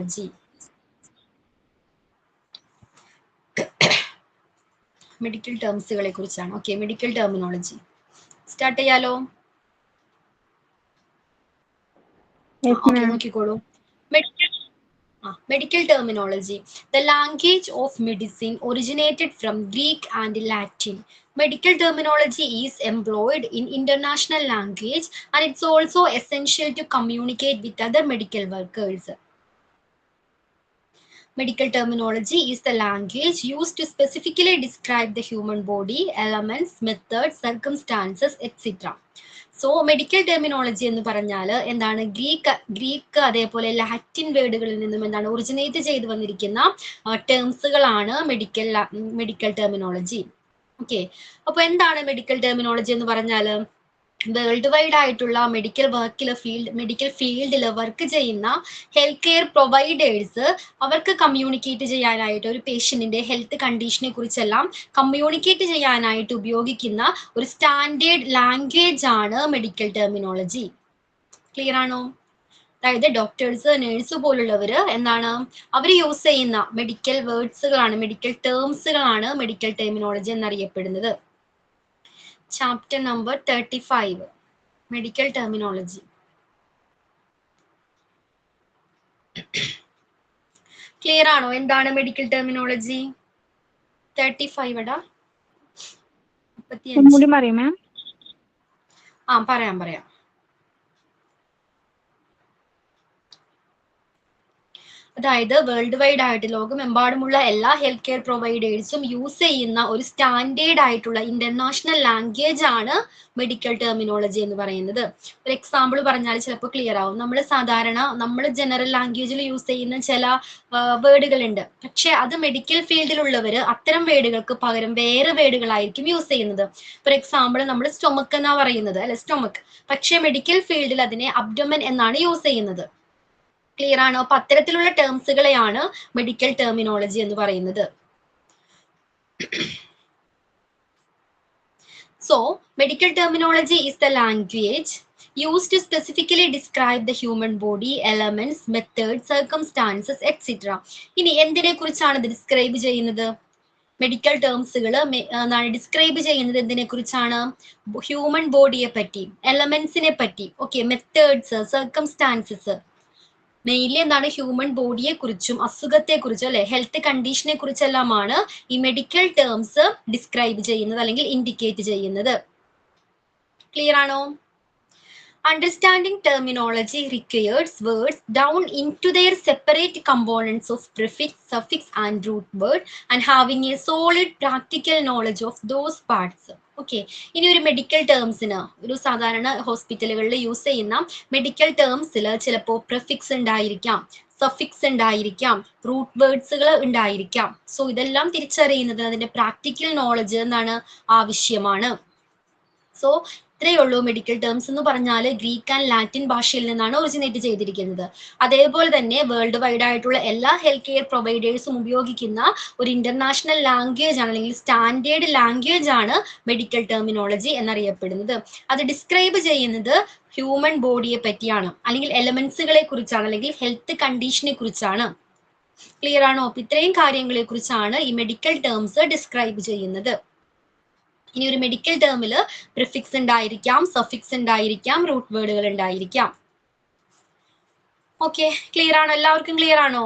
terminology. Medical ടേംസുകളെ കുറിച്ചാണ്. Okay, medical terminology start ചെയ്യാലോ. Okay, നോക്കിക്കോളൂ. Medical terminology. The language of medicine originated from Greek and Latin. Medical terminology is employed in international language and it's also essential to communicate with other medical workers. Medical terminology is the language used to specifically describe the human body, elements, methods, circumstances, etc. So medical terminology എന്ന് പറഞ്ഞാൽ എന്താണ്, Greek അതേപോലെ Latin വേർഡുകളിൽ നിന്നും എന്താണ് originate ചെയ്ത് വന്നിരിക്കുന്ന ടേംസുകളാണ് medical terminology. Okay, അപ്പൊ എന്താണ് മെഡിക്കൽ ടെർമിനോളജി എന്ന് പറഞ്ഞാൽ വേൾഡ് വൈഡ് ആയിട്ടുള്ള മെഡിക്കൽ ഫീൽഡിൽ വർക്ക് ചെയ്യുന്ന ഹെൽത്ത് കെയർ പ്രൊവൈഡേഴ്സ് അവർക്ക് കമ്മ്യൂണിക്കേറ്റ് ചെയ്യാനായിട്ട് ഒരു പേഷ്യന്റിന്റെ ഹെൽത്ത് കണ്ടീഷനെ കുറിച്ചെല്ലാം കമ്മ്യൂണിക്കേറ്റ് ചെയ്യാനായിട്ട് ഉപയോഗിക്കുന്ന ഒരു സ്റ്റാൻഡേർഡ് ലാംഗ്വേജ് ആണ് മെഡിക്കൽ ടെർമിനോളജി. ക്ലിയർ ആണോ? അതായത് ഡോക്ടേഴ്സ്, നേഴ്സ് പോലുള്ളവര് എന്താണ് അവർ യൂസ് ചെയ്യുന്ന മെഡിക്കൽ വേർഡ്സുകളാണ്, മെഡിക്കൽ ടേംസുകളാണ് മെഡിക്കൽ ടെർമിനോളജി എന്നറിയപ്പെടുന്നത്. Chapter number 35 medical terminology. Clear ആണോ എന്താണ് മെഡിക്കൽ ടെർമിനോളജി? 35 എടാ 35. പറയാം. അതായത് വേൾഡ് വൈഡ് ആയിട്ട് ലോകമെമ്പാടുമുള്ള എല്ലാ ഹെൽത്ത് കെയർ പ്രൊവൈഡേഴ്സും യൂസ് ചെയ്യുന്ന ഒരു സ്റ്റാൻഡേർഡ് ആയിട്ടുള്ള ഇന്റർനാഷണൽ ലാംഗ്വേജ് ആണ് മെഡിക്കൽ ടെർമിനോളജി എന്ന് പറയുന്നത്. ഒരു എക്സാമ്പിൾ പറഞ്ഞാൽ ചിലപ്പോൾ ക്ലിയർ ആവും. നമ്മൾ ജനറൽ ലാംഗ്വേജിൽ യൂസ് ചെയ്യുന്ന ചില വേർഡുകൾ ഉണ്ട്, പക്ഷെ അത് മെഡിക്കൽ ഫീൽഡിലുള്ളവർ അത്തരം വേർഡുകൾക്ക് പകരം വേറെ വേർഡുകളായിരിക്കും യൂസ് ചെയ്യുന്നത്. ഫോർ എക്സാമ്പിൾ നമ്മൾ സ്റ്റൊമക്ക് എന്നാ പറയുന്നത് അല്ലെ, സ്റ്റൊമക്ക്, പക്ഷെ മെഡിക്കൽ ഫീൽഡിൽ അതിനെ അബ്ഡോമൻ എന്നാണ് യൂസ് ചെയ്യുന്നത്. ക്ലിയർ ആണോ? അപ്പൊ അത്തരത്തിലുള്ള ടേംസുകളെയാണ് മെഡിക്കൽ ടെർമിനോളജി എന്ന് പറയുന്നത്. So medical terminology is the language used to specifically describe the human body, elements, methods, circumstances, etc. ഇനി എന്തിനെ കുറിച്ചാണ് ഇത് ഡിസ്ക്രൈബ് ചെയ്യുന്നത്? മെഡിക്കൽ ടേംസുകൾ ഡിസ്ക്രൈബ് ചെയ്യുന്നത് എന്തിനെ കുറിച്ചാണ്? ഹ്യൂമൻ ബോഡിയെ പറ്റി, എലമെന്റ്സിനെ പറ്റി, ഓക്കെ, മെത്തേഡ്സ്, സർക്കംസ്റ്റാൻസസ്, മെയിൻലി എന്താണ് ഹ്യൂമൻ ബോഡിയെ കുറിച്ചും അസുഖത്തെ കുറിച്ചും അല്ലെ, ഹെൽത്ത് കണ്ടീഷനെ കുറിച്ചെല്ലാമാണ് ഈ മെഡിക്കൽ ടേംസ് ഡിസ്ക്രൈബ് ചെയ്യുന്നത് അല്ലെങ്കിൽ ഇൻഡിക്കേറ്റ് ചെയ്യുന്നത്. ക്ലിയർ ആണോ? Understanding terminology requires words down into their separate components of prefix, suffix and root word and having a solid practical knowledge of those parts. Okay, ഇനി ഒരു medical ടേംസിന് ഒരു സാധാരണ ഹോസ്പിറ്റലുകളിൽ use ചെയ്യുന്ന മെഡിക്കൽ ടേംസിൽ ചിലപ്പോൾ പ്രിഫിക്സ് ഉണ്ടായിരിക്കാം, സഫിക്സ് ഉണ്ടായിരിക്കാം, റൂട്ട് വേർഡ്സുകൾ ഉണ്ടായിരിക്കാം. സോ ഇതെല്ലാം തിരിച്ചറിയുന്നത് അതിന്റെ പ്രാക്ടിക്കൽ നോളജ് എന്താണ് ആവശ്യമാണ്. സോ ഇത്രയേ ഉള്ളൂ. മെഡിക്കൽ ടേംസ് എന്ന് പറഞ്ഞാൽ ഗ്രീക്ക് ആൻഡ് ലാറ്റിൻ ഭാഷയിൽ നിന്നാണ് ഒറിജിനേറ്റ് ചെയ്തിരിക്കുന്നത്. അതേപോലെ തന്നെ വേൾഡ് വൈഡ് ആയിട്ടുള്ള എല്ലാ ഹെൽത്ത് കെയർ പ്രൊവൈഡേഴ്സും ഉപയോഗിക്കുന്ന ഒരു ഇന്റർനാഷണൽ ലാംഗ്വേജ് ആണ് അല്ലെങ്കിൽ സ്റ്റാൻഡേർഡ് ലാംഗ്വേജ് ആണ് മെഡിക്കൽ ടെർമിനോളജി എന്നറിയപ്പെടുന്നത്. അത് ഡിസ്ക്രൈബ് ചെയ്യുന്നത് ഹ്യൂമൻ ബോഡിയെ പറ്റിയാണ്, അല്ലെങ്കിൽ എലമെന്റ്സുകളെ കുറിച്ചാണ്, അല്ലെങ്കിൽ ഹെൽത്ത് കണ്ടീഷനെ കുറിച്ചാണ്. ക്ലിയർ ആണോ? ഇത്രയും കാര്യങ്ങളെ കുറിച്ചാണ് ഈ മെഡിക്കൽ ടേംസ് ഡിസ്ക്രൈബ് ചെയ്യുന്നത്. ഇനി ഒരു മെഡിക്കൽ ടേമിൽ പ്രിഫിക്സ് ഉണ്ടായിരിക്കാം, സഫിക്സ് ഉണ്ടായിരിക്കാം, റൂട്ട് വേർഡുകൾ ഉണ്ടായിരിക്കാം. ഓക്കെ, ക്ലിയർ ആണോ? എല്ലാവർക്കും ക്ലിയർ ആണോ?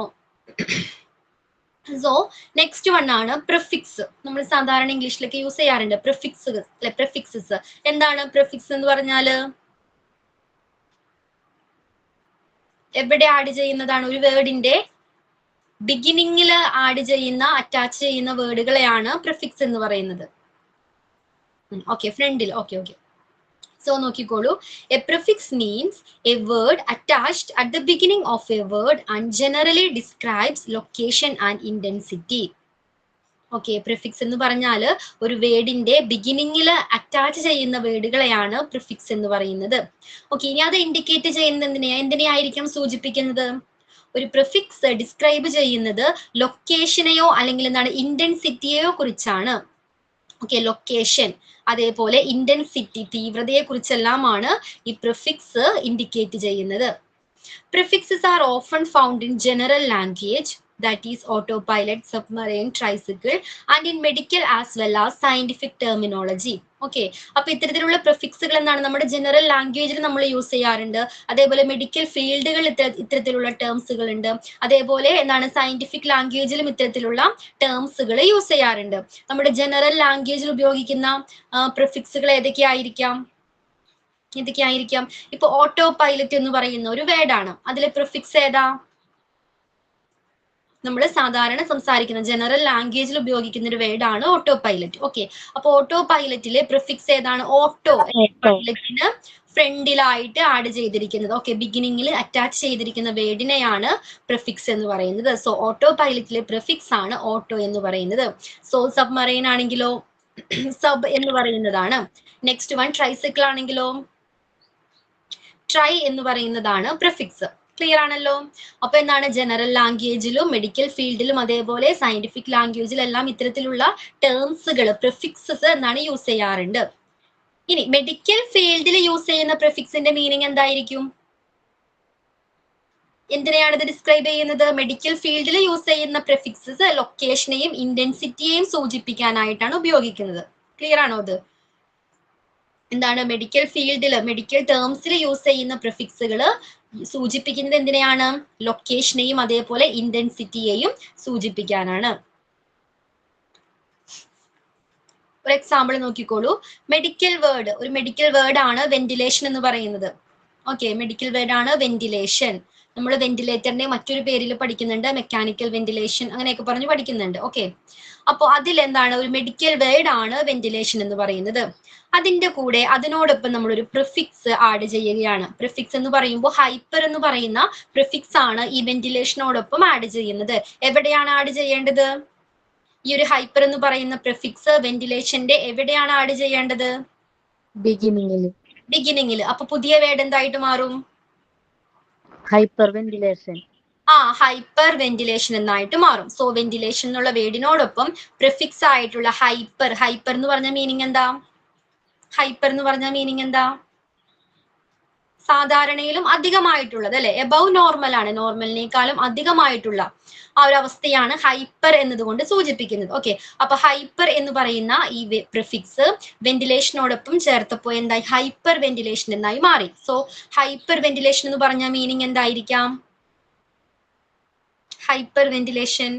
സോ നെക്സ്റ്റ് വൺ ആണ് പ്രിഫിക്സ്. നമ്മൾ സാധാരണ ഇംഗ്ലീഷിലൊക്കെ യൂസ് ചെയ്യാറുണ്ട് പ്രിഫിക്സ് അല്ലെ, പ്രിഫിക്സസ്. എന്താണ് പ്രിഫിക്സ് എന്ന് പറഞ്ഞാല്? എവിടെ ആഡ് ചെയ്യുന്നതാണ്? ഒരു വേർഡിന്റെ ബിഗിനിങ്ങിൽ ആഡ് ചെയ്യുന്ന, അറ്റാച്ച് ചെയ്യുന്ന വേർഡുകളെയാണ് പ്രിഫിക്സ് എന്ന് പറയുന്നത്. ഓക്കെ, ഫ്രണ്ടിൽ. ഓക്കെ. സോ നോക്കിക്കോളൂ. A prefix means A word attached at the beginning of A word and generally describes location and intensity. Okay, prefix എന്ന് പറഞ്ഞാൽ ഒരു വേർഡിന്റെ ബിഗിനിങ്ങിൽ അറ്റാച്ച് ചെയ്യുന്ന വേർഡുകളെയാണ് പ്രിഫിക്സ് എന്ന് പറയുന്നത്. ഓക്കെ, ഇനി അത് ഇൻഡിക്കേറ്റ് ചെയ്യുന്നത് എന്തിനെയായിരിക്കും സൂചിപ്പിക്കുന്നത്? ഒരു പ്രിഫിക്സ് ഡിസ്ക്രൈബ് ചെയ്യുന്നത് ലൊക്കേഷനെയോ അല്ലെങ്കിൽ എന്താണ് ഇന്റൻസിറ്റിയെയോ കുറിച്ചാണ്. ഓക്കെ, ലൊക്കേഷൻ അതേപോലെ ഇന്റൻസിറ്റി തീവ്രതയെ കുറിച്ചെല്ലാമാണ് ഈ പ്രിഫിക്സ് ഇൻഡിക്കേറ്റ് ചെയ്യുന്നത്. Prefixes are often found in general language, that is autopilot, submarine, tricycle, and in medical as well as scientific terminology. Okay, അപ്പൊ ഇത്തരത്തിലുള്ള പ്രഫിക്സുകൾ എന്താണ് നമ്മുടെ ജനറൽ ലാംഗ്വേജിൽ നമ്മൾ യൂസ് ചെയ്യാറുണ്ട്. അതേപോലെ മെഡിക്കൽ ഫീൽഡുകൾ ഇത്തരത്തിലുള്ള ടേംസുകൾ ഉണ്ട്. അതേപോലെ എന്താണ് സയന്റിഫിക് ലാംഗ്വേജിലും ഇത്തരത്തിലുള്ള ടേംസുകൾ യൂസ് ചെയ്യാറുണ്ട്. നമ്മുടെ ജനറൽ ലാംഗ്വേജിൽ ഉപയോഗിക്കുന്ന പ്രഫിക്സുകൾ ഏതൊക്കെയായിരിക്കാം? ഇപ്പൊ ഓട്ടോ പൈലറ്റ് എന്ന് പറയുന്ന ഒരു വേർഡാണ്. അതിലെ പ്രിഫിക്സ് ഏതാ? നമ്മൾ സാധാരണ സംസാരിക്കുന്ന ജനറൽ ലാംഗ്വേജിൽ ഉപയോഗിക്കുന്ന ഒരു വേർഡാണ് ഓട്ടോ പൈലറ്റ്. ഓക്കെ, അപ്പൊ ഓട്ടോ പൈലറ്റിലെ പ്രിഫിക്സ് ഏതാണ്? ഓട്ടോ പൈലറ്റിന് ഫ്രണ്ടിലായിട്ട് ആഡ് ചെയ്തിരിക്കുന്നത്. ഓക്കെ, ബിഗിനിങ്ങിൽ അറ്റാച്ച് ചെയ്തിരിക്കുന്ന വേർഡിനെയാണ് പ്രിഫിക്സ് എന്ന് പറയുന്നത്. സോ ഓട്ടോ പൈലറ്റിലെ പ്രിഫിക്സ് ആണ് ഓട്ടോ എന്ന് പറയുന്നത്. സോ സബ്മറൈൻ ആണെങ്കിലോ സബ് എന്ന് പറയുന്നതാണ്. നെക്സ്റ്റ് വൺ ട്രൈസൈക്കിൾ ആണെങ്കിലോ ട്രൈ എന്ന് പറയുന്നതാണ് പ്രിഫിക്സ്. ക്ലിയർ ആണല്ലോ? അപ്പൊ എന്താണ് ജനറൽ ലാംഗ്വേജിലും മെഡിക്കൽ ഫീൽഡിലും അതേപോലെ സയന്റിഫിക് ലാംഗ്വേജിലെല്ലാം ഇത്തരത്തിലുള്ള ടേംസുകൾ പ്രിഫിക്സസ് എന്നാണ് യൂസ് ചെയ്യാറുണ്ട്. ഇനി മെഡിക്കൽ ഫീൽഡിൽ യൂസ് ചെയ്യുന്ന പ്രിഫിക്സിന്റെ മീനിങ് എന്തായിരിക്കും? എന്തിനെയാണ് ഇത് ഡിസ്ക്രൈബ് ചെയ്യുന്നത്? മെഡിക്കൽ ഫീൽഡിൽ യൂസ് ചെയ്യുന്ന പ്രിഫിക്സസ് ലൊക്കേഷനെയും ഇന്റൻസിറ്റിയെയും സൂചിപ്പിക്കാനായിട്ടാണ് ഉപയോഗിക്കുന്നത്. ക്ലിയർ ആണോ? അത് എന്താണ് മെഡിക്കൽ ഫീൽഡിൽ മെഡിക്കൽ ടേംസിൽ യൂസ് ചെയ്യുന്ന പ്രിഫിക്സുകൾ സൂചിപ്പിക്കുന്നത് എന്തിനെയാണ്? ലൊക്കേഷനെയും അതേപോലെ ഇന്റൻസിറ്റിയെയും സൂചിപ്പിക്കാനാണ്. ഒരു എക്സാമ്പിൾ നോക്കിക്കോളൂ. മെഡിക്കൽ വേർഡ്, ഒരു മെഡിക്കൽ വേർഡ് ആണ് വെന്റിലേഷൻ എന്ന് പറയുന്നത്. ഓക്കെ, മെഡിക്കൽ വേർഡ് ആണ് വെന്റിലേഷൻ. നമ്മൾ വെന്റിലേറ്ററിന്റെ മറ്റൊരു പേരിൽ പഠിക്കുന്നുണ്ട്, മെക്കാനിക്കൽ വെന്റിലേഷൻ, അങ്ങനെയൊക്കെ പറഞ്ഞു പഠിക്കുന്നുണ്ട്. ഓക്കെ, അപ്പോൾ അതിൽ എന്താണ് ഒരു മെഡിക്കൽ വേർഡ് ആണ് വെന്റിലേഷൻ എന്ന് പറയുന്നത്. അതിന്റെ കൂടെ അതിനോടൊപ്പം നമ്മൾ ഒരു പ്രിഫിക്സ് ആഡ് ചെയ്യുകയാണ്. പ്രിഫിക്സ് എന്ന് പറയുമ്പോൾ ഹൈപ്പർ എന്ന് പറയുന്ന പ്രിഫിക്സ് ആണ് ഈ വെന്റിലേഷനോടൊപ്പം ആഡ് ചെയ്യുന്നത്. എവിടെയാണ് ആഡ് ചെയ്യേണ്ടത്? ഈ ഒരു ഹൈപ്പർ എന്ന് പറയുന്ന പ്രിഫിക്സ് വെന്റിലേഷന്റെ എവിടെയാണ് ആഡ് ചെയ്യേണ്ടത്? ബിഗിനിങ്ങിൽ. അപ്പൊ പുതിയ വേർഡ് എന്തായിട്ട് മാറും? Hyper ventilation. ഹൈപ്പർ വെന്റിലേഷൻ എന്നായിട്ട് മാറും. സോ വെന്റിലേഷൻ എന്നുള്ള വേർഡിനോടൊപ്പം പ്രിഫിക്സ് ആയിട്ടുള്ള ഹൈപ്പർ. ഹൈപ്പർ എന്ന് പറഞ്ഞ മീനിങ് എന്താ? ഹൈപ്പർ എന്ന് പറഞ്ഞ മീനിങ് എന്താ? സാധാരണയിലും അധികമായിട്ടുള്ളത് അല്ലെ? എബവ് നോർമൽ ആണ്, നോർമലിനേക്കാളും അധികമായിട്ടുള്ള ആ ഒരു അവസ്ഥയാണ് ഹൈപ്പർ എന്നതുകൊണ്ട് സൂചിപ്പിക്കുന്നത്. ഓക്കെ, അപ്പൊ ഹൈപ്പർ എന്ന് പറയുന്ന ഈ പ്രിഫിക്സ് വെന്റിലേഷനോടൊപ്പം ചേർത്തപ്പോൾ എന്തായി? ഹൈപ്പർ വെന്റിലേഷൻ എന്നായി മാറി. സോ ഹൈപ്പർ വെന്റിലേഷൻ എന്ന് പറഞ്ഞ മീനിങ് എന്തായിരിക്കാം? ഹൈപ്പർ വെന്റിലേഷൻ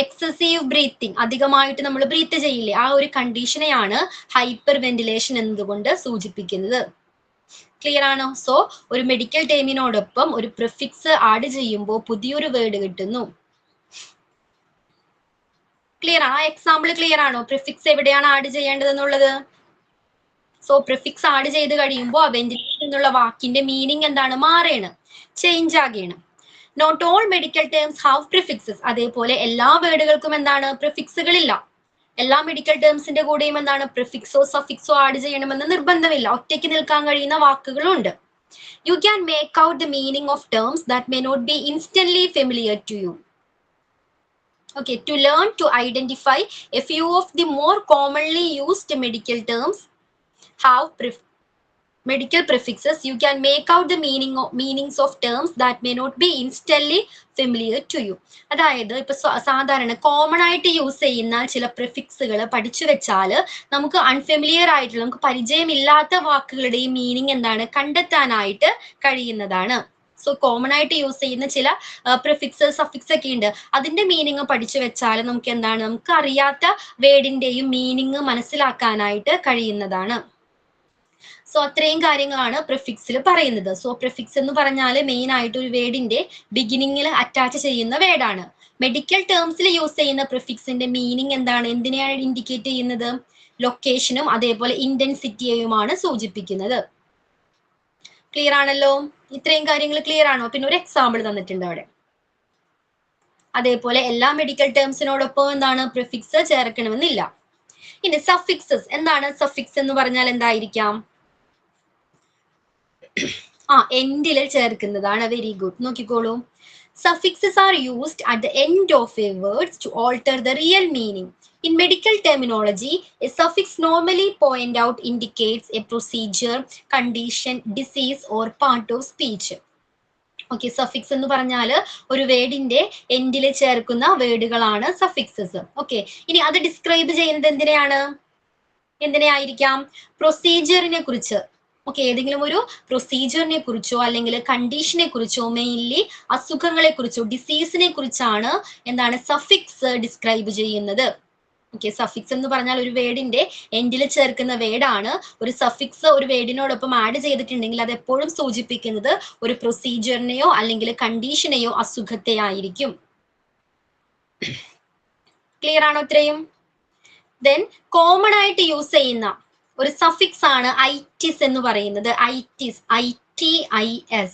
എക്സസീവ് ബ്രീത്തിങ്, അധികമായിട്ട് നമ്മൾ ബ്രീത്ത് ചെയ്യില്ലേ, ആ ഒരു കണ്ടീഷനെയാണ് ഹൈപ്പർ വെന്റിലേഷൻ എന്നതുകൊണ്ട് സൂചിപ്പിക്കുന്നത്. ക്ലിയർ ആണോ? സോ ഒരു മെഡിക്കൽ ടേമിനോടൊപ്പം ഒരു പ്രിഫിക്സ് ആഡ് ചെയ്യുമ്പോൾ പുതിയൊരു വേർഡ് കിട്ടുന്നു. ക്ലിയർ ആ എക്സാമ്പിൾ ക്ലിയർ ആണോ? പ്രിഫിക്സ് എവിടെയാണ് ആഡ് ചെയ്യേണ്ടത് എന്നുള്ളത്. സോ പ്രിഫിക്സ് ആഡ് ചെയ്ത് കഴിയുമ്പോൾ വെന്റിലേഷൻ എന്നുള്ള വാക്കിന്റെ മീനിങ് എന്താണ്? മാറേണ്, ചേഞ്ച് ആകേണ്. Not all medical terms have prefixes. അതേപോലെ എല്ലാ വേർഡുകൾക്കും എന്താണ്? പ്രിഫിക്സുകളില്ല. എല്ലാ മെഡിക്കൽ ടേംസിന്റെ കൂടെയും എന്താണ്? പ്രിഫിക്സോ സഫിക്സോ ആഡ് ചെയ്യണമെന്ന് നിർബന്ധമില്ല. ഒറ്റയ്ക്ക് നിൽക്കാൻ കഴിയുന്ന വാക്കുകളുണ്ട്. You can make out the meaning of terms that may not be instantly familiar to you. Okay, to learn to identify a few of the more commonly used medical terms have medical prefixes, you can make out the meanings of terms that may not be instantly familiar to you. അതായത് ഇപ്പൊ സാധാരണ common ആയിട്ട് use ചെയ്യുന്ന ചില പ്രിഫിക്സുകൾ പഠിച്ചു വെച്ചാൽ നമുക്ക് unfamiliar ആയിട്ടുള്ള, നമുക്ക് പരിചയമില്ലാത്ത വാക്കുകളുടെയും മീനിങ് എന്താണ് കണ്ടെത്താനായിട്ട് കഴിയുന്നതാണ്. സോ കോമൺ ആയിട്ട് യൂസ് ചെയ്യുന്ന ചില പ്രിഫിക്സ് സഫിക്സ് ഒക്കെ ഉണ്ട്. അതിന്റെ മീനിങ് പഠിച്ചു വെച്ചാൽ നമുക്ക് എന്താണ്, നമുക്ക് അറിയാത്ത വേർഡിന്റെയും മീനിങ് മനസ്സിലാക്കാനായിട്ട് കഴിയുന്നതാണ്. സോ അത്രയും കാര്യങ്ങളാണ് പ്രിഫിക്സിൽ പറയുന്നത്. സോ പ്രിഫിക്സ് എന്ന് പറഞ്ഞാൽ മെയിൻ ആയിട്ട് ഒരു വേർഡിന്റെ ബിഗിനിങ്ങിൽ അറ്റാച്ച് ചെയ്യുന്ന വേർഡാണ്. മെഡിക്കൽ ടേംസിൽ യൂസ് ചെയ്യുന്ന പ്രിഫിക്സിന്റെ മീനിങ് എന്താണ്? എന്തിനെയാണ് ഇൻഡിക്കേറ്റ് ചെയ്യുന്നത്? ലൊക്കേഷനും അതേപോലെ ഇന്റൻസിറ്റിയെയുമാണ് സൂചിപ്പിക്കുന്നത്. ക്ലിയർ ആണല്ലോ? ഇത്രയും കാര്യങ്ങൾ ക്ലിയർ ആണോ? പിന്നെ ഒരു എക്സാമ്പിൾ തന്നിട്ടുണ്ട് അവിടെ. അതേപോലെ എല്ലാ മെഡിക്കൽ ടേംസിനോടൊപ്പം എന്താണ്? പ്രിഫിക്സ് ചേർക്കണമെന്നില്ല. ഇനി സഫിക്സസ് എന്താണ്? സഫിക്സ് എന്ന് പറഞ്ഞാൽ എന്തായിരിക്കാം? എൻഡിൽ ചേർക്കുന്നതാണ്. Very good. നോക്കിക്കോളൂ. Suffixes are used at the end of a word to alter the real meaning. In medical terminology, a suffix normally point out indicates a procedure, condition, disease or part of speech. Okay, suffix എന്ന് പറഞ്ഞാൽ ഒരു വേർഡിന്റെ എൻഡിൽ ചേർക്കുന്ന വേർഡുകളാണ് suffixes. Okay, ഇനി അത് describe ചെയ്യുന്നത് എന്തിനെയായിരിക്കാം? പ്രൊസീജിയറിനെ കുറിച്ച്. Okay, ഏതെങ്കിലും ഒരു പ്രൊസീജിയറിനെ കുറിച്ചോ അല്ലെങ്കിൽ കണ്ടീഷനെ കുറിച്ചോ, മെയിൻലി അസുഖങ്ങളെ കുറിച്ചോ, ഡിസീസിനെ കുറിച്ചാണ് എന്താണ് സഫിക്സ് ഡിസ്ക്രൈബ് ചെയ്യുന്നത്. ഓക്കെ, സഫിക്സ് എന്ന് പറഞ്ഞാൽ ഒരു വേർഡിന്റെ എൻഡിൽ ചേർക്കുന്ന വേർഡാണ്. ഒരു സഫിക്സ് ഒരു വേർഡിനോടൊപ്പം ആഡ് ചെയ്തിട്ടുണ്ടെങ്കിൽ അത് എപ്പോഴും സൂചിപ്പിക്കുന്നത് ഒരു പ്രൊസീജിയറിനെയോ അല്ലെങ്കിൽ കണ്ടീഷനെയോ അസുഖത്തെ ആയിരിക്കും. ക്ലിയർ ആണോ ഇത്രയും? ദെൻ കോമൺ ആയിട്ട് യൂസ് ചെയ്യുന്ന ഒരു സഫിക്സ് ആണ് ഐറ്റിസ് എന്ന് പറയുന്നത്. ഐറ്റിസ്, ITIS.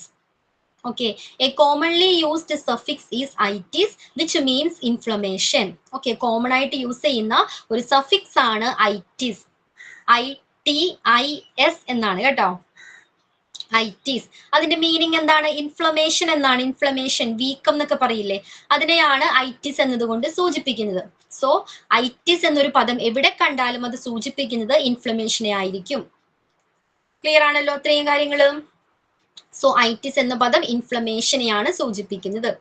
Okay, a commonly used suffix is itis, which means inflammation. Okay, common ആയിട്ട് യൂസ് ചെയ്യുന്ന ഒരു സഫിക്സ് ആണ് itis. ITIS എന്നാണ് കേട്ടോ. ഐറ്റിസ്, അതിന്റെ മീനിങ് എന്താണ്? ഇൻഫ്ലമേഷൻ എന്നാണ്. ഇൻഫ്ലമേഷൻ, വീക്കം എന്നൊക്കെ പറയില്ലേ, അതിനെയാണ് ഐറ്റിസ് എന്നതുകൊണ്ട് സൂചിപ്പിക്കുന്നത്. സോ ഐറ്റിസ് എന്നൊരു പദം എവിടെ കണ്ടാലും അത് സൂചിപ്പിക്കുന്നത് ഇൻഫ്ലമേഷനെ ആയിരിക്കും. ക്ലിയർ ആണല്ലോ അത്രയും കാര്യങ്ങളും? സോ ഐറ്റിസ് എന്ന പദം ഇൻഫ്ലമേഷനെയാണ് സൂചിപ്പിക്കുന്നത്.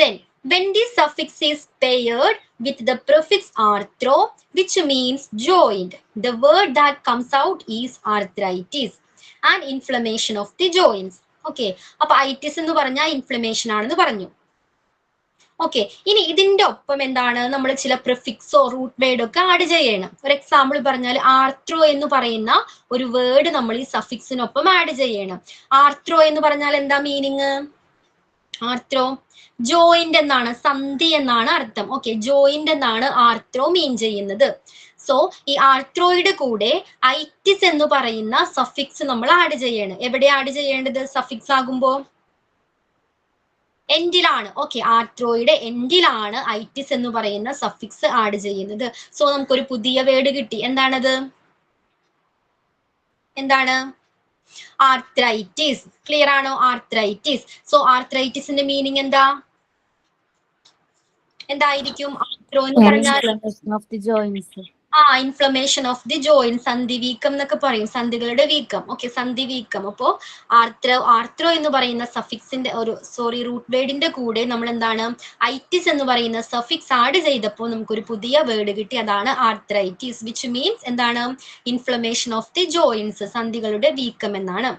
Then when the suffix is paired with the prefix arthro, which means joint, the word that comes out is arthritis, an inflammation of the joints. Okay, അപ്പൊ ഐറ്റിസ് എന്ന് പറഞ്ഞാൽ ഇൻഫ്ലമേഷൻ ആണെന്ന് പറഞ്ഞു. ഓക്കെ, ഇനി ഇതിന്റെ ഒപ്പം എന്താണ്, നമ്മൾ ചില പ്രിഫിക്സോ റൂട്ട് വേർഡോ ഒക്കെ ആഡ് ചെയ്യണം. ഒരു എക്സാമ്പിൾ പറഞ്ഞാൽ ആർത്രോ എന്ന് പറയുന്ന ഒരു വേർഡ് നമ്മൾ ഈ സഫിക്സിനൊപ്പം ആഡ് ചെയ്യണം. ആർത്രോ എന്ന് പറഞ്ഞാൽ എന്താ മീനിങ്? ആർത്രോ ജോയിന്റ് എന്നാണ്, സന്ധി എന്നാണ് അർത്ഥം. ഓക്കെ, ജോയിന്റ് എന്നാണ് ആർത്രോ മീൻ ചെയ്യുന്നത്. സോ ഈ ആർത്രോയുടെ കൂടെ ഐറ്റിസ് എന്ന് പറയുന്ന സഫിക്സ് നമ്മൾ ആഡ് ചെയ്യണം. എവിടെ ആഡ് ചെയ്യേണ്ടത്? സഫിക്സ് ആകുമ്പോ എൻഡിലാണ്. ഓക്കെ, ആർട്രോയുടെ എൻഡിലാണ് ഐറ്റിസ് എന്ന് പറയുന്ന സഫിക്സ് ആഡ് ചെയ്യുന്നത്. സോ നമുക്കൊരു പുതിയ വേർഡ് കിട്ടി. എന്താണത്? എന്താണ്? ആർത്രൈറ്റിസ്. ക്ലിയർ ആണോ? ആർത്രൈറ്റിസ്. സോ ആർത്രൈറ്റിസിന്റെ മീനിങ് എന്തായിരിക്കും? ആർത്രോ എന്ന് പറഞ്ഞാൽ ഇൻഫ്ലമേഷൻ ഓഫ് ദി ജോയിന്റ്, സന്ധി വീക്കം എന്നൊക്കെ പറയും, സന്ധികളുടെ വീക്കം. ഓക്കെ, സന്ധി വീക്കം. അപ്പോ ആർത്രോ എന്ന് പറയുന്ന സഫിക്സിന്റെ റൂട്ട് വേർഡിന്റെ കൂടെ നമ്മൾ എന്താണ് ഐറ്റിസ് എന്ന് പറയുന്ന സഫിക്സ് ആഡ് ചെയ്തപ്പോൾ നമുക്കൊരു പുതിയ വേർഡ് കിട്ടി. അതാണ് ആർത്രൈറ്റിസ്, വിച്ച് മീൻസ് എന്താണ്? ഇൻഫ്ലമേഷൻ ഓഫ് ദി ജോയിന്റ്സ്, സന്ധികളുടെ വീക്കം എന്നാണ്.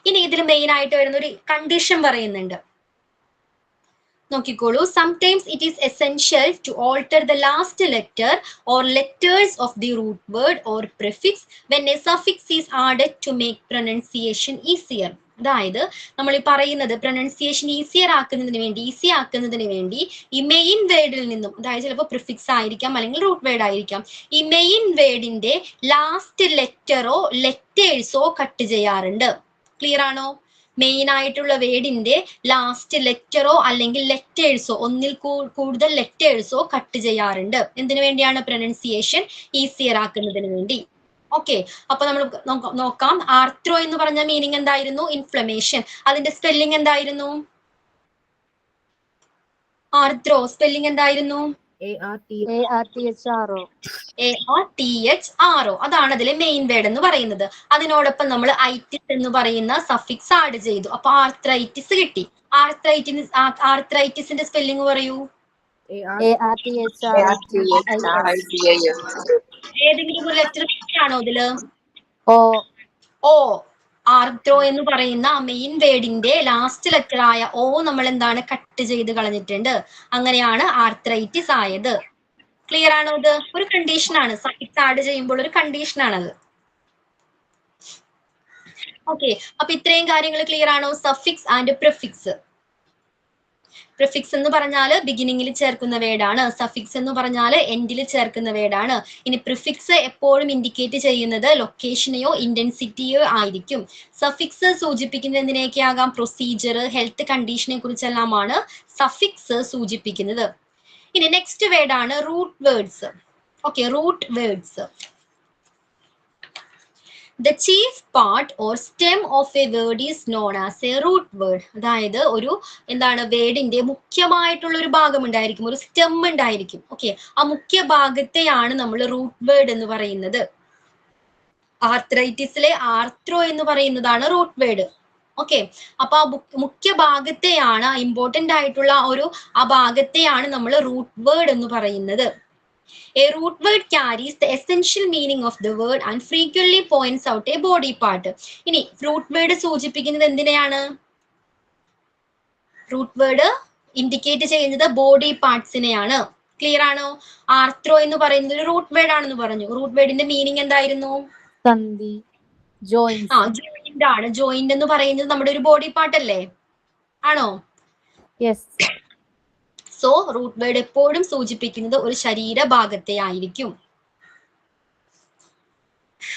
ഇനി ഇതിൽ മെയിൻ ആയിട്ട് വരുന്ന ഒരു കണ്ടീഷൻ പറയുന്നുണ്ട്. നോക്കിക്കോളൂ. Sometimes it is essential to alter the last letter or letters of the root word or prefix when a suffix is added to make pronunciation easier. അതായത് നമ്മൾ ഈ പറയുന്നത് പ്രൊനൗൺസിയേഷൻ ഈസി ആക്കുന്നതിന് വേണ്ടി ഈ മെയിൻ വേർഡിൽ നിന്നും, അതായത് ചിലപ്പോൾ പ്രിഫിക്സ് ആയിരിക്കാം അല്ലെങ്കിൽ റൂട്ട് വേർഡ് ആയിരിക്കാം, ഈ മെയിൻ വേർഡിന്റെ ലാസ്റ്റ് ലെറ്ററോ ലെറ്റേഴ്സോ കട്ട് ചെയ്യാറുണ്ട്. ക്ലിയർ ആണോ? മെയിൻ ആയിട്ടുള്ള വേർഡിന്റെ ലാസ്റ്റ് ലെറ്ററോ അല്ലെങ്കിൽ ലെറ്റേഴ്സോ, ഒന്നിൽ കൂടുതൽ ലെറ്റേഴ്സോ കട്ട് ചെയ്യാറുണ്ട്. എന്തിനു വേണ്ടിയാണ്? പ്രൊനൗൺസിയേഷൻ ഈസിയർ ആക്കുന്നതിന് വേണ്ടി. ഓക്കെ, അപ്പൊ നമ്മൾ നോക്കാം. ആർത്രോ എന്ന് പറഞ്ഞ മീനിങ് എന്തായിരുന്നു? ഇൻഫ്ലമേഷൻ. അതിന്റെ സ്പെല്ലിംഗ് എന്തായിരുന്നു? ആർത്രോ സ്പെല്ലിംഗ് എന്തായിരുന്നു? ARTHRO. അതാണ് അതിലെ മെയിൻ വേർഡ് എന്ന് പറയുന്നത്. അതിനോടൊപ്പം നമ്മൾ ഐറ്റിസ് എന്ന് പറയുന്ന സഫിക്സ് ആഡ് ചെയ്തു. അപ്പൊ ആർത്രൈറ്റിസ് കിട്ടി. ആർത്രൈറ്റിസിന്റെ സ്പെല്ലിംഗ് പറയൂ. ഏതെങ്കിലും ഒരു ലെറ്റർ ആണോ ഇതില്? ഓ. ആർത്രോ എന്ന് പറയുന്ന മെയിൻ വേർഡിന്റെ ലാസ്റ്റ് ലെറ്റർ ആയ ഓ നമ്മൾ എന്താണ് കട്ട് ചെയ്ത് കളഞ്ഞിട്ടുണ്ട്. അങ്ങനെയാണ് ആർത്രൈറ്റിസ് ആയത്. ക്ലിയർ ആണോ? ഇത് ഒരു കണ്ടീഷൻ ആണ്. സഫിക്സ് ആഡ് ചെയ്യുമ്പോൾ ഒരു കണ്ടീഷൻ ആണത്. ഓക്കെ, അപ്പൊ ഇത്രയും കാര്യങ്ങൾ ക്ലിയർ ആണോ? Suffix and prefix. പ്രിഫിക്സ് എന്ന് പറഞ്ഞാൽ ബിഗിനിങ്ങിൽ ചേർക്കുന്ന വേർഡാണ്. സഫിക്സ് എന്ന് പറഞ്ഞാൽ എൻഡിൽ ചേർക്കുന്ന വേർഡാണ്. ഇനി പ്രിഫിക്സ് എപ്പോഴും ഇൻഡിക്കേറ്റ് ചെയ്യുന്നത് ലൊക്കേഷനെയോ ഇന്റൻസിറ്റിയോ ആയിരിക്കും. സഫിക്സ് സൂചിപ്പിക്കുന്നത് എന്തിനെയൊക്കെ ആകാം? പ്രൊസീജിയർ, ഹെൽത്ത് കണ്ടീഷനെ കുറിച്ചെല്ലാമാണ് സഫിക്സ് സൂചിപ്പിക്കുന്നത്. ഇനി നെക്സ്റ്റ് വേർഡ് ആണ് root words. Okay, root words. The chief part or stem of a word is known as a root word. അതായത് ഒരു എന്താണ് വേർഡിന്റെ മുഖ്യമായിട്ടുള്ള ഒരു ഭാഗം ഉണ്ടായിരിക്കും, ഒരു സ്റ്റെം ഉണ്ടായിരിക്കും. ഓക്കെ, ആ മുഖ്യ ഭാഗത്തെയാണ് നമ്മൾ റൂട്ട് വേർഡ് എന്ന് പറയുന്നത്. ആർത്രൈറ്റിസിലെ ആർത്രോ എന്ന് പറയുന്നതാണ് റൂട്ട് വേർഡ്. ഓക്കെ, അപ്പൊ ആ മുഖ്യ ഭാഗത്തെയാണ്, ഇമ്പോർട്ടന്റ് ആയിട്ടുള്ള ആ ഭാഗത്തെയാണ് നമ്മൾ റൂട്ട് വേർഡ് എന്ന് പറയുന്നത്. A root word carries the essential meaning of the word and frequently points out a body part. ഇനി റൂട്ട് വേർഡ് സൂചിപ്പിക്കുന്നത് എന്തിനെയാണ്? റൂട്ട് വേർഡ് ഇൻഡിക്കേറ്റ് ചെയ്യുന്നത് ബോഡി പാർട്സിനെയാണ്. ക്ലിയർ ആണോ? ആർത്രോ എന്ന് പറയുന്നത് ഒരു റൂട്ട് വേർഡ് ആണെന്ന് പറഞ്ഞു. റൂട്ട് വേർഡിന്റെ മീനിങ് എന്തായിരുന്നു? സന്ധി, ജോയിന്റ്. ജോയിന്റ് ആണ്. ജോയിന്റ് എന്ന് പറയുന്നത് നമ്മുടെ ഒരു ബോഡി പാർട്ട് അല്ലേ? ആണോ? യെസ്. സോ റൂട്ട് വേർഡ് എപ്പോഴും സൂചിപ്പിക്കുന്നത് ഒരു ശരീരഭാഗത്തെ ആയിരിക്കും.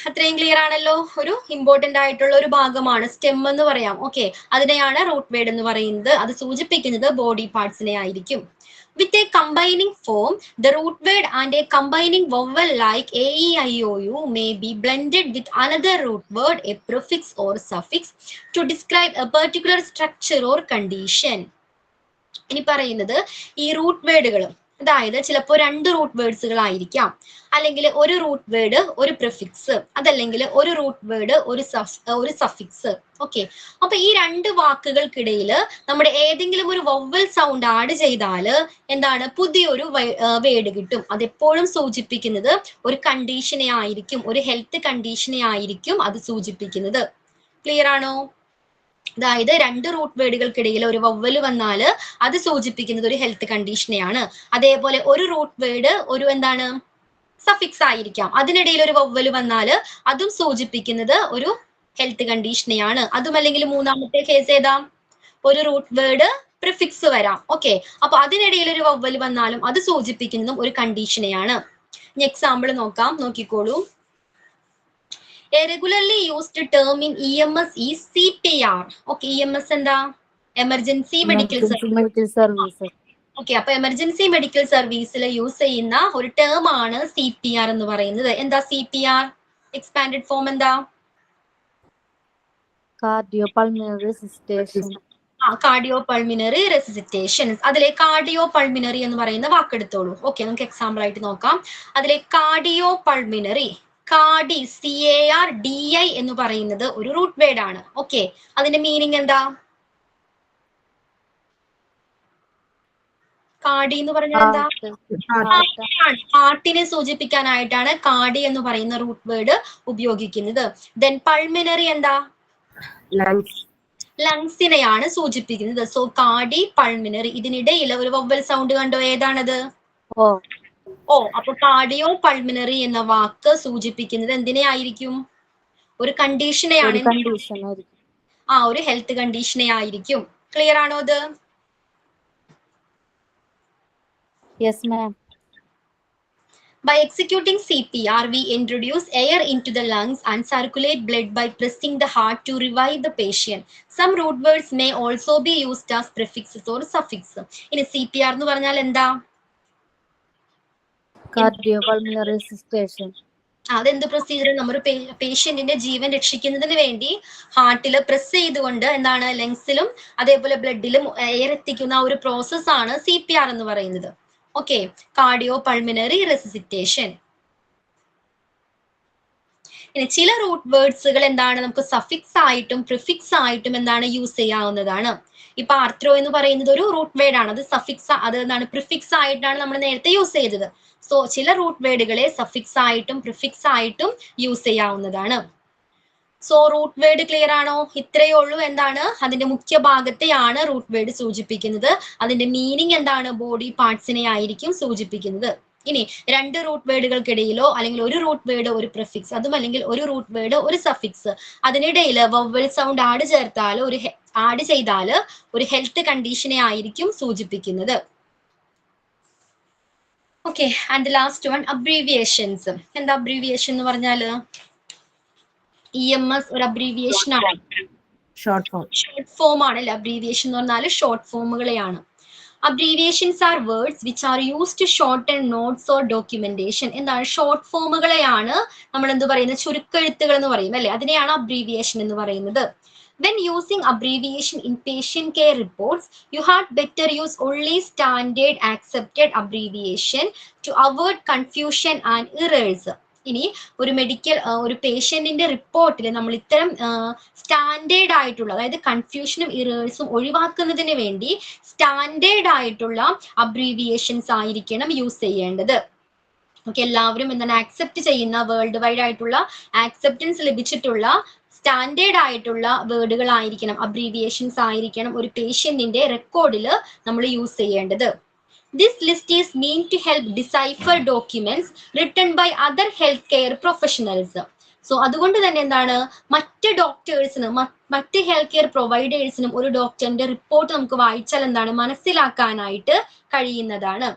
അത്രയും ക്ലിയർ ആണല്ലോ? ഒരു ഇമ്പോർട്ടന്റ് ആയിട്ടുള്ള ഒരു ഭാഗമാണ് സ്റ്റെം എന്ന് പറയാം. ഓക്കെ, അതിനെയാണ് റൂട്ട് വേർഡ് എന്ന് പറയുന്നത്. അത് സൂചിപ്പിക്കുന്നത് ബോഡി പാർട്സിനെ ആയിരിക്കും. With a combining form, the root word and a combining vowel like a, e, i, o, u may be blended with another root word, a prefix or suffix, to describe a particular structure or condition. ഇനി പറയുന്നത് ഈ root വേർഡുകൾ, അതായത് ചിലപ്പോൾ 2 root വേർഡ്സുകൾ ആയിരിക്കാം, അല്ലെങ്കിൽ ഒരു root word ഒരു prefix, അതല്ലെങ്കിൽ ഒരു റൂട്ട് വേർഡ് ഒരു സഫിക്സ്. ഓക്കെ, അപ്പൊ ഈ 2 വാക്കുകൾക്കിടയിൽ നമ്മുടെ ഏതെങ്കിലും ഒരു വവ്വൽ സൗണ്ട് ആഡ് ചെയ്താൽ എന്താണ്? പുതിയൊരു വേർഡ് കിട്ടും. അതെപ്പോഴും സൂചിപ്പിക്കുന്നത് ഒരു കണ്ടീഷനെ ആയിരിക്കും, ഒരു ഹെൽത്ത് കണ്ടീഷനെ ആയിരിക്കും അത് സൂചിപ്പിക്കുന്നത്. ക്ലിയർ ആണോ? അതായത് 2 റൂട്ട് വേർഡുകൾക്കിടയിൽ ഒരു വവ്വൽ വന്നാൽ അത് സൂചിപ്പിക്കുന്നത് ഒരു ഹെൽത്ത് കണ്ടീഷനെയാണ്. അതേപോലെ ഒരു റൂട്ട് വേർഡ് ഒരു എന്താണ്? സഫിക്സ് ആയിരിക്കാം. അതിനിടയിൽ ഒരു വവ്വൽ വന്നാൽ അതും സൂചിപ്പിക്കുന്നത് ഒരു ഹെൽത്ത് കണ്ടീഷനെയാണ്. അതും അല്ലെങ്കിൽ മൂന്നാമത്തെ കേസ് ഏതാ? ഒരു റൂട്ട് വേർഡ് പ്രിഫിക്സ് വരാം. ഓക്കെ, അപ്പൊ അതിനിടയിൽ ഒരു വവ്വൽ വന്നാലും അത് സൂചിപ്പിക്കുന്നതും ഒരു കണ്ടീഷനെയാണ്. ഇനി എക്സാമ്പിൾ നോക്കാം, നോക്കിക്കോളൂ. A regularly used term in EMS is CPR. Okay, EMS എന്താ? Emergency medical service. ഓക്കെ, അപ്പൊ എമർജൻസി മെഡിക്കൽ സർവീസിൽ യൂസ് ചെയ്യുന്ന ഒരു ടേം ആണ് CPR എന്ന് പറയുന്നത്. എന്താ CPR? എക്സ്പാൻഡഡ് ഫോം എന്താ? Cardio pulmonary resuscitation. Cardio pulmonary resuscitation. അതിലെ കാർഡിയോ പൾമിനറി എന്ന് പറയുന്ന വാക്കെടുത്തോളൂ. ഓക്കെ, നമുക്ക് എക്സാമ്പിൾ ആയിട്ട് നോക്കാം. അതിലെ കാർഡിയോ പൾമിനറി, കാർഡി CARDI എന്ന് പറയുന്നത് ഒരു റൂട്ട് വേർഡ് ആണ്. ഓക്കെ, അതിന്റെ മീനിങ് എന്താ? കാർഡി എന്ന് പറഞ്ഞാൽ എന്താ? ഹാർട്ടിനെ സൂചിപ്പിക്കാനായിട്ടാണ് കാർഡി എന്ന് പറയുന്ന റൂട്ട് വേർഡ് ഉപയോഗിക്കുന്നത്. ദെൻ പൾമിനറി എന്താ? ലങ്സിനെയാണ് സൂചിപ്പിക്കുന്നത്. So Cardy pulmonary. ഇതിനിടയിൽ ഒരു വവ്വൽ സൗണ്ട് കണ്ടോ? ഏതാണത്? ഓ. അപ്പൊ കാർഡിയോ പൾമിനറി എന്ന വാക്ക് സൂചിപ്പിക്കുന്നത് എന്തിനെ ആയിരിക്കും? ഒരു കണ്ടീഷനെയാണ്. ഒരു ഹെൽത്ത് കണ്ടീഷനെ ആയിരിക്കും. ക്ലിയർ ആണോ അത്? Yes ma'am. By executing CPR, we introduce air into the lungs and circulate blood by pressing the heart to revive the patient. Some root words may also be used as prefixes or suffixes. ഇനി CPR എന്ന് പറഞ്ഞാൽ എന്താ? Cardio pulmonary resuscitation. അതെന്ത് procedure? നമ്മുടെ പേഷ്യന്റിന്റെ ജീവൻ രക്ഷിക്കുന്നതിന് വേണ്ടി ഹാർട്ടിൽ press ചെയ്തുകൊണ്ട് എന്താണ് ലങ്സിലും അതേപോലെ ബ്ലഡിലും എയർ എത്തിക്കുന്ന ഒരു പ്രോസസ് ആണ് CPR എന്ന് പറയുന്നത്. Okay, cardio pulmonary resuscitation. ഇനി ചില റൂട്ട് വേർഡ്സുകൾ എന്താണ്? നമുക്ക് സഫിക്സ് ആയിട്ടും പ്രിഫിക്സ് ആയിട്ടും എന്താണ് യൂസ് ചെയ്യാവുന്നതാണ്. ഇപ്പൊ ആർത്രോ എന്ന് പറയുന്നത് ഒരു റൂട്ട് വേർഡ് ആണ്. അത് സഫിക്സ്, അത് എന്താണ്? പ്രിഫിക്സ് ആയിട്ടാണ് നമ്മൾ നേരത്തെ യൂസ് ചെയ്തത്. സോ ചില റൂട്ട് വേർഡുകളെ സഫിക്സ് ആയിട്ടും പ്രിഫിക്സ് ആയിട്ടും യൂസ് ചെയ്യാവുന്നതാണ്. സോ റൂട്ട് വേർഡ് ക്ലിയർ ആണോ? ഇത്രയേ ഉള്ളൂ. എന്താണ്? അതിന്റെ മുഖ്യ ഭാഗത്തെയാണ് റൂട്ട് വേർഡ് സൂചിപ്പിക്കുന്നത്. അതിന്റെ മീനിങ് എന്താണ്? ബോഡി പാർട്സിനെ ആയിരിക്കും സൂചിപ്പിക്കുന്നത്. ഇനി 2 റൂട്ട് വേർഡുകൾക്കിടയിലോ അല്ലെങ്കിൽ ഒരു റൂട്ട് വേർഡ് ഒരു പ്രിഫിക്സ്, അതും അല്ലെങ്കിൽ ഒരു റൂട്ട് വേർഡ് ഒരു സഫിക്സ്, അതിനിടയിൽ വവ്വൽ സൗണ്ട് ആഡ് ചെയ്താൽ ഒരു ഹെൽത്ത് കണ്ടീഷനെ ആയിരിക്കും സൂചിപ്പിക്കുന്നത്. Okay, and last one, abbreviations. എന്താ അബ്രീവിയേഷൻ എന്ന് പറഞ്ഞാൽ? EMS ഒരു അബ്രീവിയേഷൻ ആണ്. ഷോർട്ട് ഫോം ആണല്ലേ അബ്രീവിയേഷൻ എന്ന് പറഞ്ഞാൽ? ഷോർട്ട് ഫോമുകളെയാണ്. Abbreviations are words which are used to shorten notes or documentation. എന്താണ്? ഷോർട്ട് ഫോമുകളെയാണ് നമ്മൾ എന്ത് പറയുന്നത്? ചുരുക്കെഴുത്തുകൾ എന്ന് പറയും അല്ലെ? അതിനെയാണ് അബ്രീവിയേഷൻ എന്ന് പറയുന്നത്. When using abbreviation in patient care reports, you had better use only standard accepted abbreviation to avoid confusion and errors. ഇനി ഒരു പേഷ്യന്റിന്റെ റിപ്പോർട്ടിൽ നമ്മൾ ഇത്തരം സ്റ്റാൻഡേർഡ് ആയിട്ടുള്ള, അതായത് കൺഫ്യൂഷനും ഇറേഴ്സും ഒഴിവാക്കുന്നതിന് വേണ്ടി സ്റ്റാൻഡേർഡ് ആയിട്ടുള്ള അബ്രീവിയേഷൻസ് ആയിരിക്കണം യൂസ് ചെയ്യേണ്ടത്. ഓക്കെ, എല്ലാവരും എന്താണ് ആക്സെപ്റ്റ് ചെയ്യുന്ന, വേൾഡ് വൈഡ് ആയിട്ടുള്ള ആക്സെപ്റ്റൻസ് ലഭിച്ചിട്ടുള്ള സ്റ്റാൻഡേർഡ് ആയിട്ടുള്ള വേർഡുകളായിരിക്കണം, അബ്രീവിയേഷൻസ് ആയിരിക്കണം ഒരു പേഷ്യന്റിന്റെ റെക്കോർഡിൽ നമ്മൾ യൂസ് ചെയ്യേണ്ടത്. This list is meant to help decipher documents written by other healthcare professionals. So അതുകൊണ്ട് തന്നെ എന്താണ്, മറ്റ് ഡോക്ടേഴ്സിനും മറ്റ് ഹെൽത്ത് കെയർ പ്രൊവൈഡേഴ്സിനും ഒരു ഡോക്ടറിന്റെ റിപ്പോർട്ട് നമുക്ക് വായിച്ചാൽ എന്താണ് മനസ്സിലാക്കാനായിട്ട് കഴിയുന്നതാണ്.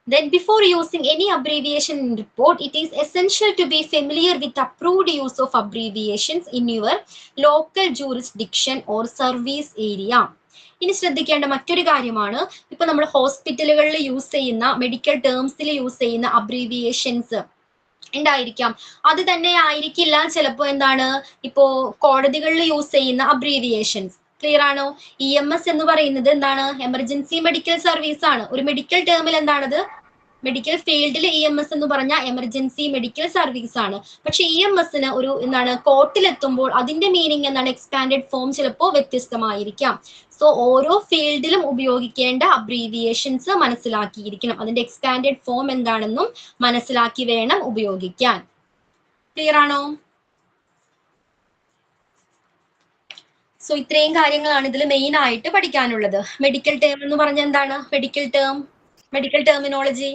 Then before using any abbreviation in report, it is essential to be familiar with approved use of abbreviations in your local jurisdiction or service area. ഇനി ശ്രദ്ധിക്കേണ്ട മറ്റൊരു കാര്യമാണ്, ഇപ്പൊ നമ്മൾ ഹോസ്പിറ്റലുകളിൽ യൂസ് ചെയ്യുന്ന, മെഡിക്കൽ ടേംസിൽ യൂസ് ചെയ്യുന്ന അബ്രീവിയേഷൻസ് ഉണ്ടായിരിക്കാം. അത് തന്നെ ആയിരിക്കില്ല ചിലപ്പോ എന്താണ് ഇപ്പോ കോടതികളിൽ യൂസ് ചെയ്യുന്ന അബ്രീവിയേഷൻസ്. ക്ലിയർ ആണോ? EMS എന്ന് പറയുന്നത് എന്താണ്, എമർജൻസി മെഡിക്കൽ സർവീസ് ആണ്. ഒരു മെഡിക്കൽ ടേമിൽ എന്താണത്, മെഡിക്കൽ ഫീൽഡിൽ EMS എന്ന് പറഞ്ഞാൽ എമർജൻസി മെഡിക്കൽ സർവീസ് ആണ്. പക്ഷെ EMSന് ഒരു എന്താണ് കോർട്ടിലെത്തുമ്പോൾ അതിന്റെ മീനിങ് എന്താണ്, എക്സ്പാൻഡഡ് ഫോം ചിലപ്പോൾ വ്യത്യസ്തമായിരിക്കാം. സോ ഓരോ ഫീൽഡിലും ഉപയോഗിക്കേണ്ട അബ്രീവിയേഷൻസ് മനസ്സിലാക്കിയിരിക്കണം, അതിന്റെ എക്സ്പാൻഡഡ് ഫോം എന്താണെന്നും മനസ്സിലാക്കി വേണം ഉപയോഗിക്കാൻ. ക്ലിയർ ആണോ? സോ ഇത്രയും കാര്യങ്ങളാണ് ഇതിൽ മെയിൻ ആയിട്ട് പഠിക്കാനുള്ളത്. മെഡിക്കൽ ടേം എന്ന് പറഞ്ഞാൽ എന്താണ്, മെഡിക്കൽ ടെർമിനോളജി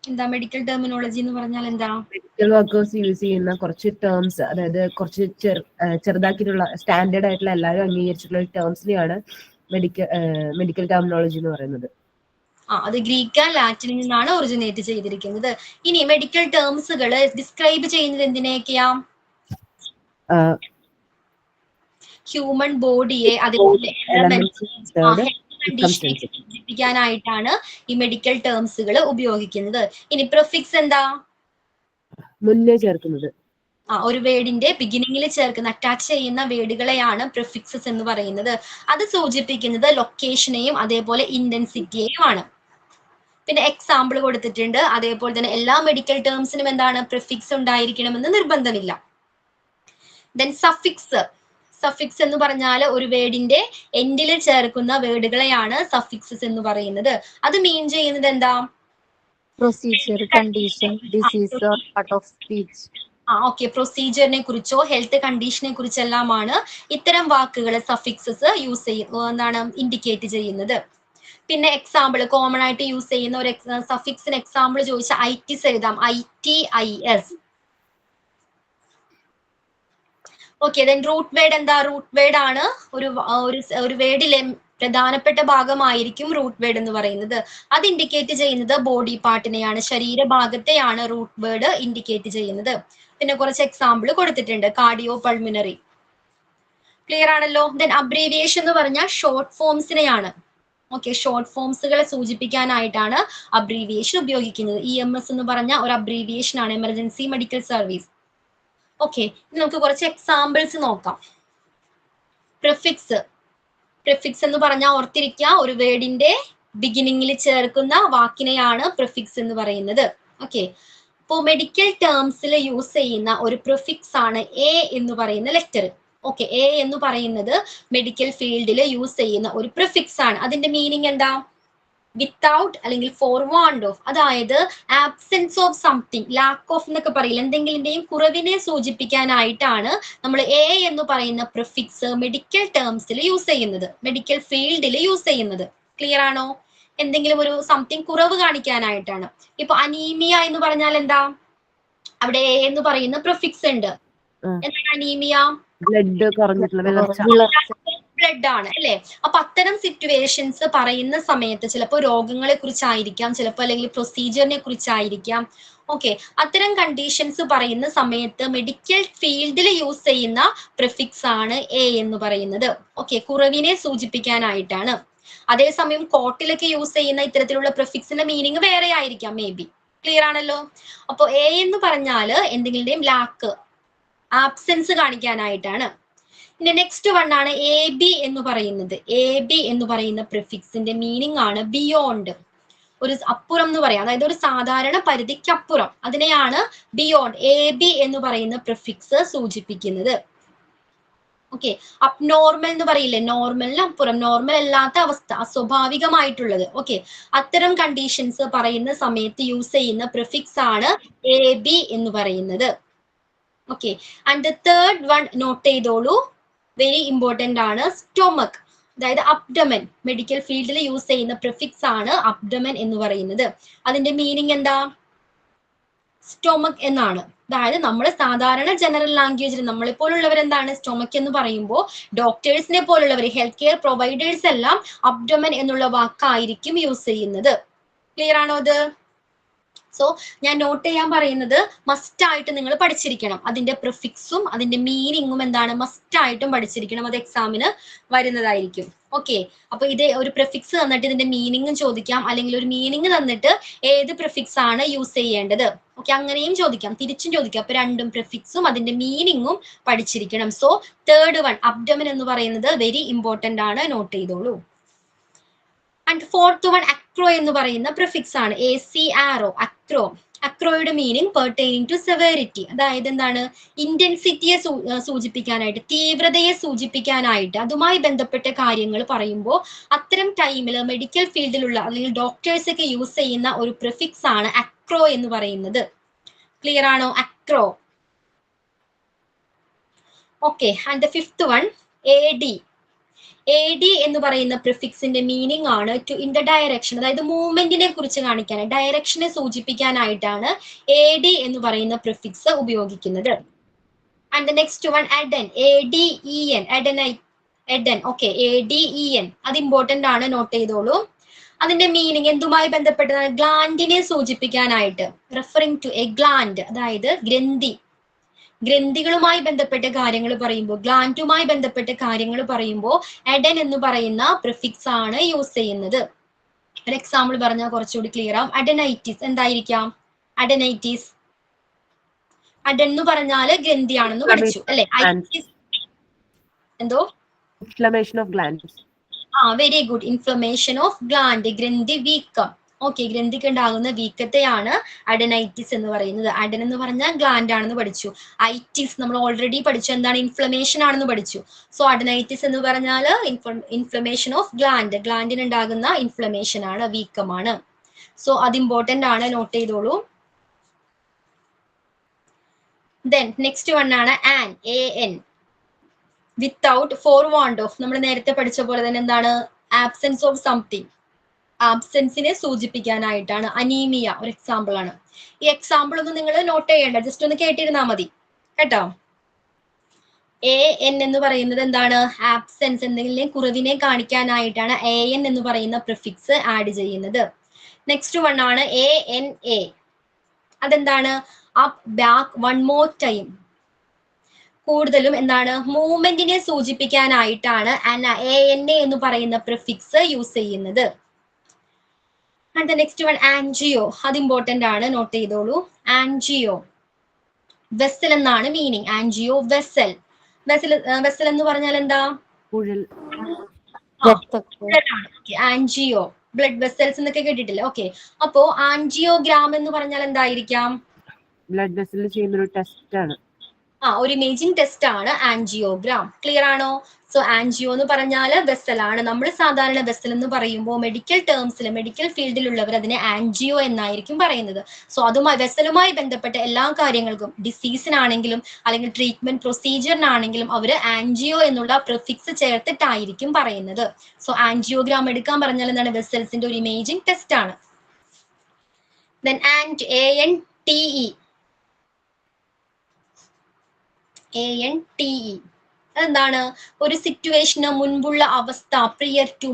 എന്താ? മെഡിക്കൽ ടെർമിനോളജി എന്ന് പറഞ്ഞാൽ എന്താ? മെഡിക്കൽ വർക്കേഴ്സ് യൂസ് ചെയ്യുന്ന കുറച്ച് ടേംസ്, അതായത് കുറച്ച് ചെറുതാക്കിയിട്ടുള്ള സ്റ്റാൻഡേർഡ് ആയിട്ടുള്ള എല്ലാവരും അംഗീകരിച്ചിട്ടുള്ള ടേംസിനെയാണ് മെഡിക്കൽ ടെർമിനോളജി എന്ന് പറയുന്നത്. അത് ഗ്രീക്ക് ആൻഡ് ലാറ്റിനിൽ നിന്നാണ് ഒറിജിനേറ്റ് ചെയ്തിരിക്കുന്നത്. ഇനി മെഡിക്കൽ ടേംസുകൾ ഡിസ്ക്രൈബ് ചെയ്യുന്നത് എന്തിനെയൊക്കെയാ? ഹ്യൂമൻ ബോഡിയെ, അതുപോലെ സൂചിപ്പിക്കാനായിട്ടാണ് ഈ മെഡിക്കൽ ടേംസുകൾ ഉപയോഗിക്കുന്നത്. ഇനി പ്രിഫിക്സ് എന്താ? മുന്നേ ചേർക്കുന്നത്. ഒരു വേർഡിന്റെ ബിഗിനിങ്ങിൽ ചേർക്കുന്ന, അറ്റാച്ച് ചെയ്യുന്ന വേർഡുകളെയാണ് പ്രിഫിക്സസ് എന്ന് പറയുന്നത്. അത് സൂചിപ്പിക്കുന്നത് ലൊക്കേഷനെയും അതേപോലെ ഇന്റൻസിറ്റിയെയും ആണ്. പിന്നെ എക്സാമ്പിൾ കൊടുത്തിട്ടുണ്ട്. അതേപോലെ തന്നെ എല്ലാ മെഡിക്കൽ ടേംസിനും എന്താണ്, പ്രിഫിക്സ് ഉണ്ടായിരിക്കണമെന്ന് നിർബന്ധമില്ല. ദെൻ സഫിക്സ് എന്ന് പറഞ്ഞാൽ ഒരു വേർഡിന്റെ എൻഡിൽ ചേർക്കുന്ന വേർഡുകളെയാണ് സഫിക്സസ് എന്ന് പറയുന്നത്. അത് മീൻ ചെയ്യുന്നത് എന്താ? Procedure, condition, disease or part of speech. Okay, പ്രൊസീജിയറിനെ കുറിച്ചോ ഹെൽത്ത് കണ്ടീഷനെ കുറിച്ചെല്ലാമാണ് ഇത്തരം വാക്കുകൾ സഫിക്സസ് യൂസ് എന്താണ് ഇൻഡിക്കേറ്റ് ചെയ്യുന്നത്. പിന്നെ എക്സാമ്പിൾ കോമൺ ആയിട്ട് യൂസ് ചെയ്യുന്ന ഒരു സഫിക്സിന് എക്സാമ്പിൾ ചോദിച്ചാൽ ITS എഴുതാം, ITIS. Okay, then root word എന്താ? റൂട്ട് വേർഡ് ആണ് ഒരു വേർഡിലെ പ്രധാനപ്പെട്ട ഭാഗമായിരിക്കും റൂട്ട് വേർഡ് എന്ന് പറയുന്നത്. അത് ഇൻഡിക്കേറ്റ് ചെയ്യുന്നത് ബോഡി പാർട്ടിനെയാണ്, ശരീരഭാഗത്തെയാണ് റൂട്ട് വേർഡ് ഇൻഡിക്കേറ്റ് ചെയ്യുന്നത്. പിന്നെ കുറച്ച് എക്സാമ്പിൾ കൊടുത്തിട്ടുണ്ട്, കാർഡിയോ പൾമിനറി. ക്ലിയർ ആണല്ലോ? ദെൻ അബ്രീവിയേഷൻ എന്ന് പറഞ്ഞാൽ ഷോർട്ട് ഫോംസിനെയാണ്. ഓക്കെ, ഷോർട്ട് ഫോംസുകളെ സൂചിപ്പിക്കാനായിട്ടാണ് അബ്രീവിയേഷൻ ഉപയോഗിക്കുന്നത്. EMS എന്ന് പറഞ്ഞ ഒരു അബ്രീവിയേഷൻ ആണ്, എമർജൻസി മെഡിക്കൽ സർവീസ്. ഓക്കെ, ഇനി നമുക്ക് കുറച്ച് എക്സാമ്പിൾസ് നോക്കാം. പ്രിഫിക്സ് എന്ന് പറഞ്ഞാൽ ഓർത്തിരിക്കുക, ഒരു വേർഡിന്റെ ബിഗിനിങ്ങിൽ ചേർക്കുന്ന വാക്കിനെയാണ് പ്രിഫിക്സ് എന്ന് പറയുന്നത്. ഓക്കെ, അപ്പോൾ മെഡിക്കൽ ടേംസിൽ യൂസ് ചെയ്യുന്ന ഒരു പ്രിഫിക്സ് ആണ് A എന്ന് പറയുന്ന ലെറ്റർ. ഓക്കെ, A എന്ന് പറയുന്നത് മെഡിക്കൽ ഫീൽഡിൽ യൂസ് ചെയ്യുന്ന ഒരു പ്രിഫിക്സ് ആണ്. അതിന്റെ മീനിങ് എന്താ? വിത്തൗട്ട് അല്ലെങ്കിൽ ഫോർ വാണ്ട് ഓഫ്, അതായത് absence of something, lack of എന്നൊക്കെ പറയില്ല, എന്തെങ്കിലിന്റെയും കുറവിനെ സൂചിപ്പിക്കാനായിട്ടാണ് നമ്മൾ A എന്ന് പറയുന്ന പ്രിഫിക്സ് മെഡിക്കൽ ടേംസിൽ യൂസ് ചെയ്യുന്നത്, മെഡിക്കൽ ഫീൽഡിൽ യൂസ് ചെയ്യുന്നത്. ക്ലിയർ ആണോ? എന്തെങ്കിലും ഒരു സംതിങ് കുറവ് കാണിക്കാനായിട്ടാണ്. ഇപ്പൊ അനീമിയ എന്ന് പറഞ്ഞാൽ എന്താ? അവിടെ A എന്ന് പറയുന്ന പ്രിഫിക്സ് ഉണ്ട്. എന്താണ് അനീമിയ? ബ്ലഡ് ആണ് അല്ലെ? അപ്പൊ അത്തരം സിറ്റുവേഷൻസ് പറയുന്ന സമയത്ത് ചിലപ്പോൾ രോഗങ്ങളെ കുറിച്ചായിരിക്കാം, ചിലപ്പോൾ അല്ലെങ്കിൽ പ്രൊസീജിയറിനെ കുറിച്ചായിരിക്കാം. ഓക്കെ, അത്തരം കണ്ടീഷൻസ് പറയുന്ന സമയത്ത് മെഡിക്കൽ ഫീൽഡിൽ യൂസ് ചെയ്യുന്ന പ്രിഫിക്സ് ആണ് A എന്ന് പറയുന്നത്. ഓക്കെ, കുറവിനെ സൂചിപ്പിക്കാനായിട്ടാണ്. അതേസമയം കോർട്ടിലൊക്കെ യൂസ് ചെയ്യുന്ന ഇത്തരത്തിലുള്ള പ്രിഫിക്സിന്റെ മീനിങ് വേറെ ആയിരിക്കാം, മേ ബി. ക്ലിയർ ആണല്ലോ? അപ്പൊ A എന്ന് പറഞ്ഞാല് എന്തെങ്കിലും ലാക്ക്, ആബ്സെൻസ് കാണിക്കാനായിട്ടാണ്. പിന്നെ നെക്സ്റ്റ് വൺ ആണ് എ ബി എന്ന് പറയുന്നത്. എ ബി എന്ന് പറയുന്ന പ്രിഫിക്സിന്റെ മീനിങ് ആണ് ബിയോണ്ട്, ഒരു അപ്പുറം എന്ന് പറയാം, അതായത് ഒരു സാധാരണ പരിധിക്കപ്പുറം. അതിനെയാണ് ബിയോണ്ട്, എ ബി എന്ന് പറയുന്ന പ്രിഫിക്സ് സൂചിപ്പിക്കുന്നത്. ഓക്കെ, അബ്നോർമൽ എന്ന് പറയില്ലേ, നോർമലിന് അപ്പുറം, നോർമൽ അല്ലാത്ത അവസ്ഥ, അസ്വാഭാവികമായിട്ടുള്ളത്. ഓക്കെ, അത്തരം കണ്ടീഷൻസ് പറയുന്ന സമയത്ത് യൂസ് ചെയ്യുന്ന പ്രിഫിക്സ് ആണ് എ ബി എന്ന് പറയുന്നത്. Okay, and the third one note ചെയ്തോളൂ, വെരി ഇമ്പോർട്ടന്റ് ആണ്, സ്റ്റൊമക്, അതായത് അബ്ഡമൻ. മെഡിക്കൽ ഫീൽഡിൽ യൂസ് ചെയ്യുന്ന പ്രിഫിക്സ് ആണ് അബ്ഡമൻ എന്ന് പറയുന്നത്. അതിന്റെ മീനിങ് എന്താ? സ്റ്റൊമക് എന്നാണ്. അതായത് നമ്മൾ സാധാരണ ജനറൽ ലാംഗ്വേജിൽ നമ്മളെ പോലുള്ളവർ എന്താണ് സ്റ്റൊമക് എന്ന് പറയുമ്പോൾ, ഡോക്ടേഴ്സിനെ പോലുള്ളവർ, ഹെൽത്ത് കെയർ പ്രൊവൈഡേഴ്സ് എല്ലാം അബ്ഡമൻ എന്നുള്ള വാക്കായിരിക്കും യൂസ് ചെയ്യുന്നത്. ക്ലിയർ ആണോ ഇത്? സോ ഞാൻ നോട്ട് ചെയ്യാൻ പറയുന്നത് മസ്റ്റ് ആയിട്ട് നിങ്ങൾ പഠിച്ചിരിക്കണം. അതിന്റെ പ്രിഫിക്സും അതിന്റെ മീനിങ്ങും എന്താണ് മസ്റ്റ് ആയിട്ടും പഠിച്ചിരിക്കണം. അത് എക്സാമിന് വരുന്നതായിരിക്കും. ഓക്കെ, അപ്പൊ ഇത് ഒരു പ്രിഫിക്സ് തന്നിട്ട് ഇതിന്റെ മീനിങ്ങും ചോദിക്കാം, അല്ലെങ്കിൽ ഒരു മീനിങ് തന്നിട്ട് ഏത് പ്രിഫിക്സ് ആണ് യൂസ് ചെയ്യേണ്ടത്, ഓക്കെ, അങ്ങനെയും ചോദിക്കാം, തിരിച്ചും ചോദിക്കാം. അപ്പൊ രണ്ടും, പ്രിഫിക്സും അതിന്റെ മീനിങ്ങും പഠിച്ചിരിക്കണം. സോ തേർഡ് വൺ അബ്ഡമൻ എന്ന് പറയുന്നത് വെരി ഇമ്പോർട്ടന്റ് ആണ്, നോട്ട് ചെയ്തോളൂ. ആൻഡ് ഫോർത്ത് വൺ അക്രോ എന്ന് പറയുന്ന പ്രിഫിക്സ് ആണ്, എ സി ആറോ, അക്രോ. അക്രോയുടെ മീനിങ് പെർട്ടൈനിങ് ടു സെവേരിറ്റി, അതായത് എന്താണ് ഇന്റൻസിറ്റിയെ സൂചിപ്പിക്കാനായിട്ട്, തീവ്രതയെ സൂചിപ്പിക്കാനായിട്ട്, അതുമായി ബന്ധപ്പെട്ട കാര്യങ്ങൾ പറയുമ്പോൾ അത്തരം ടൈമിൽ മെഡിക്കൽ ഫീൽഡിലുള്ള അല്ലെങ്കിൽ ഡോക്ടേഴ്സ് ഒക്കെ യൂസ് ചെയ്യുന്ന ഒരു പ്രിഫിക്സ് ആണ് അക്രോ എന്ന് പറയുന്നത്. ക്ലിയർ ആണോ? Acro. Okay, and the fifth one A D. A D എന്ന് പറയുന്ന പ്രിഫിക്സിന്റെ മീനിങ് ആണ് ടു ഇൻ ദ ഡയറക്ഷൻ, അതായത് മൂവ്മെന്റിനെ കുറിച്ച് കാണിക്കാൻ, ഡയറക്ഷനെ സൂചിപ്പിക്കാനായിട്ടാണ് എ ഡി എന്ന് പറയുന്ന പ്രിഫിക്സ് ഉപയോഗിക്കുന്നത്. And the next one aden, A D E N, aden. Okay, A D E N, അത് ഇമ്പോർട്ടന്റ് ആണ്, നോട്ട് ചെയ്തോളൂ. അതിന്റെ മീനിങ് എന്തുമായി ബന്ധപ്പെട്ടതാണ്? ഗ്ലാൻഡിനെ സൂചിപ്പിക്കാനായിട്ട്, റെഫറിങ് ടു എ ഗ്ലാൻഡ്, അതായത് ഗ്രന്ഥി, ഗ്രന്ഥികളുമായി ബന്ധപ്പെട്ട കാര്യങ്ങൾ പറയുമ്പോൾ, ഗ്ലാൻഡുമായി ബന്ധപ്പെട്ട കാര്യങ്ങൾ പറയുമ്പോൾ എഡൻ എന്ന് പറയുന്ന പ്രിഫിക്സ് ആണ് യൂസ് ചെയ്യുന്നത്. ഒരു എക്സാമ്പിൾ പറഞ്ഞാൽ കുറച്ചുകൂടി ക്ലിയർ ആവും. അഡനൈറ്റിസ് എന്തായിരിക്കാം? അഡനൈറ്റിസ്, അഡൻ എന്ന് പറഞ്ഞാല് ഗ്രന്ഥിയാണെന്ന് പഠിച്ചു അല്ലെ? എന്തോ? Inflammation of glands. Very good, inflammation of gland, ഗ്രന്ഥി വീക്കം. ഓക്കെ, ഗ്രന്ഥിക്ക് ഉണ്ടാകുന്ന വീക്കത്തെയാണ് അഡനൈറ്റിസ് എന്ന് പറയുന്നത്. അഡൻ എന്ന് പറഞ്ഞാൽ ഗ്ലാൻഡ് ആണെന്ന് പഠിച്ചു. ഐറ്റിസ് നമ്മൾ ഓൾറെഡി പഠിച്ചു, എന്താണ്? ഇൻഫ്ലമേഷൻ ആണെന്ന് പഠിച്ചു. സോ അഡനൈറ്റിസ് എന്ന് പറഞ്ഞാൽ ഇൻഫ്ലമേഷൻ ഓഫ് ഗ്ലാൻഡ്, ഗ്ലാൻഡിന് ഉണ്ടാകുന്ന ഇൻഫ്ലമേഷൻ ആണ്, വീക്കമാണ്. സോ അത് ഇമ്പോർട്ടന്റ് ആണ്, നോട്ട് ചെയ്തോളൂ. ദെൻ നെക്സ്റ്റ് വൺ ആണ് an, A N, without, for want of. നമ്മൾ നേരത്തെ പഠിച്ച പോലെ തന്നെ എന്താണ്? ആബ്സെൻസ് ഓഫ് സംതിങ്, ആബ്സെൻസിനെ സൂചിപ്പിക്കാനായിട്ടാണ്. അനീമിയ ഒരു എക്സാമ്പിൾ ആണ്. ഈ എക്സാമ്പിൾ ഒന്നും നിങ്ങൾ നോട്ട് ചെയ്യേണ്ട, ജസ്റ്റ് ഒന്ന് കേട്ടിരുന്നാൽ മതി കേട്ടോ. എ എൻ എന്ന് പറയുന്നത് എന്താണ്? ആബ്സെൻസ്, എന്തെങ്കിലും കുറവിനെ കാണിക്കാനായിട്ടാണ് എ എൻ എന്ന് പറയുന്ന പ്രിഫിക്സ് ആഡ് ചെയ്യുന്നത്. നെക്സ്റ്റ് വൺ ആണ് എ എൻ എ, അതെന്താണ്? Up, back, one more time. കൂടുതലും എന്താണ്? മൂവ്മെന്റിനെ സൂചിപ്പിക്കാനായിട്ടാണ് എ എൻ എ എന്ന് പറയുന്ന പ്രിഫിക്സ് യൂസ് ചെയ്യുന്നത്. And the next one angio, അത് ഇമ്പോർട്ടന്റ് ആണ്, നോട്ട് ചെയ്തോളൂ. ആൻജിയോ, വെസൽ എന്നാണ് മീനിങ്. ആൻജിയോ വെസൽ, വെസൽ എന്ന് പറഞ്ഞാൽ എന്താ? ആൻജിയോ, ബ്ലഡ് വെസൽസ് എന്നൊക്കെ കേട്ടിട്ടില്ലേ? ഓക്കെ, അപ്പോ ആൻജിയോഗ്രാം എന്ന് പറഞ്ഞാൽ എന്തായിരിക്കാം? ബ്ലഡ് വെസൽ ചെയ്യുന്ന ഒരു ടെസ്റ്റ് ആണ്. ഒരു ഇമേജിംഗ് ടെസ്റ്റ് ആണ് ആൻജിയോഗ്രാം. ക്ലിയർ ആണോ? സോ ആൻജിയോ എന്ന് പറഞ്ഞാൽ വെസൽ ആണ്. നമ്മൾ സാധാരണ വെസൽ എന്ന് പറയുമ്പോൾ മെഡിക്കൽ ടേംസിൽ, മെഡിക്കൽ ഫീൽഡിലുള്ളവർ അതിനെ ആൻജിയോ എന്നായിരിക്കും പറയുന്നത്. സോ അതുമായി, വെസലുമായി ബന്ധപ്പെട്ട എല്ലാ കാര്യങ്ങൾക്കും, ഡിസീസിനാണെങ്കിലും അല്ലെങ്കിൽ ട്രീറ്റ്മെന്റ് പ്രൊസീജിയറിനാണെങ്കിലും അവർ ആൻജിയോ എന്നുള്ള പ്രിഫിക്സ് ചേർത്തിട്ടായിരിക്കും പറയുന്നത്. സോ ആൻജിയോഗ്രാം എടുക്കാൻ പറഞ്ഞാൽ എന്താണ്? വെസൽസിന്റെ ഒരു ഇമേജിംഗ് ടെസ്റ്റ് ആണ്. Then and, A N T E, ANTE, അതെന്താണ്? ഒരു സിറ്റുവേഷന് മുൻപുള്ള അവസ്ഥ, പ്രിയർ ടു,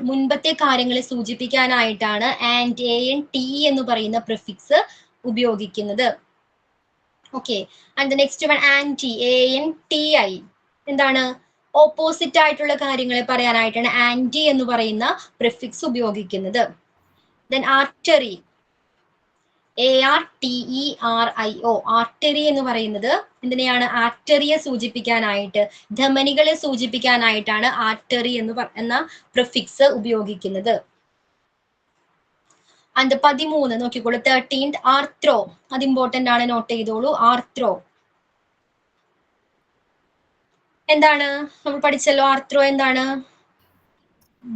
മുൻപത്തെ കാര്യങ്ങളെ സൂചിപ്പിക്കാനായിട്ടാണ് ആൻഡ് ANTE എന്ന് പറയുന്ന പ്രിഫിക്സ് ഉപയോഗിക്കുന്നത്. Okay, and the next one anti, ANTI, എന്താണ്? ഓപ്പോസിറ്റ് ആയിട്ടുള്ള കാര്യങ്ങളെ പറയാനായിട്ടാണ് ആന്റി എന്ന് പറയുന്ന പ്രിഫിക്സ് ഉപയോഗിക്കുന്നത്. ദെൻ ആർട്ടറി, ARTERIO, ആർട്ടറി എന്ന് പറയുന്നത് എന്തിനെയാണ്? ആർട്ടറിയെ സൂചിപ്പിക്കാനായിട്ട്, ധമനികളെ സൂചിപ്പിക്കാനായിട്ടാണ് ആർട്ടറി എന്ന പ്രിഫിക്സ് ഉപയോഗിക്കുന്നത്. ആൻഡ് 13 നോക്കിക്കോളൂ, 13th ആർത്രോ. അത് ഇമ്പോർട്ടന്റ് ആണ്, നോട്ട് ചെയ്തോളൂ. ആർത്രോ എന്താണ്? നമ്മൾ പഠിച്ചല്ലോ ആർത്രോ എന്താണ്?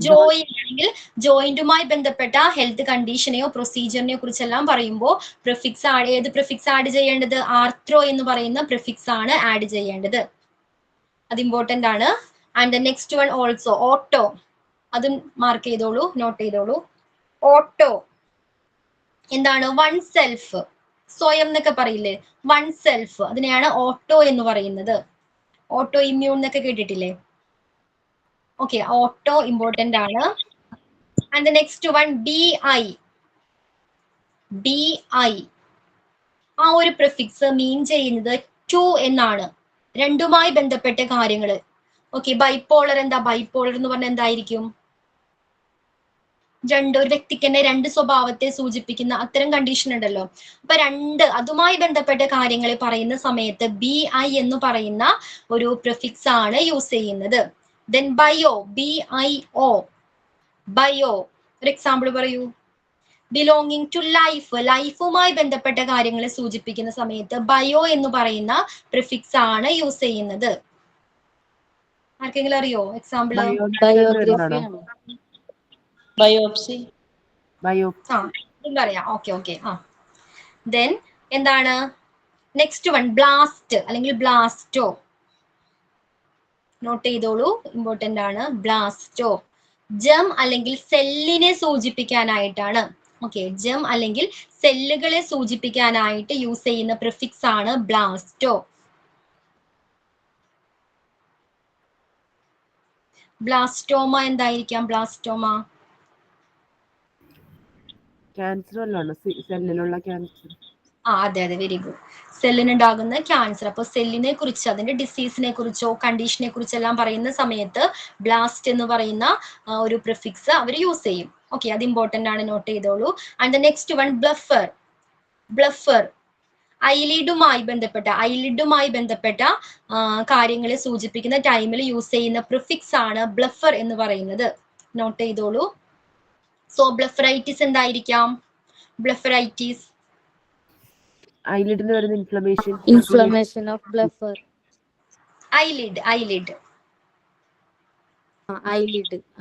ജോയിന്റ് അല്ലെങ്കിൽ ജോയിന്റുമായി ബന്ധപ്പെട്ട ഹെൽത്ത് കണ്ടീഷനെയോ പ്രൊസീജിയറിനെയോ കുറിച്ചെല്ലാം പറയുമ്പോൾ പ്രിഫിക്സ് ഏത് പ്രിഫിക്സ് ആഡ് ചെയ്യേണ്ടത്? ആർത്രോ എന്ന് പറയുന്ന പ്രിഫിക്സ് ആണ് ആഡ് ചെയ്യേണ്ടത്. അത് ഇമ്പോർട്ടന്റ് ആണ്. And next one also auto, അതും മാർക്ക് ചെയ്തോളൂ, നോട്ട് ചെയ്തോളൂ. ഓട്ടോ എന്താണ്? വൺ സെൽഫ്, സ്വയം എന്നൊക്കെ പറയില്ലേ, വൺ സെൽഫ്, അതിനെയാണ് ഓട്ടോ എന്ന് പറയുന്നത്. ഓട്ടോ ഇമ്മ്യൂൺ എന്നൊക്കെ കേട്ടിട്ടില്ലേ? ഓക്കെ, ഓട്ടോ ഇമ്പോർട്ടന്റ് ആണ്. And next one BI. ആ ഒരു പ്രിഫിക്സ് മീൻ ചെയ്യുന്നത് ടു എന്നാണ്, രണ്ടുമായി ബന്ധപ്പെട്ട കാര്യങ്ങൾ. ഓക്കെ, ബൈപോളർ എന്താ? ബൈപോളർ എന്ന് പറഞ്ഞാൽ എന്തായിരിക്കും? ഒരു വ്യക്തിക്ക് തന്നെ രണ്ട് സ്വഭാവത്തെ സൂചിപ്പിക്കുന്ന അത്തരം കണ്ടീഷൻ ഉണ്ടല്ലോ. അപ്പൊ അതുമായി ബന്ധപ്പെട്ട കാര്യങ്ങൾ പറയുന്ന സമയത്ത് BI എന്ന് പറയുന്ന ഒരു പ്രിഫിക്സ് ആണ് യൂസ് ചെയ്യുന്നത്. ദെൻ ബയോ, BIO, ബയോ, ഒരു എക്സാമ്പിൾ പറയൂ. ബിലോങ്ങിങ് ടു ലൈഫ്, ലൈഫുമായി ബന്ധപ്പെട്ട കാര്യങ്ങളെ സൂചിപ്പിക്കുന്ന സമയത്ത് ബയോ എന്ന് പറയുന്ന പ്രിഫിക്സ് ആണ് യൂസ് ചെയ്യുന്നത്. ആർക്കെങ്കിലും അറിയോ എക്സാമ്പിൾ? ബയോഗ്രഫി, ബയോപ്സി, അറിയാം. ഓക്കെ. ദെൻ എന്താണ്? നെക്സ്റ്റ് വൺ ബ്ലാസ്റ്റ് അല്ലെങ്കിൽ ബ്ലാസ്റ്റോ, നോട്ട് ചെയ്തോളൂ, ഇമ്പോർട്ടന്റ് ആണ്. ബ്ലാസ്റ്റോ ജം അല്ലെങ്കിൽ സെല്ലിനെ സൂചിപ്പിക്കാനായിട്ടാണ്. ഓക്കെ, ജം അല്ലെങ്കിൽ സെല്ലുകളെ സൂചിപ്പിക്കാനായിട്ട് യൂസ് ചെയ്യുന്ന പ്രിഫിക്സ് ആണ് ബ്ലാസ്റ്റോ. ബ്ലാസ്റ്റോമ എന്തായിരിക്കാം? ബ്ലാസ്റ്റോമ ക്യാൻസർ അല്ലാണോ? സെല്ലിലുള്ള ക്യാൻസർ. അതെ, വെരി ഗുഡ്. സെല്ലിനുണ്ടാകുന്ന ക്യാൻസർ. അപ്പോൾ സെല്ലിനെ കുറിച്ച്, അതിന്റെ ഡിസീസിനെ കുറിച്ചോ കണ്ടീഷനെ കുറിച്ചെല്ലാം പറയുന്ന സമയത്ത് ബ്ലാസ്റ്റ് എന്ന് പറയുന്ന ഒരു പ്രിഫിക്സ് അവർ യൂസ് ചെയ്യും. ഓക്കെ, അത് ഇമ്പോർട്ടന്റ് ആണ്, നോട്ട് ചെയ്തോളൂ. And next one blephar. ഐലിഡുമായി ബന്ധപ്പെട്ട കാര്യങ്ങളെ സൂചിപ്പിക്കുന്ന ടൈമിൽ യൂസ് ചെയ്യുന്ന പ്രിഫിക്സ് ആണ് ബ്ലഫർ എന്ന് പറയുന്നത്. നോട്ട് ചെയ്തോളൂ. സോ ബ്ലഫറൈറ്റിസ് എന്തായിരിക്കാം? ബ്ലഫറൈറ്റിസ് ഐലിഡിന് വരുന്ന inflammation of blephar. Eyelid,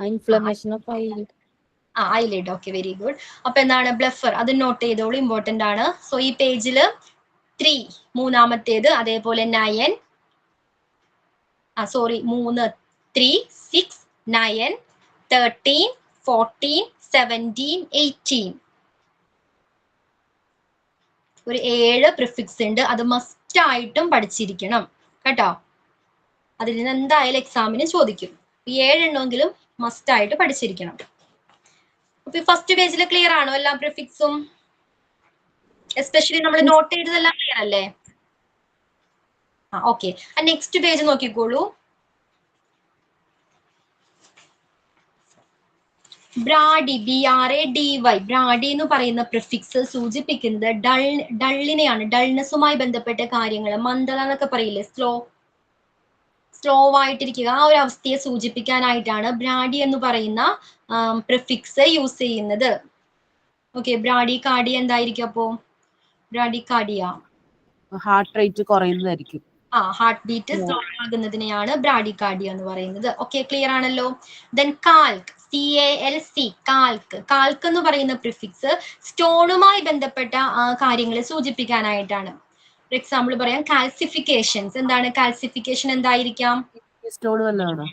inflammation of eyelid. Eyelid. Okay, very good. അപ്പൊ എന്താണ്? ബ്ലഫർ. അത് നോട്ട് ചെയ്തോളൂ, ഇമ്പോർട്ടന്റ് ആണ്. സോ ഈ പേജില് 3 മൂന്നാമത്തേത്, അതേപോലെ 9 3 3 6 9 13 14 17 18 ഒരു 7 പ്രിഫിക്സ് ഉണ്ട്. അത് മസ്റ്റ് ആയിട്ടും പഠിച്ചിരിക്കണം കേട്ടോ. അതിൽ നിന്ന് എന്തായാലും എക്സാമിന് ചോദിക്കും. ഈ 7 എണ്ണമെങ്കിലും മസ്റ്റ് ആയിട്ട് പഠിച്ചിരിക്കണം. അപ്പൊ ഫസ്റ്റ് പേജിൽ ക്ലിയർ ആണോ എല്ലാ പ്രിഫിക്സും? എസ്പെഷ്യലി നമ്മൾ നോട്ട് ചെയ്തതെല്ലാം ക്ലിയർ അല്ലേ? ഓക്കെ, നെക്സ്റ്റ് പേജ് നോക്കിക്കോളൂ. Brady, BRADY. ബ്രാഡി എന്ന് പറയുന്ന പ്രിഫിക്സ് സൂചിപ്പിക്കുന്നത് ഡള്ളിനെയാണ്, ഡൾനെസ്സുമായി ബന്ധപ്പെട്ട കാര്യങ്ങൾ. മന്ദത എന്നൊക്കെ പറയില്ലേ, സ്ലോ ആയിട്ടിരിക്കുക, ആ ഒരു അവസ്ഥയെ സൂചിപ്പിക്കാനായിട്ടാണ് ബ്രാഡി എന്ന് പറയുന്ന പ്രിഫിക്സ് യൂസ് ചെയ്യുന്നത്. ഓക്കെ, ബ്രാഡി കാർഡിയ എന്തായിരിക്കും? അപ്പോ ബ്രാഡി കാർഡിയ ഹാർട്ട് റേറ്റ് കുറയുന്നതായിരിക്കും. ഹാർട്ട് ബീറ്റ് സ്ലോ ആകുന്നതിനെയാണ് ബ്രാഡി കാർഡിയ എന്ന് പറയുന്നത്. ഓക്കെ, ക്ലിയർ ആണല്ലോ. ദെൻ കാൽക്ക്, CALC, കാൽക്ക് എന്ന് പറയുന്ന പ്രിഫിക്സ് സ്റ്റോണുമായി ബന്ധപ്പെട്ട കാര്യങ്ങളെ സൂചിപ്പിക്കാനായിട്ടാണ്. ഫോർ എക്സാമ്പിൾ പറയാം, കാൽസിഫിക്കേഷൻസ്. എന്താണ് കാൽസിഫിക്കേഷൻ? എന്തായിരിക്കാം? സ്റ്റോൺ വല്ലതാണോ?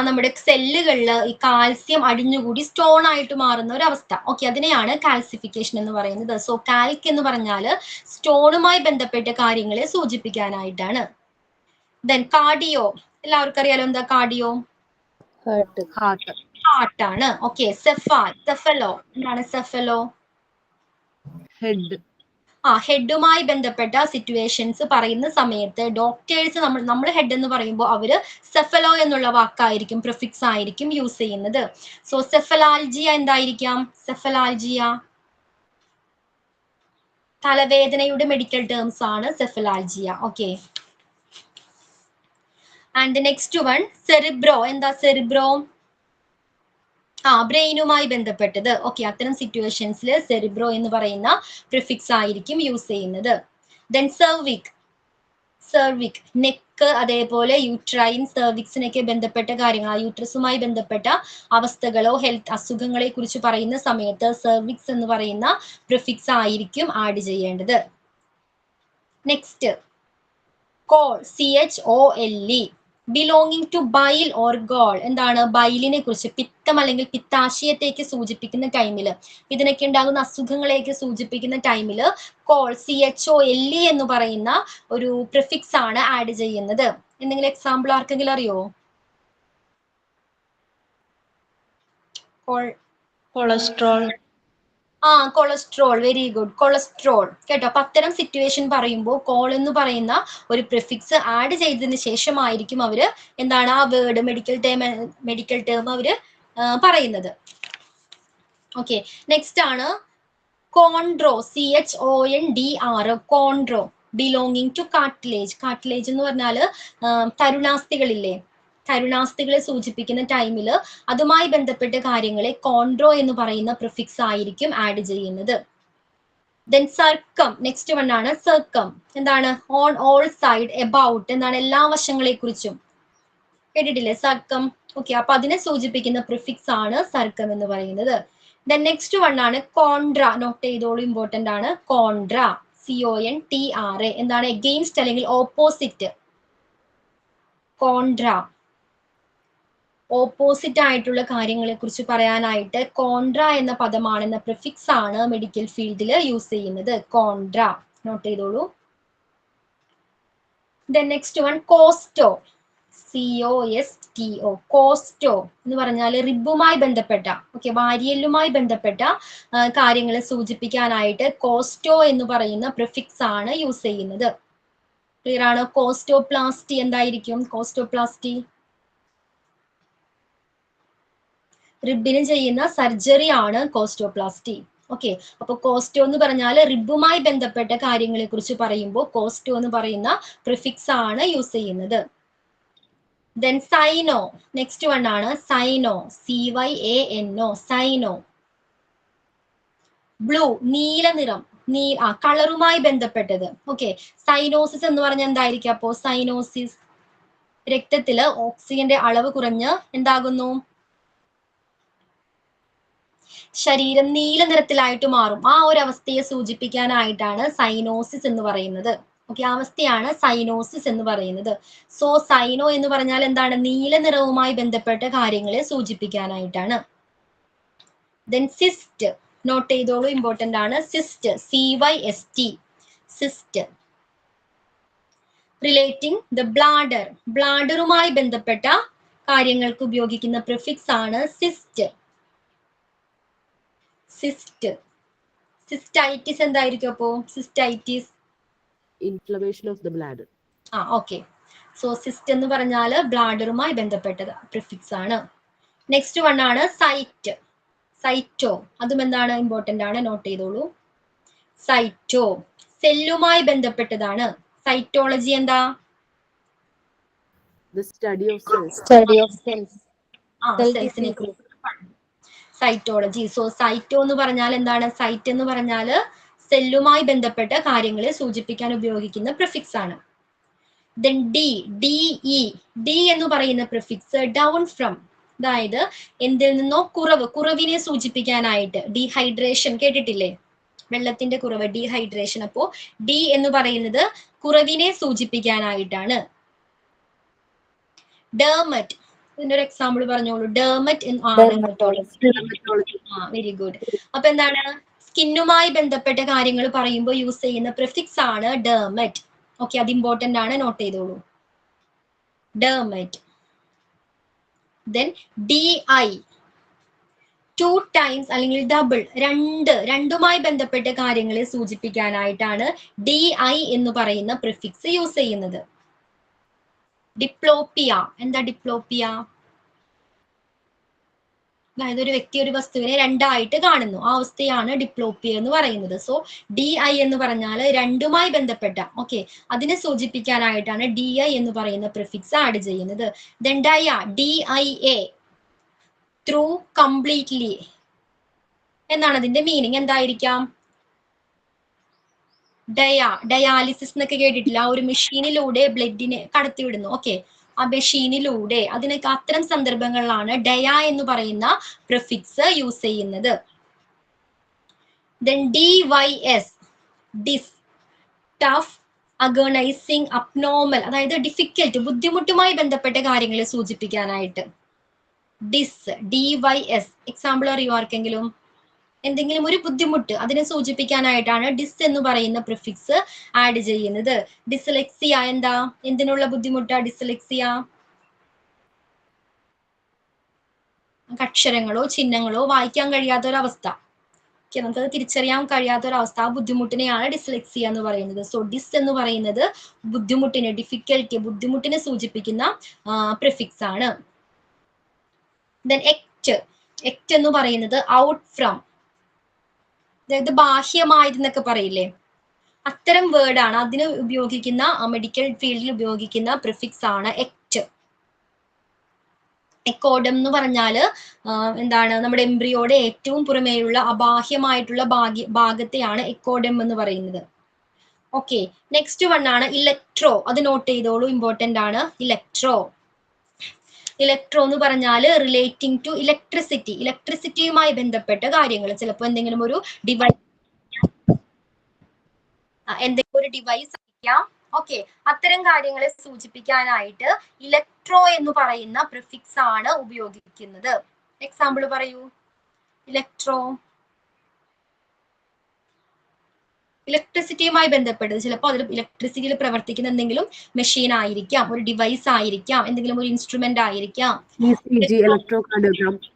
നമ്മുടെ സെല്ലുകളിൽ ഈ കാൽസ്യം അടിഞ്ഞുകൂടി സ്റ്റോൺ ആയിട്ട് മാറുന്ന ഒരു അവസ്ഥ. ഓക്കെ, അതിനെയാണ് കാൽസിഫിക്കേഷൻ എന്ന് പറയുന്നത്. സോ കാൽക്ക് എന്ന് പറഞ്ഞാല് സ്റ്റോണുമായി ബന്ധപ്പെട്ട കാര്യങ്ങളെ സൂചിപ്പിക്കാനായിട്ടാണ്. ദെൻ കാർഡിയോ, എല്ലാവർക്കും അറിയാലോ എന്താ കാർഡിയോ? ഹാർട്ട് ആണ്. ഓക്കെ, സെഫലോ, എന്താണ് സെഫലോ? ഹെഡ്. ഹെഡുമായി ബന്ധപ്പെട്ട സിറ്റുവേഷൻസ് പറയുന്ന സമയത്ത് ഡോക്ടേഴ്സ് നമ്മൾ ഹെഡ് എന്ന് പറയുമ്പോൾ അവര് സെഫലോ എന്നുള്ള വാക്കായിരിക്കും, പ്രിഫിക്സ് ആയിരിക്കും യൂസ് ചെയ്യുന്നത്. സോ സെഫലാൽജിയ എന്തായിരിക്കാം? സെഫലാൽജിയ തലവേദനയുടെ മെഡിക്കൽ ടേംസ് ആണ് cephalalgia. Okay. And next one cerebro. എന്താ സെറിബ്രോ? ബ്രെയിനുമായി ബന്ധപ്പെട്ടത്. ഓക്കെ, അത്തരം സിറ്റുവേഷൻസിൽ സെറിബ്രോ എന്ന് പറയുന്ന പ്രിഫിക്സ് ആയിരിക്കും യൂസ് ചെയ്യുന്നത്. ദെൻ സെർവിക് നെക്ക്, അതേപോലെ യൂട്രൈൻ, സെർവിക്സിനൊക്കെ ബന്ധപ്പെട്ട കാര്യങ്ങൾ, യൂട്രസുമായി ബന്ധപ്പെട്ട അവസ്ഥകളോ ഹെൽത്ത് അസുഖങ്ങളെ കുറിച്ച് പറയുന്ന സമയത്ത് സെർവിക്സ് എന്ന് പറയുന്ന പ്രിഫിക്സ് ആയിരിക്കും ആഡ് ചെയ്യേണ്ടത്. Next chole, CHOLE, belonging to bile or gall. എന്താണ്? ബൈലിനെ കുറിച്ച്, പിത്തം അല്ലെങ്കിൽ പിത്താശയത്തേക്ക് സൂചിപ്പിക്കുന്ന ടൈമില്, ഇതിനൊക്കെ ഉണ്ടാകുന്ന അസുഖങ്ങളെയൊക്കെ സൂചിപ്പിക്കുന്ന ടൈമില് കോൾ, CHOLE എന്ന് പറയുന്ന ഒരു പ്രിഫിക്സ് ആണ് ആഡ് ചെയ്യുന്നത്. എന്തെങ്കിലും എക്സാമ്പിൾ ആർക്കെങ്കിലും അറിയോ? Cholesterol. Cholesterol, very good, cholesterol കേട്ടോ. അപ്പൊ അത്തരം സിറ്റുവേഷൻ പറയുമ്പോൾ കോൾ എന്ന് പറയുന്ന ഒരു പ്രിഫിക്സ് ആഡ് ചെയ്തതിന് ശേഷമായിരിക്കും അവര് എന്താണ് ആ വേർഡ് മെഡിക്കൽ ടേം അവര് പറയുന്നത്. ഓക്കെ, നെക്സ്റ്റ് ആണ് കോൺഡ്രോ, CHONDR, കോൺഡ്രോ, belonging to cartilage. Cartilage എന്ന് പറഞ്ഞാല് തരുണാസ്ഥികളില്ലേ, തരുണാസ്ഥികളെ സൂചിപ്പിക്കുന്ന ടൈമില് അതുമായി ബന്ധപ്പെട്ട കാര്യങ്ങളെ കോൺഡ്രോ എന്ന് പറയുന്ന പ്രിഫിക്സ് ആയിരിക്കും ആഡ് ചെയ്യുന്നത്. ദെൻ സർക്കം, നെക്സ്റ്റ് വൺ ആണ് സർക്കം. എന്താണ്? ഓൺ ഓൾ സൈഡ്, എബൌട്ട്, എന്താണ്? എല്ലാ വശങ്ങളെ കുറിച്ചും. കേട്ടിട്ടില്ലേ സർക്കം? ഓക്കെ, അപ്പൊ അതിനെ സൂചിപ്പിക്കുന്ന പ്രിഫിക്സ് ആണ് സർക്കം എന്ന് പറയുന്നത്. ദെൻ നെക്സ്റ്റ് വൺ ആണ് കോൺട്ര. നോട്ട് ചെയ്തോളൂ, ഇമ്പോർട്ടന്റ് ആണ്. കോൺട്ര, CONTRA, എന്താണ്? എഗെയിൻസ്റ്റ് അല്ലെങ്കിൽ ഓപ്പോസിറ്റ്. കോൺട്ര, ഓപ്പോസിറ്റ് ആയിട്ടുള്ള കാര്യങ്ങളെ കുറിച്ച് പറയാനായിട്ട് കോൺട്ര എന്ന പദമാണ്, എന്ന പ്രിഫിക്സ് ആണ് മെഡിക്കൽ ഫീൽഡിൽ യൂസ് ചെയ്യുന്നത്. കോൺട്ര, നോട്ട് ചെയ്തോളൂ. ദെൻ നെക്സ്റ്റ് വൺ കോസ്റ്റോ, COSTO, കോസ്റ്റോ എന്ന് പറഞ്ഞാൽ റിബുമായി ബന്ധപ്പെട്ട, ഓക്കെ, വാരിയല്ലുമായി ബന്ധപ്പെട്ട കാര്യങ്ങളെ സൂചിപ്പിക്കാനായിട്ട് കോസ്റ്റോ എന്ന് പറയുന്ന പ്രിഫിക്സ് ആണ് യൂസ് ചെയ്യുന്നത്. ക്ലിയർ ആണ്? കോസ്റ്റോപ്ലാസ്റ്റി എന്തായിരിക്കും? കോസ്റ്റോപ്ലാസ്റ്റി റിബിന് ചെയ്യുന്ന സർജറി ആണ് കോസ്റ്റോപ്ലാസ്റ്റി. ഓക്കെ, അപ്പൊ കോസ്റ്റോ എന്ന് പറഞ്ഞാൽ റിബുമായി ബന്ധപ്പെട്ട കാര്യങ്ങളെ കുറിച്ച് പറയുമ്പോൾ കോസ്റ്റോ എന്ന് പറയുന്ന പ്രിഫിക്സ് ആണ് യൂസ് ചെയ്യുന്നത്. ദെൻ സൈനോ, നെക്സ്റ്റ് വൺ ആണ് സൈനോ, CYANO, സൈനോ. ബ്ലൂ, നീല നിറം, കളറുമായി ബന്ധപ്പെട്ടത്. ഓക്കെ, സൈനോസിസ് എന്ന് പറഞ്ഞാൽ എന്തായിരിക്കും? അപ്പോ സൈനോസിസ്, രക്തത്തില് ഓക്സിജന്റെ അളവ് കുറഞ്ഞ് എന്താകുന്നു? ശരീരം നീല നിറത്തിലായിട്ട് മാറും. ആ ഒരു അവസ്ഥയെ സൂചിപ്പിക്കാനായിട്ടാണ് സൈനോസിസ് എന്ന് പറയുന്നത്. ഓക്കെ, അവസ്ഥയാണ് സൈനോസിസ് എന്ന് പറയുന്നത്. സോ സൈനോ എന്ന് പറഞ്ഞാൽ എന്താണ്? നീല നിറവുമായി ബന്ധപ്പെട്ട കാര്യങ്ങളെ സൂചിപ്പിക്കാനായിട്ടാണ്. ദെൻ സിസ്റ്റ്, നോട്ട് ചെയ്തോളൂ, ഇമ്പോർട്ടന്റ് ആണ്. Cyst, CYST, cyst. Relating the bladder, ബ്ലാഡറുമായി ബന്ധപ്പെട്ട കാര്യങ്ങൾക്ക് ഉപയോഗിക്കുന്ന പ്രിഫിക്സ് ആണ് സിസ്റ്റ്. സിസ്റ്റൈറ്റിസ് എന്തായിരിക്കും അപ്പോ? Cystitis, inflammation of the bladder. Okay. So cyst എന്ന് പറഞ്ഞാൽ ബ്ലാഡറുമായി ബന്ധപ്പെട്ടത് പ്രിഫിക്സ് ആണ്. നെക്സ്റ്റ് വൺ ആണ് സൈറ്റ്, സൈറ്റോ, അതും എന്താണ്? ഇമ്പോർട്ടന്റ് ആണ്, നോട്ട് ചെയ്തോളൂ. സൈറ്റോ സെല്ലുമായി ബന്ധപ്പെട്ടതാണ്. സൈറ്റോളജി എന്താ? The study of cells. Study of cells. സെൽസിനെ കുറിച്ച് സൈറ്റോളജി. സോ സൈറ്റോ എന്ന് പറഞ്ഞാൽ എന്താണ്? സൈറ്റ് എന്ന് പറഞ്ഞാൽ സെല്ലുമായി ബന്ധപ്പെട്ട കാര്യങ്ങളെ സൂചിപ്പിക്കാൻ ഉപയോഗിക്കുന്ന പ്രിഫിക്സ് ആണ്. ദെൻ ഡി എന്ന് പറയുന്ന പ്രിഫിക്സ് ഡൗൺ ഫ്രം, അതായത് എന്തിൽ നിന്നോ കുറവിനെ സൂചിപ്പിക്കാനായിട്ട്. ഡീഹൈഡ്രേഷൻ കേട്ടിട്ടില്ലേ? വെള്ളത്തിന്റെ കുറവ്, ഡീഹൈഡ്രേഷൻ. അപ്പോ ഡി എന്ന് പറയുന്നത് കുറവിനെ സൂചിപ്പിക്കാനായിട്ടാണ്. ഡെർമറ്റ്, ഇതിന്റെ ഒരു എക്സാമ്പിൾ പറഞ്ഞോളൂ. ഡെർമറ്റ് വെരി ഗുഡ്. അപ്പൊ എന്താണ്? സ്കിന്നുമായി ബന്ധപ്പെട്ട കാര്യങ്ങൾ പറയുമ്പോൾ യൂസ് ചെയ്യുന്ന പ്രിഫിക്സ് ആണ് ഡെർമറ്റ്. ഓക്കെ, അത് ഇമ്പോർട്ടന്റ് ആണ്, നോട്ട് ചെയ്തോളൂ. ഡെർമറ്റ്. ദെൻ DI, 2 ടൈംസ് അല്ലെങ്കിൽ ഡബിൾ, രണ്ടുമായി ബന്ധപ്പെട്ട കാര്യങ്ങളെ സൂചിപ്പിക്കാനായിട്ടാണ് DI എന്ന് പറയുന്ന പ്രിഫിക്സ് യൂസ് ചെയ്യുന്നത്. ഡിപ്ലോപ്പിയ, എന്താ ഡിപ്ലോപ്പിയ? അതായത് ഒരു വ്യക്തി ഒരു വസ്തുവിനെ രണ്ടായിട്ട് കാണുന്നു, ആ അവസ്ഥയാണ് ഡിപ്ലോപ്പിയ എന്ന് പറയുന്നത്. സോ DI എന്ന് പറഞ്ഞാൽ രണ്ടുമായി ബന്ധപ്പെട്ട, ഓക്കെ, അതിനെ സൂചിപ്പിക്കാനായിട്ടാണ് DI എന്ന് പറയുന്ന പ്രിഫിക്സ് ആഡ് ചെയ്യുന്നത്. Then DIA ത്രൂ കംപ്ലീറ്റ്ലി എന്നാണ് അതിന്റെ മീനിങ്. എന്തായിരിക്കാം? ഡയാലിസിസ് എന്നൊക്കെ കേട്ടിട്ടില്ല, ആ ഒരു മെഷീനിലൂടെ ബ്ലഡിനെ കടത്തിവിടുന്നു. ഓക്കെ, ആ മെഷീനിലൂടെ, അതിനൊക്കെ അത്തരം സന്ദർഭങ്ങളിലാണ് ഡയ എന്ന് പറയുന്ന പ്രിഫിക്സ് യൂസ് ചെയ്യുന്നത്. Then DYS ഡിസ്, ടഫ്, അഗണൈസിങ്, അബ്നോർമൽ, അതായത് ഡിഫിക്കൽട്ട്, ബുദ്ധിമുട്ടുമായി ബന്ധപ്പെട്ട കാര്യങ്ങളെ സൂചിപ്പിക്കാനായിട്ട് ഡിസ്, DYS. എക്സാമ്പിൾ അറിയോ ആർക്കെങ്കിലും? എന്തെങ്കിലും ഒരു ബുദ്ധിമുട്ട് അതിനെ സൂചിപ്പിക്കാനായിട്ടാണ് ഡിസ് എന്ന് പറയുന്ന പ്രിഫിക്സ് ആഡ് ചെയ്യുന്നത്. ഡിസ്ലെക്സിയ എന്താ? എന്തിനുള്ള ബുദ്ധിമുട്ടാ ഡിസ്ലെക്സിയ? അക്ഷരങ്ങളോ ചിഹ്നങ്ങളോ വായിക്കാൻ കഴിയാത്തൊരവസ്ഥ, നമുക്കത് തിരിച്ചറിയാൻ കഴിയാത്തൊരവസ്ഥ, ആ ബുദ്ധിമുട്ടിനെയാണ് ഡിസ്ലെക്സിയ എന്ന് പറയുന്നത്. സോ ഡിസ് എന്ന് പറയുന്നത് ബുദ്ധിമുട്ടിനെ, ഡിഫിക്കൽറ്റി, ബുദ്ധിമുട്ടിനെ സൂചിപ്പിക്കുന്ന പ്രിഫിക്സ് ആണ്. ദെൻ എക്ട് എന്ന് പറയുന്നത് ഔട്ട് ഫ്രം, അതായത് ബാഹ്യമായതെന്നൊക്കെ പറയില്ലേ, അത്തരം വേർഡാണ്. അതിന് ഉപയോഗിക്കുന്ന, മെഡിക്കൽ ഫീൽഡിൽ ഉപയോഗിക്കുന്ന പ്രിഫിക്സ് ആണ് എക്ട്. എക്കോഡം എന്ന് പറഞ്ഞാല് എന്താണ്? നമ്മുടെ എംബ്രിയോയുടെ ഏറ്റവും പുറമേയുള്ള അബാഹ്യമായിട്ടുള്ള ഭാഗത്തെയാണ് എക്കോഡം എന്ന് പറയുന്നത്. ഓക്കെ, നെക്സ്റ്റ് വൺ ആണ് ഇലക്ട്രോ. അത് നോട്ട് ചെയ്തോളൂ, ഇമ്പോർട്ടന്റ് ആണ്. ഇലക്ട്രോ എന്ന് പറഞ്ഞാൽ റിലേറ്റിംഗ് ടു ഇലക്ട്രിസിറ്റി, ഇലക്ട്രിസിറ്റിയുമായി ബന്ധപ്പെട്ട കാര്യങ്ങൾ. ചിലപ്പോൾ എന്തെങ്കിലും ഒരു ഡിവൈസ് ആയിരിക്കാം. ഓക്കെ, അത്തരം കാര്യങ്ങളെ സൂചിപ്പിക്കാനായിട്ട് ഇലക്ട്രോ എന്ന് പറയുന്ന പ്രിഫിക്സ് ആണ് ഉപയോഗിക്കുന്നത്. എക്സാമ്പിൾ പറയൂ. ഇലക്ട്രോ, ഇലക്ട്രിസിറ്റിയുമായി ബന്ധപ്പെട്ടത്, ചിലപ്പോൾ അതിൽ ഇലക്ട്രിസിറ്റിയിൽ പ്രവർത്തിക്കുന്ന എന്തെങ്കിലും മെഷീൻ ആയിരിക്കാം, ഒരു ഡിവൈസ് ആയിരിക്കാം, എന്തെങ്കിലും ഒരു ഇൻസ്ട്രുമെന്റ് ആയിരിക്കാം.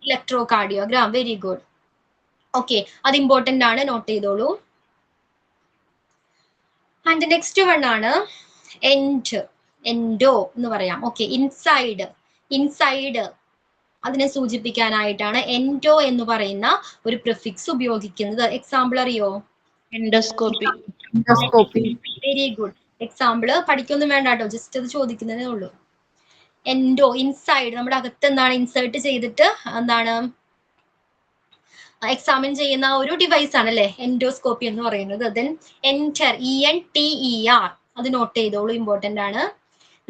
Electrocardiogram, very good. ഓക്കെ, അത് ഇമ്പോർട്ടന്റ് ആണ്, നോട്ട് ചെയ്തോളൂ. ആൻഡ് നെക്സ്റ്റ് വൺ ആണ് എൻഡോ എന്ന് പറയാം. ഓക്കെ, ഇൻസൈഡ് അതിനെ സൂചിപ്പിക്കാനായിട്ടാണ് എൻഡോ എന്ന് പറയുന്ന ഒരു പ്രിഫിക്സ് ഉപയോഗിക്കുന്നത്. എക്സാമ്പിൾ അറിയോ? എൻഡോസ്കോപ്പി. Very good. എക്സാമ്പിൾ പഠിക്കൊന്നും വേണ്ട കേട്ടോ, ജസ്റ്റ് അത് ചോദിക്കുന്നതേ ഉള്ളൂ. എൻഡോ, ഇൻസൈഡ്, നമ്മുടെ അകത്ത് എന്താണ് ഇൻസേർട്ട് ചെയ്തിട്ട് എന്താണ് എക്സാമിൻ ചെയ്യുന്ന ഒരു ഡിവൈസ് ആണ് അല്ലെ എൻഡോസ്കോപ്പി എന്ന് പറയുന്നത്. ദെൻ എൻറ്റർ, ENTER, അത് നോട്ട് ചെയ്തോളൂ, ഇമ്പോർട്ടന്റ് ആണ്.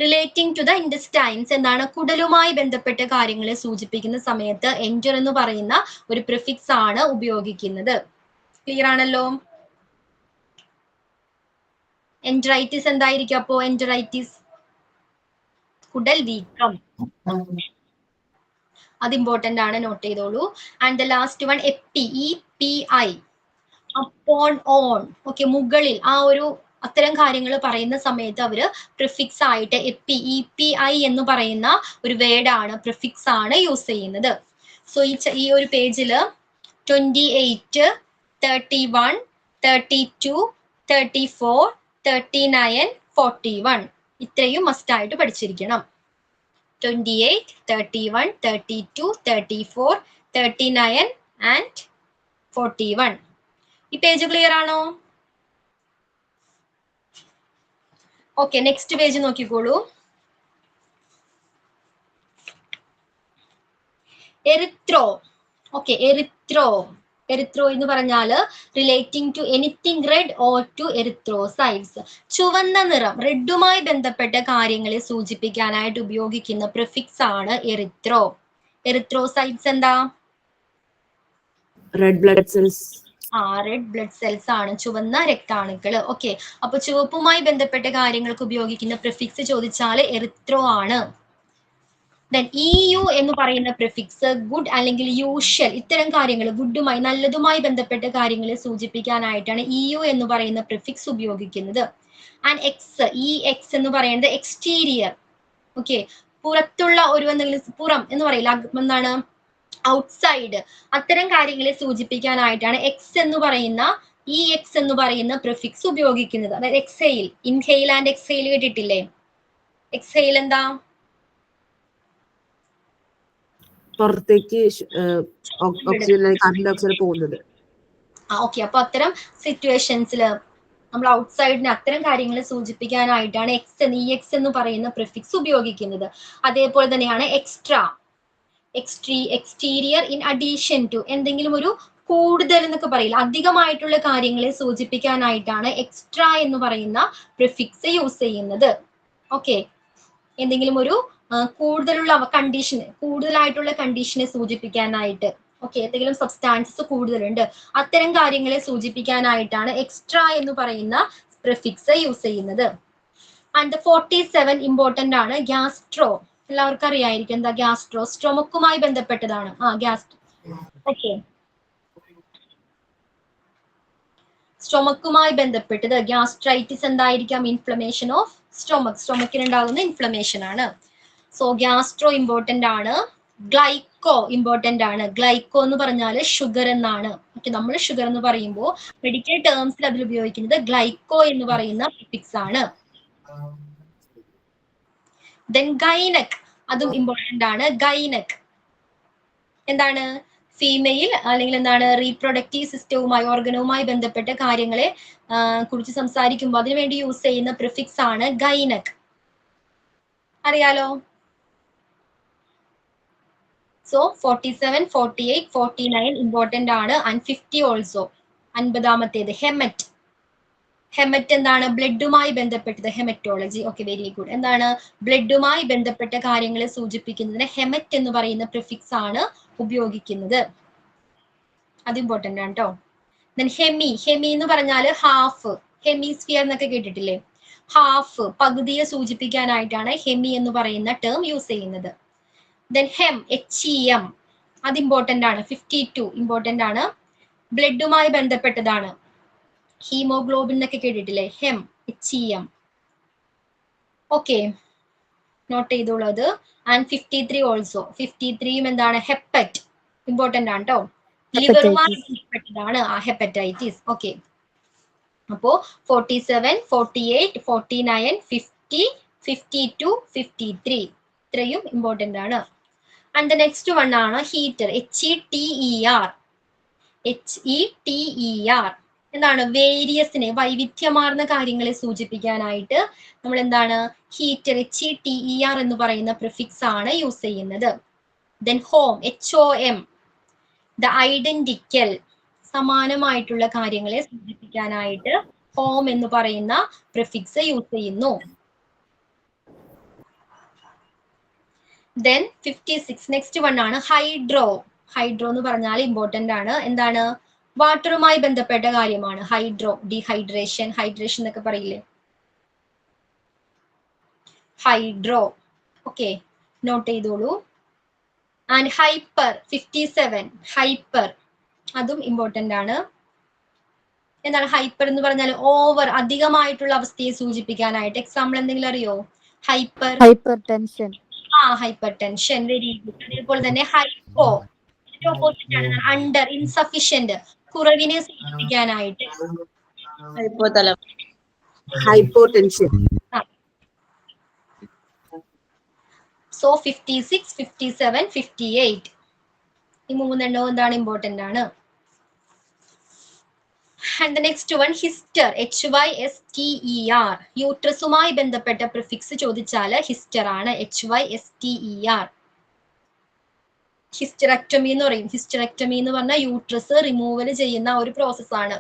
റിലേറ്റിംഗ് ടു ദ ഇൻഡസ്റ്റൈൻസ്, എന്താണ്? കുടലുമായി ബന്ധപ്പെട്ട കാര്യങ്ങളെ സൂചിപ്പിക്കുന്ന സമയത്ത് എൻറ്റർ എന്ന് പറയുന്ന ഒരു പ്രിഫിക്സ് ആണ് ഉപയോഗിക്കുന്നത്. ക്ലിയർ ആണല്ലോ? എൻറ്ററൈറ്റിസ് എന്തായിരിക്കും അപ്പോ? എൻറ്ററൈറ്റിസ് കുടൽ വീക്കം, അത് ഇമ്പോർട്ടന്റ് ആണ്, നോട്ട് ചെയ്തോളൂ. And the last one EPI, upon, on. Okay, മുകളിൽ, ആ ഒരു അത്തരം കാര്യങ്ങൾ പറയുന്ന സമയത്ത് അവര് പ്രിഫിക്സ് ആയിട്ട് EPI എന്ന് പറയുന്ന ഒരു വേർഡാണ്, പ്രിഫിക്സ് ആണ് യൂസ് ചെയ്യുന്നത്. സോ ഈ ഒരു പേജില് 28, 31, 32, 34, 39, 41 ഇത്രയും മസ്റ്റ് ആയിട്ട് പഠിച്ചിരിക്കണം. 28, 31, 32, 34, 39 and 41. ഈ പേജ് ക്ലിയർ ആണോ? ഓക്കെ, നെക്സ്റ്റ് പേജ് നോക്കിക്കോളൂ. എറിത്രോ. ഓക്കെ, എറിത്രോ എന്ന് പറഞ്ഞാല് relating to anything red or to erythrocytes. ചുവന്ന നിറം, റെഡുമായി ബന്ധപ്പെട്ട കാര്യങ്ങളെ സൂചിപ്പിക്കാനായിട്ട് ഉപയോഗിക്കുന്ന പ്രിഫിക്സ് ആണ് എറിത്രോ. എറിത്രോസൈറ്റ്സ് എന്താ? Red blood cells. Red blood cells ആണ്, ചുവന്ന രക്താണുക്കൾ. ഓക്കെ, അപ്പൊ ചുവപ്പുമായി ബന്ധപ്പെട്ട കാര്യങ്ങൾക്ക് ഉപയോഗിക്കുന്ന പ്രിഫിക്സ് ചോദിച്ചാൽ എറിത്രോ ആണ്. ദെൻ EU എന്ന് പറയുന്ന പ്രിഫിക്സ് ഗുഡ് അല്ലെങ്കിൽ യൂഷ്വൽ, ഇത്തരം കാര്യങ്ങൾ ഗുഡുമായി, നല്ലതുമായി ബന്ധപ്പെട്ട കാര്യങ്ങളെ സൂചിപ്പിക്കാനായിട്ടാണ് EU എന്ന് പറയുന്ന പ്രിഫിക്സ് ഉപയോഗിക്കുന്നത്. ആൻഡ് EX എന്ന് പറയുന്നത് എക്സ്റ്റീരിയർ. ഓക്കെ, പുറത്തുള്ള ഒരു എന്തെങ്കിലും, പുറം എന്ന് പറയില്ല, എന്താണ്? ഔട്ട്സൈഡ്, അത്തരം കാര്യങ്ങളെ സൂചിപ്പിക്കാനായിട്ടാണ് EX എന്ന് പറയുന്ന പ്രിഫിക്സ് ഉപയോഗിക്കുന്നത്. അതായത് എക്സെയിൽ, ഇൻഹെയിൽ ആൻഡ് എക്സെയിൽ കേട്ടിട്ടില്ലേ? എക്സെയിൽ എന്താ? പുറത്തേക്ക് ഓക്സിജൻ കാർബൺ ഡൈ ഓക്സൈഡ് പോകുന്നത്. ഓക്കെ. അപ്പൊ അത്തരം സിറ്റുവേഷൻസിൽ നമ്മൾ ഔട്ട്സൈഡിന് അത്തരം കാര്യങ്ങളെ സൂചിപ്പിക്കാനായിട്ടാണ് EX എന്ന് പറയുന്ന പ്രിഫിക്സ് ഉപയോഗിക്കുന്നത്. അതേപോലെ തന്നെയാണ് എക്സ്റ്റീരിയർ ഇൻ അഡീഷൻ ടു, എന്തെങ്കിലും ഒരു കൂടുതൽ എന്നൊക്കെ പറയില്ല, അധികമായിട്ടുള്ള കാര്യങ്ങളെ സൂചിപ്പിക്കാനായിട്ടാണ് എക്സ്ട്രാ എന്ന് പറയുന്ന പ്രിഫിക്സ് യൂസ് ചെയ്യുന്നത്. ഓക്കെ, എന്തെങ്കിലും ഒരു കൂടുതലായിട്ടുള്ള കണ്ടീഷനെ സൂചിപ്പിക്കാനായിട്ട്, ഓക്കെ, എന്തെങ്കിലും സബ്സ്റ്റാൻസസ് കൂടുതലുണ്ട്, അത്തരം കാര്യങ്ങളെ സൂചിപ്പിക്കാനായിട്ടാണ് എക്സ്ട്രാ എന്ന് പറയുന്ന പ്രിഫിക്സ് യൂസ് ചെയ്യുന്നത്. ആൻഡ് 47 ഇമ്പോർട്ടന്റ് ആണ്. ഗ്യാസ്ട്രോ, എല്ലാവർക്കും അറിയായിരിക്കും എന്താ ഗ്യാസ്ട്രോ, സ്ട്രൊമക്കുമായി ബന്ധപ്പെട്ടതാണ്. ഓക്കെ, സ്ട്രൊമക്കുമായി ബന്ധപ്പെട്ടത് ഗ്യാസ്ട്രൈറ്റിസ് എന്തായിരിക്കാം? ഇൻഫ്ലമേഷൻ ഓഫ് സ്ട്രൊമക്കിനുണ്ടാകുന്ന ഇൻഫ്ലമേഷൻ ആണ്. സോ ഗ്യാസ്ട്രോ ഇമ്പോർട്ടന്റ് ആണ്. ഗ്ലൈക്കോ ഇമ്പോർട്ടന്റ് ആണ്. ഗ്ലൈക്കോ എന്ന് പറഞ്ഞാൽ ഷുഗർ എന്നാണ്. ഓക്കെ, നമ്മൾ ഷുഗർ എന്ന് പറയുമ്പോൾ മെഡിക്കൽ ടേംസിൽ അതിൽ ഉപയോഗിക്കുന്നത് ഗ്ലൈക്കോ എന്ന് പറയുന്ന പ്രിഫിക്സ് ആണ്. ദെൻ ഗൈനക്, അതും ഇമ്പോർട്ടന്റ് ആണ്. ഗൈനക് എന്താണ്? ഫീമെയിൽ അല്ലെങ്കിൽ എന്താണ് റീപ്രൊഡക്റ്റീവ് സിസ്റ്റവുമായി, ഓർഗനവുമായി ബന്ധപ്പെട്ട കാര്യങ്ങളെ കുറിച്ച് സംസാരിക്കുമ്പോൾ അതിനുവേണ്ടി യൂസ് ചെയ്യുന്ന പ്രിഫിക്സ് ആണ് ഗൈനക്. അറിയാലോ? സോ 47, 48, 49 ഇമ്പോർട്ടന്റ് ആണ്. And 50 also. 50-ാമത്തേത് ഹെമറ്റ്. ഹെമറ്റ് എന്താണ്? ബ്ലഡുമായി ബന്ധപ്പെട്ടത്, ഹെമറ്റോളജി. Okay, very good. എന്താണ്? ബ്ലഡുമായി ബന്ധപ്പെട്ട കാര്യങ്ങളെ സൂചിപ്പിക്കുന്നതിന് ഹെമറ്റ് എന്ന് പറയുന്ന പ്രിഫിക്സ് ആണ് ഉപയോഗിക്കുന്നത്. അത് ഇമ്പോർട്ടന്റ് ആണ് കേട്ടോ. ദെൻ ഹെമി എന്ന് പറഞ്ഞാൽ ഹാഫ്, ഹെമിസ്ഫിയർ എന്നൊക്കെ കേട്ടിട്ടില്ലേ? ഹാഫ്, പകുതിയെ സൂചിപ്പിക്കാനായിട്ടാണ് ഹെമി എന്ന് പറയുന്ന ടേം യൂസ് ചെയ്യുന്നത്. ദെൻ HEM, അത് ഇമ്പോർട്ടന്റ് ആണ്. 52 ഇമ്പോർട്ടന്റ് ആണ്. ബ്ലഡുമായി ബന്ധപ്പെട്ടതാണ്. ഹീമോഗ്ലോബിൻ എന്നൊക്കെ കേട്ടിട്ടില്ലേ? HEM. ഓക്കെ, നോട്ട് ചെയ്തോളൂ അത്. And 53 also. 53യും എന്താണ്? ഹെപ്പറ്റ്, ഇമ്പോർട്ടന്റ് ആണ് കേട്ടോ. ലിവറുമായി ബന്ധപ്പെട്ടതാണ് ഹെപ്പറ്റൈറ്റിസ്. ഓക്കെ, അപ്പോ 47, 48, 49, 50, 52, 53 ഇത്രയും ഇമ്പോർട്ടന്റ് ആണ്. ആൻഡ് ദ നെക്സ്റ്റ് വൺ ആണ് ഹീറ്റർ. HETER. എന്താണ്? വേരിയസിനെ, വൈവിധ്യമാർന്ന കാര്യങ്ങളെ സൂചിപ്പിക്കാനായിട്ട് നമ്മൾ എന്താണ്? ഹീറ്റർ, HETER എന്ന് പറയുന്ന പ്രിഫിക്സ് ആണ് യൂസ് ചെയ്യുന്നത്. Then HOM, HOM, the identical, സമാനമായിട്ടുള്ള കാര്യങ്ങളെ സൂചിപ്പിക്കാനായിട്ട് ഹോം എന്ന് പറയുന്ന പ്രിഫിക്സ് യൂസ് ചെയ്യുന്നു. ദെൻ 56, നെക്സ്റ്റ് വൺ ആണ് ഹൈഡ്രോ. ഹൈഡ്രോ എന്ന് പറഞ്ഞാൽ ഇമ്പോർട്ടന്റ് ആണ്. എന്താണ്? വാട്ടറുമായി ബന്ധപ്പെട്ട കാര്യമാണ് ഹൈഡ്രോ. ഹൈഡ്രേഷൻ എന്നൊക്കെ പറയില്ലേ? ഹൈഡ്രോ. ഓക്കെ, നോട്ട് ചെയ്തോളൂ. ആൻഡ് ഹൈപ്പർ, 57, ഹൈപ്പർ, അതും ഇമ്പോർട്ടന്റ് ആണ്. എന്താണ് ഹൈപ്പർ എന്ന് പറഞ്ഞാൽ? ഓവർ, അധികമായിട്ടുള്ള അവസ്ഥയെ സൂചിപ്പിക്കാനായിട്ട്. എക്സാമ്പിൾ എന്തെങ്കിലും അറിയോ? Hyper tension. Hyper tension, very good. അതേപോലെ തന്നെ ഹൈപ്പോ, ഓപ്പോസിറ്റ് ആണ് അണ്ടർ, ഇൻസഫിഷ്യന്റ്, കുറവിനെ സൂചിപ്പിക്കാനായിട്ട്. ഹൈപ്പോടെൻഷൻ. സോ 56, 57, 58 ഈ മൂന്നെണ്ണവും എന്താണ്? ഇമ്പോർട്ടന്റ് ആണ്. And next one ഹിസ്റ്റർ. HYSTER. യൂട്രസുമായി ബന്ധപ്പെട്ട പ്രിഫിക്സ് ചോദിച്ചാൽ ഹിസ്റ്റർ ആണ്. HYSTER. ഹിസ്റ്ററക്ടമി എന്ന് പറയും. ഹിസ്റ്ററക്ടമി എന്ന് പറഞ്ഞാൽ യൂട്രസ് റിമൂവൽ ചെയ്യുന്ന ഒരു പ്രോസസ് ആണ്.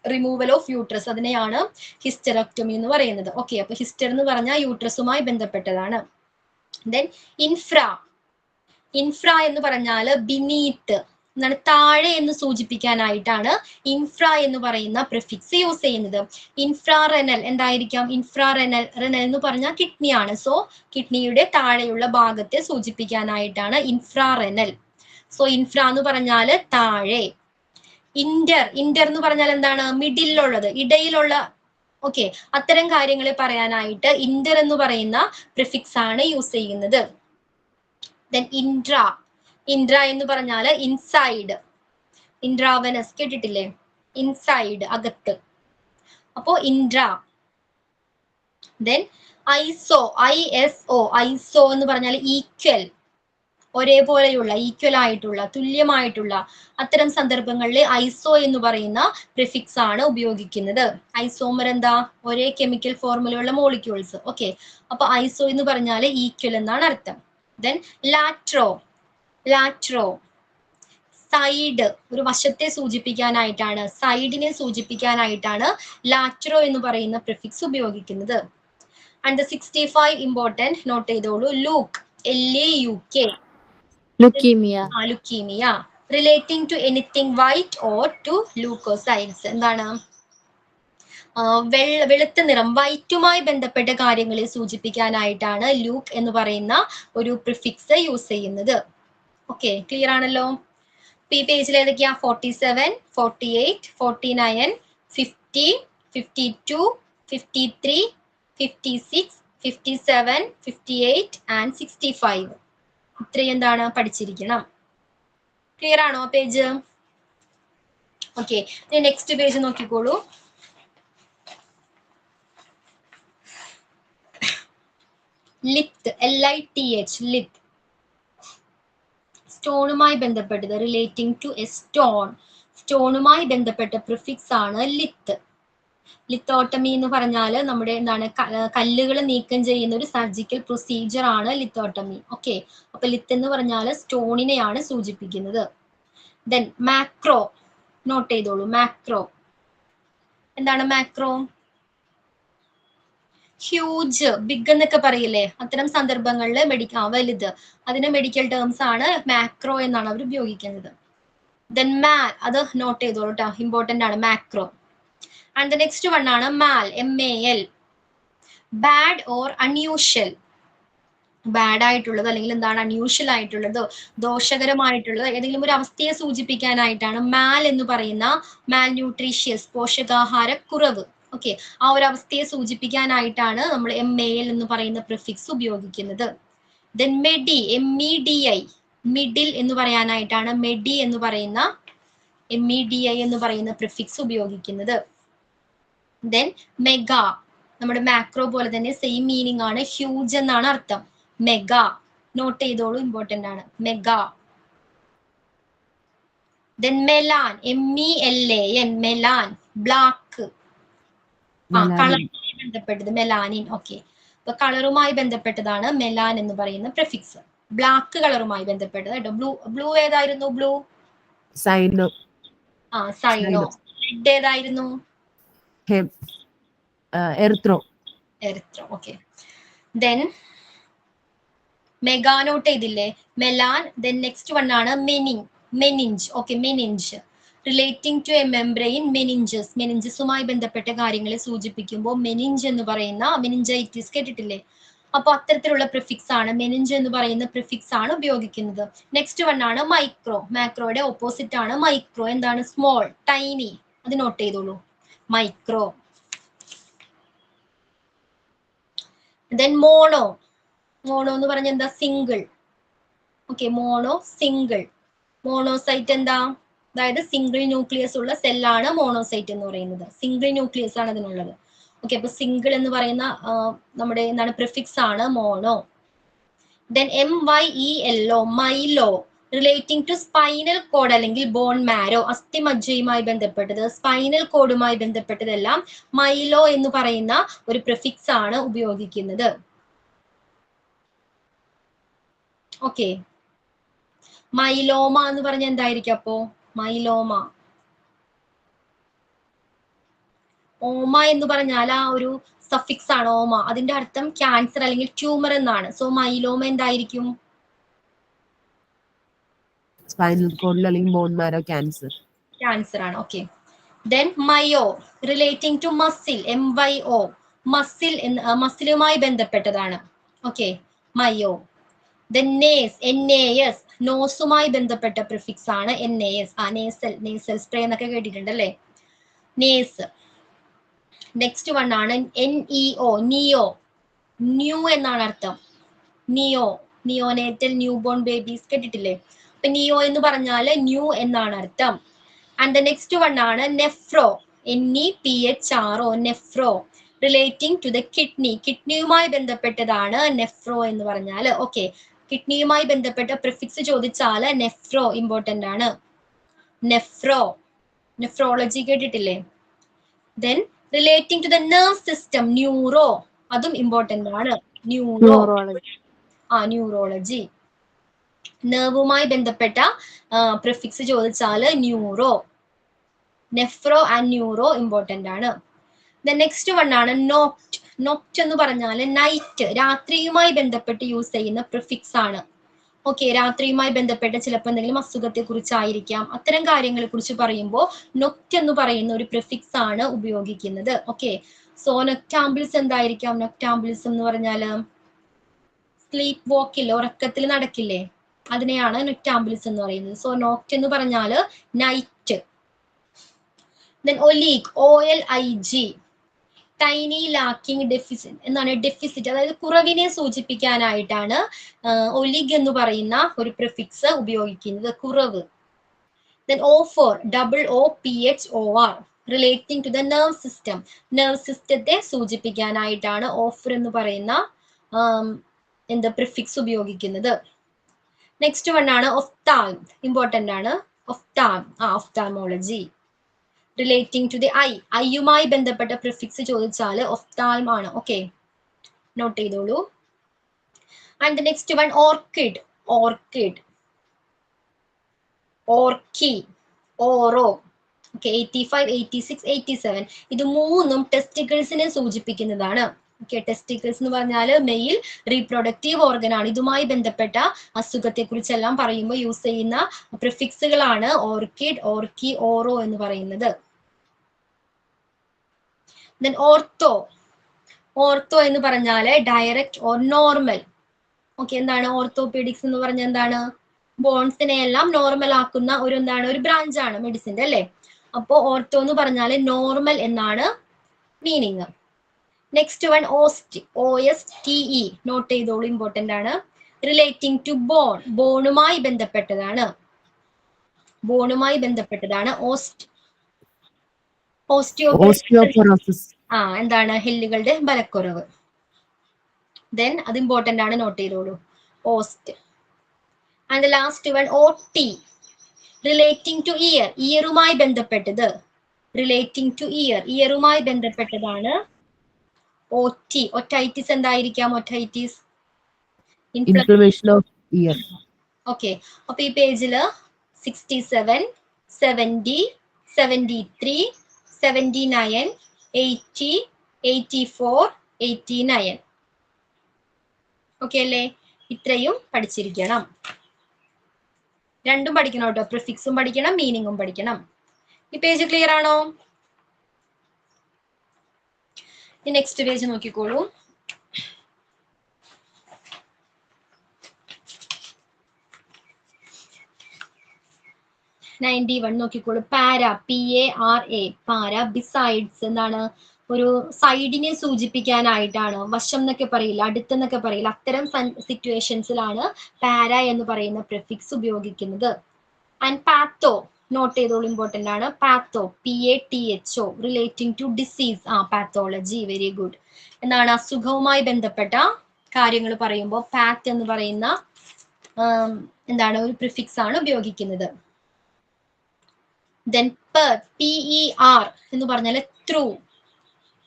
റിമൂവൽ ഓഫ് യൂട്രസ്, അതിനെയാണ് ഹിസ്റ്ററക്ടമി എന്ന് പറയുന്നത്. ഓക്കെ, അപ്പൊ ഹിസ്റ്റർ എന്ന് പറഞ്ഞാൽ യൂട്രസുമായി ബന്ധപ്പെട്ടതാണ്. ദെൻ ഇൻഫ്ര എന്ന് പറഞ്ഞാൽ ബിനീത്ത് എന്നാണ്, താഴെ എന്ന് സൂചിപ്പിക്കാനായിട്ടാണ് ഇൻഫ്ര എന്ന് പറയുന്ന പ്രിഫിക്സ് യൂസ് ചെയ്യുന്നത്. ഇൻഫ്രാറെനൽ എന്തായിരിക്കാം? റെനൽ എന്ന് പറഞ്ഞാൽ കിഡ്നിയാണ്. സോ കിഡ്നിയുടെ താഴെയുള്ള ഭാഗത്തെ സൂചിപ്പിക്കാനായിട്ടാണ് ഇൻഫ്രാറെനൽ. സോ ഇൻഫ്ര എന്ന് പറഞ്ഞാൽ താഴെ. ഇന്റർ എന്ന് പറഞ്ഞാൽ എന്താണ്? മിഡിലുള്ളത്, ഇടയിലുള്ള. ഓക്കെ, അത്തരം കാര്യങ്ങളെ പറയാനായിട്ട് ഇന്റർ എന്ന് പറയുന്ന പ്രിഫിക്സ് ആണ് യൂസ് ചെയ്യുന്നത്. ദെൻ ഇൻട്ര എന്ന് പറഞ്ഞാൽ ഇൻസൈഡ്, ഇൻട്രാവനസ് കേട്ടിട്ടില്ലേ? ഇൻസൈഡ്, അകത്ത്. അപ്പോ ഇൻട്ര. ദെൻ ISO എന്ന് പറഞ്ഞാൽ ഈക്വൽ. ഒരേപോലെയുള്ള ഈക്വൽ ആയിട്ടുള്ള തുല്യമായിട്ടുള്ള അത്തരം സന്ദർഭങ്ങളിൽ ഐസോ എന്ന് പറയുന്ന പ്രിഫിക്സ് ആണ് ഉപയോഗിക്കുന്നത്. ഐസോമർ എന്താ? ഒരേ കെമിക്കൽ ഫോർമുലയുള്ള മോളിക്യൂൾസ്. ഓക്കെ, അപ്പൊ ഐസോ എന്ന് പറഞ്ഞാൽ ഈക്വൽ എന്നാണ് അർത്ഥം. ദെൻ ലാട്രോ, ലാട്രോ സൈഡ്, ഒരു വശത്തെ സൂചിപ്പിക്കാനായിട്ടാണ്, സൈഡിനെ സൂചിപ്പിക്കാനായിട്ടാണ് ലാട്രോ എന്ന് പറയുന്ന പ്രിഫിക്സ് ഉപയോഗിക്കുന്നത്. ആൻഡ് 65 ഇമ്പോർട്ടന്റ് നോട്ട് ചെയ്തോളൂ. Leuk, LAUK, leukaemia. Leukaemia. Relating to anything white or to leucocytes. എന്താണ്? വെളുത്ത നിറം, വൈറ്റുമായി ബന്ധപ്പെട്ട കാര്യങ്ങളെ സൂചിപ്പിക്കാനായിട്ടാണ് ലൂക്ക് എന്ന് പറയുന്ന ഒരു പ്രിഫിക്സ് യൂസ് ചെയ്യുന്നത്. ഓക്കെ, ക്ലിയർ ആണല്ലോ? ഈ പേജിൽ ഏതൊക്കെയാ? 47, 48, 49, 50, 52, 53, 56, 57, 58 ആൻഡ് 65. ഇത്രയും എന്താണ് പഠിച്ചിരിക്കണം. ക്ലിയർ ആണോ പേജ്? ഓക്കെ, നെക്സ്റ്റ് പേജ് നോക്കിക്കോളൂ. ലിത്ത്, LITH, ലിത്ത്. സ്റ്റോണുമായി ബന്ധപ്പെട്ടത്, റിലേറ്റിംഗ് ടു എ സ്റ്റോൺ, സ്റ്റോണുമായി ബന്ധപ്പെട്ട പ്രിഫിക്സ് ആണ് ലിത്ത്. ലിത്തോട്ടമി എന്ന് പറഞ്ഞാൽ നമ്മുടെ എന്താണ്, കല്ലുകൾ നീക്കം ചെയ്യുന്ന ഒരു സർജിക്കൽ പ്രൊസീജിയർ ആണ് ലിത്തോട്ടമി. ഓക്കെ, അപ്പൊ ലിത്ത് എന്ന് പറഞ്ഞാൽ സ്റ്റോണിനെയാണ് സൂചിപ്പിക്കുന്നത്. ദെൻ മാക്രോ, നോട്ട് ചെയ്തോളൂ. മാക്രോ എന്താണ്? മാക്രോ ഹ്യൂജ്, ബിഗ് എന്നൊക്കെ പറയില്ലേ, അത്തരം സന്ദർഭങ്ങളിൽ വലുത്, അതിന് മെഡിക്കൽ ടേംസ് ആണ് മാക്രോ എന്നാണ് അവർ ഉപയോഗിക്കുന്നത്. ദെൻ മാൽ, അത് നോട്ട് ചെയ്തോളൂ കേട്ടോ, ഇമ്പോർട്ടന്റ് ആണ് macro. And the next one ആണ് മാൽ, MAL, bad or unusual. Bad ആയിട്ടുള്ളത് അല്ലെങ്കിൽ എന്താണ് അൺയൂഷ്വൽ ആയിട്ടുള്ളത്, ദോഷകരമായിട്ടുള്ളത് ഏതെങ്കിലും ഒരു അവസ്ഥയെ സൂചിപ്പിക്കാനായിട്ടാണ് മാൽ എന്ന് പറയുന്ന, മാൽ ന്യൂട്രീഷ്യസ്, പോഷകാഹാര കുറവ്. ഓക്കെ, ആ ഒരു അവസ്ഥയെ സൂചിപ്പിക്കാനായിട്ടാണ് നമ്മൾ MAL എന്ന് പറയുന്ന പ്രിഫിക്സ് ഉപയോഗിക്കുന്നത്. ദെൻ മെഡി, MEDI, മിഡിൽ എന്ന് പറയാനായിട്ടാണ് മെഡി എന്ന് പറയുന്ന, MEDI എന്ന് പറയുന്ന പ്രിഫിക്സ് ഉപയോഗിക്കുന്നത്. ദെൻ മെഗാ, നമ്മുടെ മാക്രോ പോലെ തന്നെ സെയിം മീനിങ് ആണ്, ഹ്യൂജ് എന്നാണ് അർത്ഥം. മെഗാ നോട്ട് ചെയ്തോളൂ, ഇമ്പോർട്ടന്റ് ആണ് mega. Then melan, MELAN, melan, black, കളറുമായി ബന്ധപ്പെട്ടത് മെലാനിൻ. ഓക്കെ, അപ്പൊ കളറുമായി ബന്ധപ്പെട്ടതാണ് മെലാൻ എന്ന് പറയുന്ന പ്രിഫിക്സ്. ബ്ലാക്ക് കളറുമായി ബന്ധപ്പെട്ടത് കേട്ടോ. ബ്ലൂ ഏതായിരുന്നു? ബ്ലൂ സൈനോ. സൈനോ. റെഡ് ഏതായിരുന്നു? Erythro. Erythro. Okay, then mega note ചെയ്തില്ലേ, മെലാൻ. ദെൻ നെക്സ്റ്റ് വൺ ആണ് mening. Okay, mening relating to a membrane, meninges, മെനിഞ്ചസുമായി ബന്ധപ്പെട്ട കാര്യങ്ങളെ സൂചിപ്പിക്കുമ്പോൾ മെനിഞ്ച് എന്ന് പറയുന്ന, മെനിഞ്ചൈറ്റിസ് കേട്ടിട്ടില്ലേ, അപ്പൊ അത്തരത്തിലുള്ള പ്രിഫിക്സ് ആണ്, മെനിഞ്ച് എന്ന് പറയുന്ന പ്രിഫിക്സ് ആണ് ഉപയോഗിക്കുന്നത്. നെക്സ്റ്റ് വൺ ആണ് മൈക്രോ, മാക്രോയുടെ ഓപ്പോസിറ്റ് ആണ് മൈക്രോ. എന്താണ്? സ്മോൾ, ടൈനി, അത് നോട്ട് ചെയ്തോളൂ, മൈക്രോ. ദെൻ മോണോ, മോണോ എന്ന് പറഞ്ഞ എന്താ? Single. Okay, mono, single. Monocyte എന്താ? അതായത് സിംഗിൾ ന്യൂക്ലിയസ് ഉള്ള സെല്ലാണ് മോണോസൈറ്റ് എന്ന് പറയുന്നത്. സിംഗിൾ ന്യൂക്ലിയസ് ആണ് അതിനുള്ളത്. ഓക്കെ, അപ്പൊ സിംഗിൾ എന്ന് പറയുന്ന നമ്മുടെ എന്താണ് പ്രിഫിക്സ് ആണ് mono. Then MYELO, myelo, relating to spinal cord അല്ലെങ്കിൽ ബോൺ മാരോ, അസ്ഥിമജ്ജയുമായി ബന്ധപ്പെട്ടത്, സ്പൈനൽ കോഡുമായി ബന്ധപ്പെട്ടതെല്ലാം മൈലോ എന്ന് പറയുന്ന ഒരു പ്രിഫിക്സ് ആണ് ഉപയോഗിക്കുന്നത്. ഓക്കെ, മൈലോമ എന്ന് പറഞ്ഞ എന്തായിരിക്കും അപ്പോ? മൈലോമ, ഓമ എന്ന് പറഞ്ഞാൽ ആ ഒരു സഫിക്സ് ആണ് ഓമ, അതിന്റെ അർത്ഥം ക്യാൻസർ അല്ലെങ്കിൽ ട്യൂമർ എന്നാണ്. സോ മൈലോമ എന്തായിരിക്കും? സ്പൈനൽ കോഡിൽ അല്ലെങ്കിൽ ബോൺ മാരോ ക്യാൻസർ, ക്യാൻസർ ആണ്. Okay, then myo, relating to muscle, MYO, muscle, മസിലുമായി ബന്ധപ്പെട്ടതാണ്. Okay, myo. Then nas, NAS, നോസുമായി ബന്ധപ്പെട്ട പ്രിഫിക്സ് ആണ് NAS. നേസൽ സ്പ്രേ എന്നൊക്കെ കേട്ടിട്ടുണ്ടല്ലേ, നേസ്. നെക്സ്റ്റ് വൺ ആണ് NEO, നിയോ, ന്യൂ എന്നാണ് അർത്ഥം. നിയോനേറ്റൽ, ന്യൂ ബോൺ ബേബീസ് കേട്ടിട്ടില്ലേ, അപ്പൊ നിയോ എന്ന് പറഞ്ഞാൽ ന്യൂ എന്നാണ് അർത്ഥം. ആൻഡ് ദ നെക്സ്റ്റ് വൺ ആണ് nephro, NEPHRO, nephro, relating to the kidney, കിഡ്നിയുമായി ബന്ധപ്പെട്ടതാണ് നെഫ്രോ എന്ന് പറഞ്ഞാൽ. ഓക്കെ, കിഡ്നിയുമായി ബന്ധപ്പെട്ട പ്രിഫിക്സ് ചോദിച്ചാൽ നെഫ്രോ ഇമ്പോർട്ടന്റ് ആണ്. നെഫ്രോളജി കേട്ടിട്ടില്ലേ? Then relating to the nerve system neuro, അതും ഇമ്പോർട്ടന്റ് ആണ്. ന്യൂറോളജി. നെർവുമായി ബന്ധപ്പെട്ട പ്രിഫിക്സ് ചോദിച്ചാല് neuro. Nephro and neuro important ആണ്. നെക്സ്റ്റ് വൺ ആണ് നോക്ട്. നോക്ട് എന്ന് പറഞ്ഞാൽ നൈറ്റ്, രാത്രിയുമായി ബന്ധപ്പെട്ട് യൂസ് ചെയ്യുന്ന പ്രിഫിക്സ് ആണ്. ഓക്കെ, രാത്രിയുമായി ബന്ധപ്പെട്ട ചിലപ്പോൾ എന്തെങ്കിലും അസുഖത്തെ കുറിച്ചായിരിക്കാം, അത്തരം കാര്യങ്ങളെ കുറിച്ച് പറയുമ്പോൾ നൊക്ട് എന്ന് പറയുന്ന ഒരു പ്രിഫിക്സ് ആണ് ഉപയോഗിക്കുന്നത്. ഓക്കെ, സോ നൊക്ടാംബിൾസ് എന്തായിരിക്കാം? നൊക്ടാംബിൾസ് എന്ന് പറഞ്ഞാല് സ്ലീപ്പ് വാക്കില്ലേ, ഉറക്കത്തിൽ നടക്കില്ലേ, അതിനെയാണ് നൊക്ടാംബിൾസ് എന്ന് പറയുന്നത്. സോ നോക്ട് എന്ന് പറഞ്ഞാല് night. Then olig, OLIG, tiny lacking deficit എന്നാണ്. ഡെഫിസിറ്റ് അതായത് കുറവിനെ സൂചിപ്പിക്കാനായിട്ടാണ് ഒലിഗ് എന്ന് പറയുന്ന ഒരു പ്രിഫിക്സ് ഉപയോഗിക്കുന്നത്, കുറവ്. Then oophor, OOPHOR, relating to the nerve system, nerve സിസ്റ്റത്തെ സൂചിപ്പിക്കാനായിട്ടാണ് ഓഫർ എന്ന് പറയുന്ന എന്താ പ്രിഫിക്സ് ഉപയോഗിക്കുന്നത്. നെക്സ്റ്റ് വൺ ആണ് ഒഫ്താൽം, ഇമ്പോർട്ടന്റ് ആണ്. ഒഫ്താൽമോളജി, റിലേറ്റിംഗ് ടു ദി ഐയുമായി ബന്ധപ്പെട്ട പ്രിഫിക്സ് ചോദിച്ചാൽ ഒഫ്താൽം ആണ്. ഓക്കെ, നോട്ട് ചെയ്തോളൂ. And next one orchid, orchi, oro. Okay, 85, 86, 87 ഇത് മൂന്നും ടെസ്റ്റിക്കിൾസിനെ സൂചിപ്പിക്കുന്നതാണ്. ഓക്കെ, ടെസ്റ്റിക്കിൾസ് എന്ന് പറഞ്ഞാൽ മെയിൽ റീപ്രൊഡക്റ്റീവ് ഓർഗൻ ആണ്. ഇതുമായി ബന്ധപ്പെട്ട അസുഖത്തെ കുറിച്ചെല്ലാം പറയുമ്പോൾ യൂസ് ചെയ്യുന്ന പ്രിഫിക്സുകളാണ് ഓർക്കിഡ്, ഓർക്കി, ഓറോ എന്ന് പറയുന്നത്. ദെൻ ഓർത്തോ എന്ന് പറഞ്ഞാല് ഡയറക്റ്റ് ഓർ നോർമൽ. ഓക്കെ, എന്താണ് ഓർത്തോപീഡിക്സ് എന്ന് പറഞ്ഞാൽ? എന്താണ്? ബോൺസിനെ എല്ലാം നോർമൽ ആക്കുന്ന ഒരു ബ്രാഞ്ച് ആണ് മെഡിസിന്റെ, അല്ലെ? അപ്പോ ഓർത്തോ എന്ന് പറഞ്ഞാല് നോർമൽ എന്നാണ് meaning. Next one OSTE, note ചെയ്തോളൂ, ഇമ്പോർട്ടന്റ് ആണ്. റിലേറ്റിംഗ് ടു ബോൺ, ബോണുമായി ബന്ധപ്പെട്ടതാണ്. ഓസ്റ്റിയോപൊറോസിസ്, എന്താണ്? ഹെല്ലുകളുടെ ബലക്കുറവ്. ദെൻ അത് ഇമ്പോർട്ടന്റ് ആണ്, നോട്ട് ചെയ്തോളൂ, ost. And last one OT, relating to ear, ഇയറുമായി ബന്ധപ്പെട്ടത്. ഇയറുമായി ബന്ധപ്പെട്ടതാണ് OT. ഒറ്റൈറ്റിസ് എന്തായിരിക്കാം? Otitis, inflammation of ear. Okay, അപ്പൊ ഈ പേജില് 67, 70, 73, 79, 80, 84, 89. ഓക്കെ അല്ലേ? ഇത്രയും പഠിച്ചിരിക്കണം. രണ്ടും പഠിക്കണം കേട്ടോ, പ്രിഫിക്സും പഠിക്കണം, മീനിങ്ങും പഠിക്കണം. ഈ പേജ് ക്ലിയർ ആണോ? നെക്സ്റ്റ് പേജ് നോക്കിക്കോളൂ. നോക്കിക്കോളൂ. PARA, പാര, ബിസൈഡ്സ് എന്താണ്? ഒരു സൈഡിനെ സൂചിപ്പിക്കാനായിട്ടാണ്. വശം എന്നൊക്കെ പറയില്ല, അടുത്തെന്നൊക്കെ പറയില്ല, അത്തരം സിറ്റുവേഷൻസിലാണ് പാര എന്ന് പറയുന്ന പ്രിഫിക്സ് ഉപയോഗിക്കുന്നത്. ആൻഡ് പാത്തോ, നോട്ട് ചെയ്തോളൂ, ഇമ്പോർട്ടന്റ് ആണ്. Patho, PATHO, relating to disease, pathology. Very good. എന്താണ്? അസുഖവുമായി ബന്ധപ്പെട്ട കാര്യങ്ങൾ പറയുമ്പോൾ പാത്ത് എന്ന് പറയുന്ന എന്താണ് ഒരു പ്രിഫിക്സ് ആണ് ഉപയോഗിക്കുന്നത്. ദെൻ PER എന്ന് പറഞ്ഞാൽ ത്രൂ,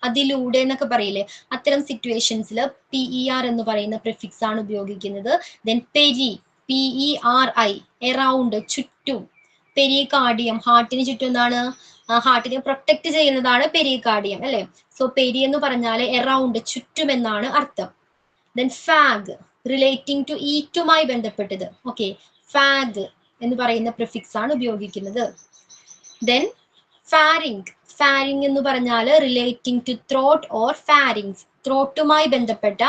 അതിലൂടെ എന്നൊക്കെ പറയില്ലേ, അത്തരം സിറ്റുവേഷൻസിൽ PER എന്ന് പറയുന്ന പ്രിഫിക്സ് ആണ് ഉപയോഗിക്കുന്നത്. ദെൻ PERI, എറൗണ്ട്, ചുറ്റും. പെരികാർഡിയം, ഹാർട്ടിന് ചുറ്റും എന്താണ്? ഹാർട്ടിനെ പ്രൊട്ടക്ട് ചെയ്യുന്നതാണ് പെരികാർഡിയം, അല്ലെ? സോ പെരി എന്ന് പറഞ്ഞാൽ എറൗണ്ട്, ചുറ്റും എന്നാണ് അർത്ഥം. ദെൻ ഫാഗ്, റിലേറ്റിംഗ് ടു ഈറ്റുമായി ബന്ധപ്പെട്ടത്. ഓക്കെ, ഫാഗ് എന്ന് പറയുന്ന പ്രിഫിക്സ് ആണ് ഉപയോഗിക്കുന്നത്. ദെൻ ഫാരിങ് എന്ന് പറഞ്ഞാൽ relating to throat or pharynx, ത്രോട്ടുമായി ബന്ധപ്പെട്ട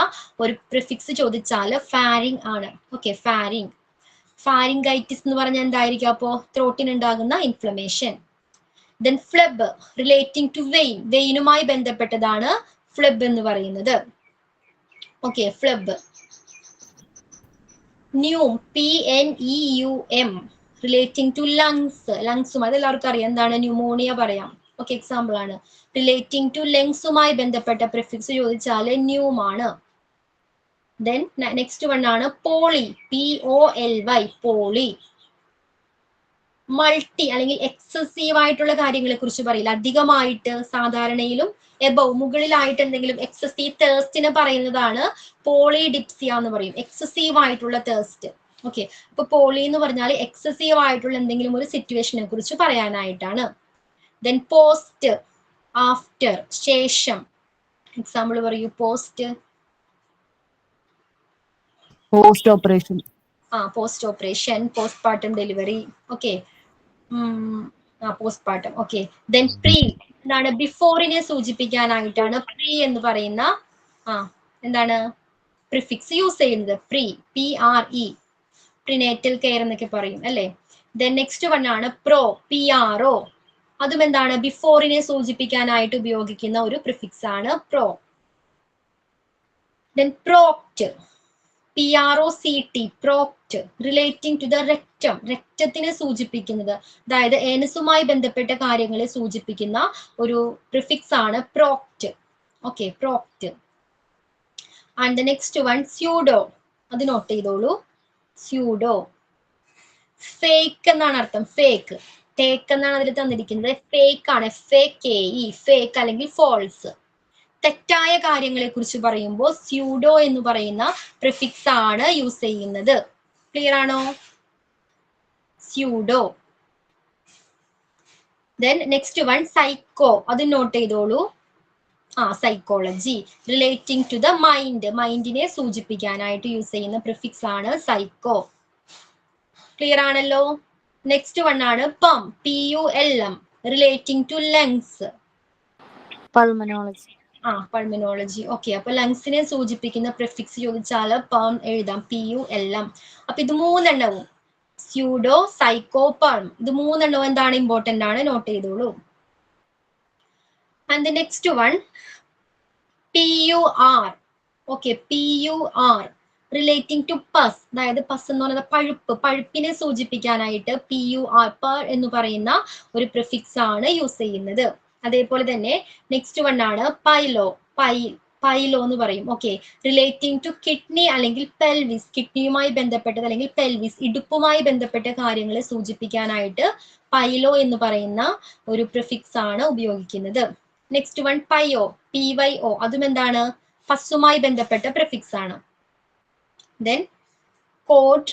ഒരു പ്രിഫിക്സ് ചോദിച്ചാൽ ഫാരിങ് ആണ്. ഓക്കെ, ഫാരിങ്കൈറ്റിസ് എന്ന് പറഞ്ഞാൽ എന്തായിരിക്കും? അപ്പോ ത്രോട്ടിനുണ്ടാകുന്ന ഇൻഫ്ലമേഷൻ. ദെൻ ഫ്ലെബ്, റിലേറ്റിംഗ് ടു വെയിനുമായി ബന്ധപ്പെട്ടതാണ് ഫ്ലെബ് എന്ന് പറയുന്നത്. ഓക്കെ, ഫ്ലെബ്. ന്യൂം, PNEUM, റിലേറ്റിംഗ് ടു ലങ്സും അതെല്ലാവർക്കും അറിയാം. എന്താണ്? ന്യൂമോണിയ പറയാം. ഓക്കെ, എക്സാമ്പിൾ ആണ്. റിലേറ്റിംഗ് ടു ലങ്സുമായി ബന്ധപ്പെട്ട പ്രിഫിക്സ് ചോദിച്ചാൽ ന്യൂം ആണ്. ദെൻ നെക്സ്റ്റ് വൺ ആണ് പോളി, POLY, പോളി. മൾട്ടി അല്ലെങ്കിൽ എക്സസീവ് ആയിട്ടുള്ള കാര്യങ്ങളെ കുറിച്ച് പറയില്ല, അധികമായിട്ട്, സാധാരണയിലും എബവ് മുകളിലായിട്ട് എന്തെങ്കിലും എക്സസീവ് തേഴ്സ്റ്റിനെ പറയുന്നതാണ് പോളിഡിപ്സിയ എന്ന് പറയും, എക്സസീവ് ആയിട്ടുള്ള തേഴ്സ്റ്റ്. ഓക്കെ, അപ്പൊ പോളി എന്ന് പറഞ്ഞാൽ എക്സസീവ് ആയിട്ടുള്ള എന്തെങ്കിലും ഒരു സിറ്റുവേഷനെ കുറിച്ച് പറയാനായിട്ടാണ്. ദെൻ പോസ്റ്റ്, ആഫ്റ്റർ, ശേഷം. എക്സാമ്പിൾ പറയൂ. Post, post operation. Post operation, postpartum delivery. Okay, postpartum. Okay, then pre എന്താണ്? ബിഫോറിനെ സൂചിപ്പിക്കാനായിട്ടാണ് പ്രീ എന്ന് പറയുന്ന എന്താണ് പ്രിഫിക്സ് യൂസ് ചെയ്യുന്നത്. പ്രീ, PRE, പ്രിനേറ്റൽ കെയർ എന്നൊക്കെ പറയും അല്ലെ. ദെൻ നെക്സ്റ്റ് വൺ ആണ് പ്രോ, PRO. അതും എന്താണ്? ബിഫോറിനെ സൂചിപ്പിക്കാനായിട്ട് ഉപയോഗിക്കുന്ന ഒരു പ്രിഫിക്സ് ആണ് pro. Then proct, PROCT, proct, relating to the rectum, റെക്റ്റത്തിനെ സൂചിപ്പിക്കുന്നത്, അതായത് ഏനസുമായി ബന്ധപ്പെട്ട കാര്യങ്ങളെ സൂചിപ്പിക്കുന്ന ഒരു പ്രിഫിക്സ് ആണ് proct. Okay, proct. And the next one pseudo, അത് നോട്ട് ചെയ്തോളൂ. സ്യൂഡോ, ഫേക്ക് എന്നാണ് അർത്ഥം. ഫേക്ക്, ടേക്ക് എന്നാണ് അതിൽ തന്നിരിക്കുന്നത്. ഫേക്ക് ആണ്, FAKE, ഫേക്ക് അല്ലെങ്കിൽ ഫോൾസ്. തെറ്റായ കാര്യങ്ങളെ കുറിച്ച് പറയുമ്പോൾ സ്യൂഡോ എന്ന് പറയുന്ന പ്രിഫിക്സ് ആണ് യൂസ് ചെയ്യുന്നത്. ക്ലിയർ ആണോ? Pseudo. Then next one psycho, അത് നോട്ട് ചെയ്തോളൂ. Psychology, relating to the mind, മൈൻഡിനെ സൂചിപ്പിക്കാനായിട്ട് use ചെയ്യുന്ന പ്രിഫിക്സ് ആണ് സൈക്കോ. ക്ലിയർ ആണല്ലോ? നെക്സ്റ്റ് വൺ ആണ് പം, PULM, relating to lungs. Pulmonology. പൾമിനോളജി. Okay, അപ്പൊ ലങ്സിനെ സൂചിപ്പിക്കുന്ന പ്രിഫിക്സ് ചോദിച്ചാൽ പം എഴുതാം, PULM. അപ്പൊ ഇത് മൂന്നെണ്ണവും സ്യൂഡോ, സൈക്കോ, പൾം, ഇത് മൂന്നെണ്ണവും എന്താണ്? ഇമ്പോർട്ടന്റ് ആണ്, നോട്ട് ചെയ്തോളൂ. And the next one PUR. Okay, PUR, relating to pus, അതായത് പസ് എന്ന് പറയുന്നത് പഴുപ്പ്, പഴുപ്പിനെ സൂചിപ്പിക്കാനായിട്ട് PUR, പർ എന്ന് പറയുന്ന ഒരു പ്രിഫിക്സ് ആണ് യൂസ് ചെയ്യുന്നത്. അതേപോലെ തന്നെ നെക്സ്റ്റ് വൺ ആണ് പൈലോ, പൈലോ എന്ന് പറയും. ഓക്കെ, റിലേറ്റിംഗ് ടു കിഡ്നി അല്ലെങ്കിൽ പെൽവിസ്, കിഡ്നിയുമായി ബന്ധപ്പെട്ടത് അല്ലെങ്കിൽ പെൽവിസ്, ഇടുപ്പുമായി ബന്ധപ്പെട്ട കാര്യങ്ങളെ സൂചിപ്പിക്കാനായിട്ട് പൈലോ എന്ന് പറയുന്ന ഒരു പ്രിഫിക്സ് ആണ് ഉപയോഗിക്കുന്നത്. നെക്സ്റ്റ് വൺ പയോ, PYO, അതും എന്താണ്? പസ്സുമായി ബന്ധപ്പെട്ട പ്രിഫിക്സ് ആണ്. ദെൻ കോട്ട്,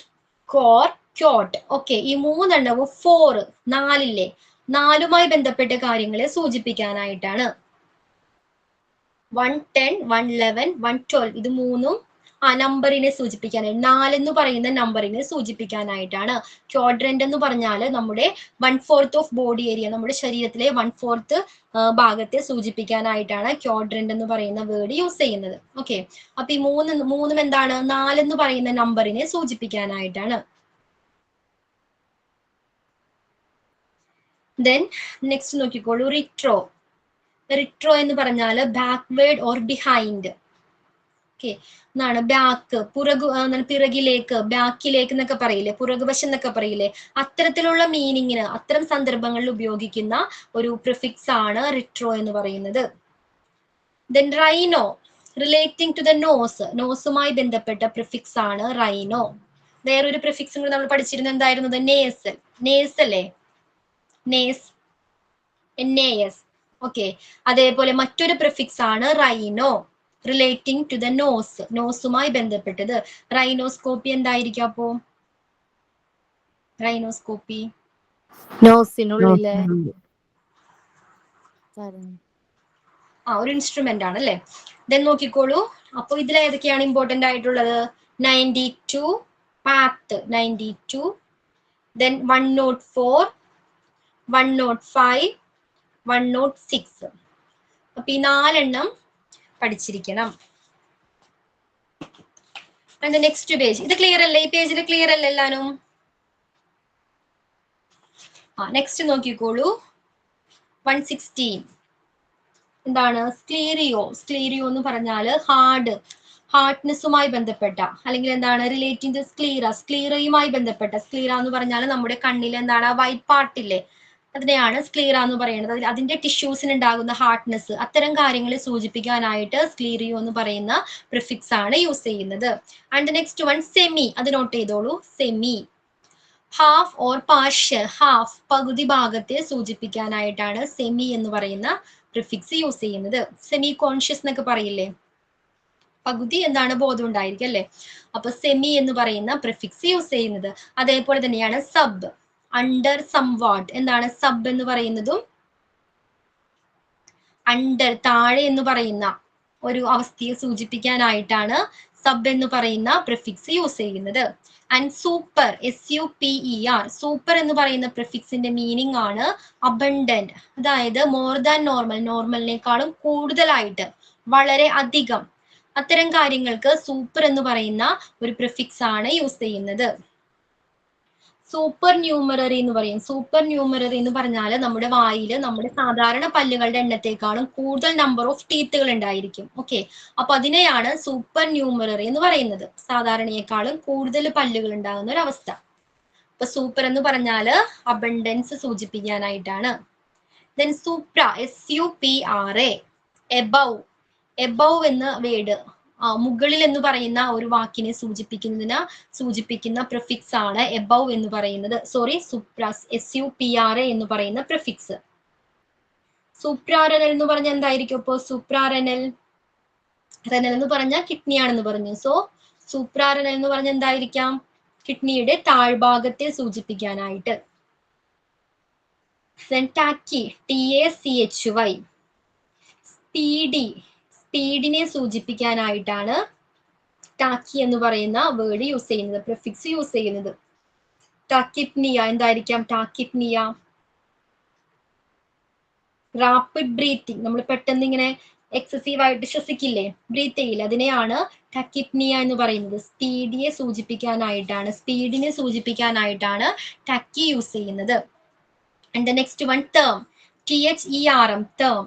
കോർ, ക്യോട്ട്. ഓക്കെ, ഈ മൂന്നെണ്ണവും 4, 4, നാലുമായി ബന്ധപ്പെട്ട കാര്യങ്ങളെ സൂചിപ്പിക്കാനായിട്ടാണ്. 110, 111, 112, ഇത് മൂന്നും നമ്പറിനെ സൂചിപ്പിക്കാനായിട്ട്, 4 എന്ന് പറയുന്ന നമ്പറിനെ സൂചിപ്പിക്കാനായിട്ടാണ്. ക്വാഡ്രന്റ് എന്ന് പറഞ്ഞാൽ നമ്മുടെ 1/4 ഓഫ് ബോഡി ഏരിയ, നമ്മുടെ ശരീരത്തിലെ 1/4 ഭാഗത്തെ സൂചിപ്പിക്കാനായിട്ടാണ് ക്വാഡ്രന്റ് എന്ന് പറയുന്ന വേർഡ് യൂസ് ചെയ്യുന്നത്. ഓക്കെ, അപ്പൊ ഈ മൂന്നും എന്താണ്? 4 എന്ന് പറയുന്ന നമ്പറിനെ സൂചിപ്പിക്കാനായിട്ടാണ്. ദെൻ നെക്സ്റ്റ് നോക്കിക്കോളൂ. റിട്രോ, റിട്രോ എന്ന് പറഞ്ഞാൽ ബാക്ക്വേർഡ് ഓർ ബിഹൈൻഡ്. ഓക്കെ, എന്നാണ് ബാക്ക്, പിറകിലേക്ക്, ബാക്കിലേക്ക് എന്നൊക്കെ പറയില്ലേ, പുറകുവശം എന്നൊക്കെ പറയില്ലേ, അത്തരത്തിലുള്ള മീനിങ്ങിന്, അത്തരം സന്ദർഭങ്ങളിൽ ഉപയോഗിക്കുന്ന ഒരു പ്രിഫിക്സ് ആണ് റിട്രോ എന്ന് പറയുന്നത്. Then rhino, relating to the nose, നോസുമായി ബന്ധപ്പെട്ട പ്രിഫിക്സ് ആണ് റൈനോ. വേറൊരു പ്രിഫിക്സും കൂടി നമ്മൾ പഠിച്ചിരുന്നത് എന്തായിരുന്നത്? നേസൽ, നേസ് അല്ലേ, നേസ്, NAS. ഓക്കെ, അതേപോലെ മറ്റൊരു പ്രിഫിക്സ് ആണ് rhino, relating to the nose, നോസുമായി ബന്ധപ്പെട്ടത്. റൈനോസ്കോപ്പി എന്തായിരിക്കും അപ്പോ? റൈനോസ്കോപ്പി നോസിനുള്ളിലെ ഒരു ഇൻസ്ട്രുമെന്റ് ആണ് അല്ലെ. ദെൻ നോക്കിക്കോളൂ. അപ്പൊ ഇതിൽ ഏതൊക്കെയാണ് ഇമ്പോർട്ടന്റ് ആയിട്ടുള്ളത്? 92, പാത്ത് 92, ദെൻ 104, 105, 106. അപ്പൊ ഈ 4 പഠിച്ചിരിക്കണം. നെക്സ്റ്റ് പേജ്, ഇത് ക്ലിയർ അല്ലേ? ഈ പേജിൽ ക്ലിയർ അല്ലേ എല്ലാരും? നെക്സ്റ്റ് നോക്കിക്കോളൂ. 116 എന്താണ്? സ്ക്ലീറിയോ. സ്ക്ലീറിയോ എന്ന് പറഞ്ഞാൽ ഹാർട്ട്നെസ്സുമായി ബന്ധപ്പെട്ട, അല്ലെങ്കിൽ എന്താണ്? റിലേറ്റിംഗ് ടു സ്ക്ലീറ, സ്ക്ലീറയുമായി ബന്ധപ്പെട്ട. സ്ക്ലീറ എന്ന് പറഞ്ഞാൽ നമ്മുടെ കണ്ണിൽ എന്താണ്? വൈറ്റ് പാർട്ട് ഇല്ലേ, അതിനെയാണ് സ്ക്ലീറ എന്ന് പറയുന്നത്. അതിന്റെ ടിഷ്യൂസിന് ഉണ്ടാകുന്ന ഹാർഡ്നെസ്, അത്തരം കാര്യങ്ങളെ സൂചിപ്പിക്കാനായിട്ട് സ്ക്ലീറിയോ എന്ന് പറയുന്ന പ്രിഫിക്സ് ആണ് യൂസ് ചെയ്യുന്നത്. ആൻഡ് നെക്സ്റ്റ് വൺ സെമി, അത് നോട്ട് ചെയ്തോളൂ. Semi, half or partial, half പകുതി ഭാഗത്തെ സൂചിപ്പിക്കാനായിട്ടാണ് സെമി എന്ന് പറയുന്ന പ്രിഫിക്സ് യൂസ് ചെയ്യുന്നത്. സെമി കോൺഷ്യസ് എന്നൊക്കെ പറയില്ലേ, പകുതി എന്താണ് ബോധം ഉണ്ടായിരിക്കും അല്ലെ. അപ്പൊ സെമി എന്ന് പറയുന്ന പ്രിഫിക്സ് യൂസ് ചെയ്യുന്നത്. അതേപോലെ തന്നെയാണ് സബ്, അണ്ടർ, സംവാട്ട്. എന്താണ് സബ് എന്ന് പറയുന്നതും അണ്ടർ താഴെ എന്ന് പറയുന്ന ഒരു അവസ്ഥയെ സൂചിപ്പിക്കാനായിട്ടാണ് സബ് എന്ന് പറയുന്ന പ്രിഫിക്സ് യൂസ് ചെയ്യുന്നത്. ആൻഡ് സൂപ്പർ, SUPER, സൂപ്പർ എന്ന് പറയുന്ന പ്രിഫിക്സിന്റെ മീനിങ് ആണ് അബണ്ടന്റ്, അതായത് മോർ ദാൻ നോർമൽ, നോർമലിനേക്കാളും കൂടുതലായിട്ട്, വളരെ അധികം, അത്തരം കാര്യങ്ങൾക്ക് സൂപ്പർ എന്ന് പറയുന്ന ഒരു പ്രിഫിക്സ് ആണ് യൂസ് ചെയ്യുന്നത്. സൂപ്പർ ന്യൂമററി എന്ന് പറയും. സൂപ്പർ ന്യൂമററി എന്ന് പറഞ്ഞാൽ നമ്മുടെ വായിൽ നമ്മുടെ സാധാരണ പല്ലുകളുടെ എണ്ണത്തെക്കാളും കൂടുതൽ നമ്പർ ഓഫ് ടീത്തുകൾ ഉണ്ടായിരിക്കും. ഓക്കെ, അപ്പൊ അതിനെയാണ് സൂപ്പർ ന്യൂമററി എന്ന് പറയുന്നത്. സാധാരണയെക്കാളും കൂടുതൽ പല്ലുകൾ ഉണ്ടാകുന്ന ഒരു അവസ്ഥ. അപ്പൊ സൂപ്പർ എന്ന് പറഞ്ഞാൽ അബണ്ടൻസ് സൂചിപ്പിക്കാനായിട്ടാണ്. Then supra, SUPRA, above. Above എന്ന വേർഡ്, മുകളിൽ എന്ന് പറയുന്ന ഒരു വാക്കിനെ സൂചിപ്പിക്കുന്ന പ്രിഫിക്സ് ആണ് എബവ് എന്ന് പറയുന്നത്. സോറി, സുപ്രാസ്, SUPRA എന്ന് പറയുന്ന പ്രിഫിക്സ്. സൂപ്രാറനൽ എന്ന് പറഞ്ഞാൽ എന്തായിരിക്കും? ഇപ്പോ സൂപ്രാറനൽ, റെനൽ എന്ന് പറഞ്ഞാൽ കിഡ്നിയാണെന്ന് പറഞ്ഞു. സോ സൂപ്രാറനൽ എന്ന് പറഞ്ഞാൽ എന്തായിരിക്കാം? കിഡ്നിയുടെ താഴ്ഭാഗത്തെ സൂചിപ്പിക്കാനായിട്ട്. ടാക്കി, TACHY, സ്പീഡി, സ്പീഡിനെ സൂചിപ്പിക്കാനായിട്ടാണ് ടാക്കി എന്ന് പറയുന്ന വേർഡ് യൂസ് ചെയ്യുന്നത്, പ്രിഫിക്സ് യൂസ് ചെയ്യുന്നത്. ടാക്കിപ്നിയ, എന്തായിരിക്കാം? ടാക്കിപ്നിയ, റാപ്പിഡ് ബ്രീത്തിങ്, നമ്മൾ പെട്ടെന്ന് ഇങ്ങനെ എക്സസീവ് ആയിട്ട് ശ്വസിക്കില്ലേ, ബ്രീത്ത് ചെയ്യില്ല, അതിനെയാണ് ടാക്കിപ്നിയ എന്ന് പറയുന്നത്. സ്പീഡിനെ സൂചിപ്പിക്കാനായിട്ടാണ് ടാക്കി യൂസ് ചെയ്യുന്നത്. And the next one term, THERM, term,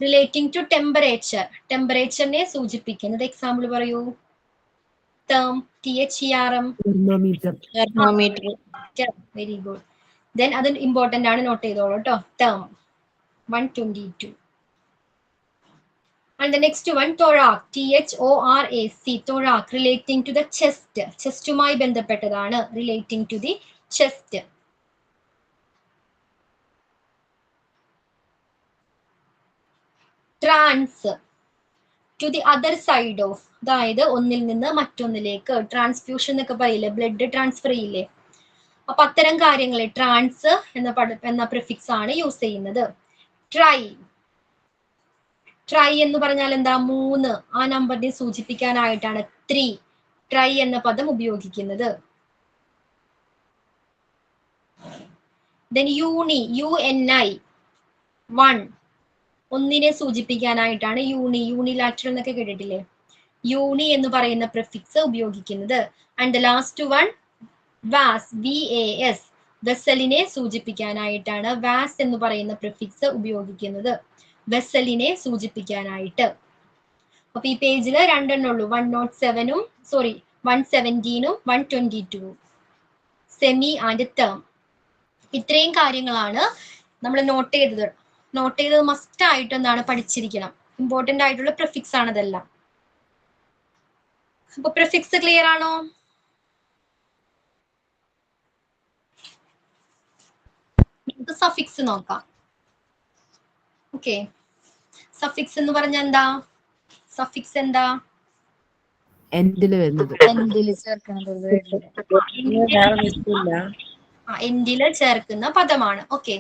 relating to temperature, ടെമ്പറേച്ചറിനെ സൂചിപ്പിക്കുന്നത്. എക്സാമ്പിൾ പറയൂ. Term, THERM, thermometer, very good. Then അത് ഇമ്പോർട്ടന്റ് ആണ്, നോട്ട് ചെയ്തോളൂ കേട്ടോ. Term 122. And the next one, thorax, THORAC, thorax, relating to the chest, ചെസ്റ്റുമായി ബന്ധപ്പെട്ടതാണ്, relating to the chest. Trans, to the other side of, അതായത് ഒന്നിൽ നിന്ന് മറ്റൊന്നിലേക്ക്. ട്രാൻസ്ഫ്യൂഷൻ എന്നൊക്കെ പറയില്ലേ, ബ്ലഡ് ട്രാൻസ്ഫർ ചെയ്യില്ലേ, അപ്പൊ അത്തരം കാര്യങ്ങളെ ട്രാൻസ് എന്ന പ്രിഫിക്സ് ആണ് യൂസ് ചെയ്യുന്നത്. ട്രൈ, ട്രൈ എന്ന് പറഞ്ഞാൽ എന്താ? 3, ആ നമ്പറിനെ സൂചിപ്പിക്കാനായിട്ടാണ് 3, ട്രൈ എന്ന പദം ഉപയോഗിക്കുന്നത്. ദെൻ യൂണി, UNI, 1, ഒന്നിനെ സൂചിപ്പിക്കാനായിട്ടാണ് യൂണി, യൂണിലാറ്ററൽ എന്നൊക്കെ കേട്ടിട്ടില്ലേ, യൂണി എന്ന് പറയുന്ന പ്രിഫിക്സ് ഉപയോഗിക്കുന്നത്. And the last one, vas, VAS, വെസലിനെ സൂചിപ്പിക്കാനായിട്ടാണ് വാസ് എന്ന് പറയുന്ന പ്രിഫിക്സ് ഉപയോഗിക്കുന്നത്, വെസലിനെ സൂചിപ്പിക്കാനായിട്ട്. അപ്പൊ ഈ പേജിൽ 2 എണ്ണം ഉള്ളൂ, 107-ഉം 117-ഉം 122-ഉം, സെമി ആൻഡ് ടേം. ഇത്രയും കാര്യങ്ങളാണ് നമ്മൾ നോട്ട് ചെയ്തത്. നോട്ട് ചെയ്തത് മസ്റ്റ് ആയിട്ട് എന്താണ് പഠിച്ചിരിക്കണം, ഇമ്പോർട്ടന്റ് ആയിട്ടുള്ള പ്രിഫിക്സ് ആണ് ഇതെല്ലാം. അപ്പൊ പ്രിഫിക്സ് ക്ലിയർ ആണോ? നമുക്ക് സഫിക്സ് നോക്കാം. ഓക്കെ, സഫിക്സ് എന്ന് പറഞ്ഞാൽ എന്താ? സഫിക്സ് എന്താ? എൻഡില് വരുന്നത്, എൻഡിൽ ചേർക്കുന്നത്. എൻഡില് ചേർക്കുന്ന പദമാണ്. ഓക്കെ,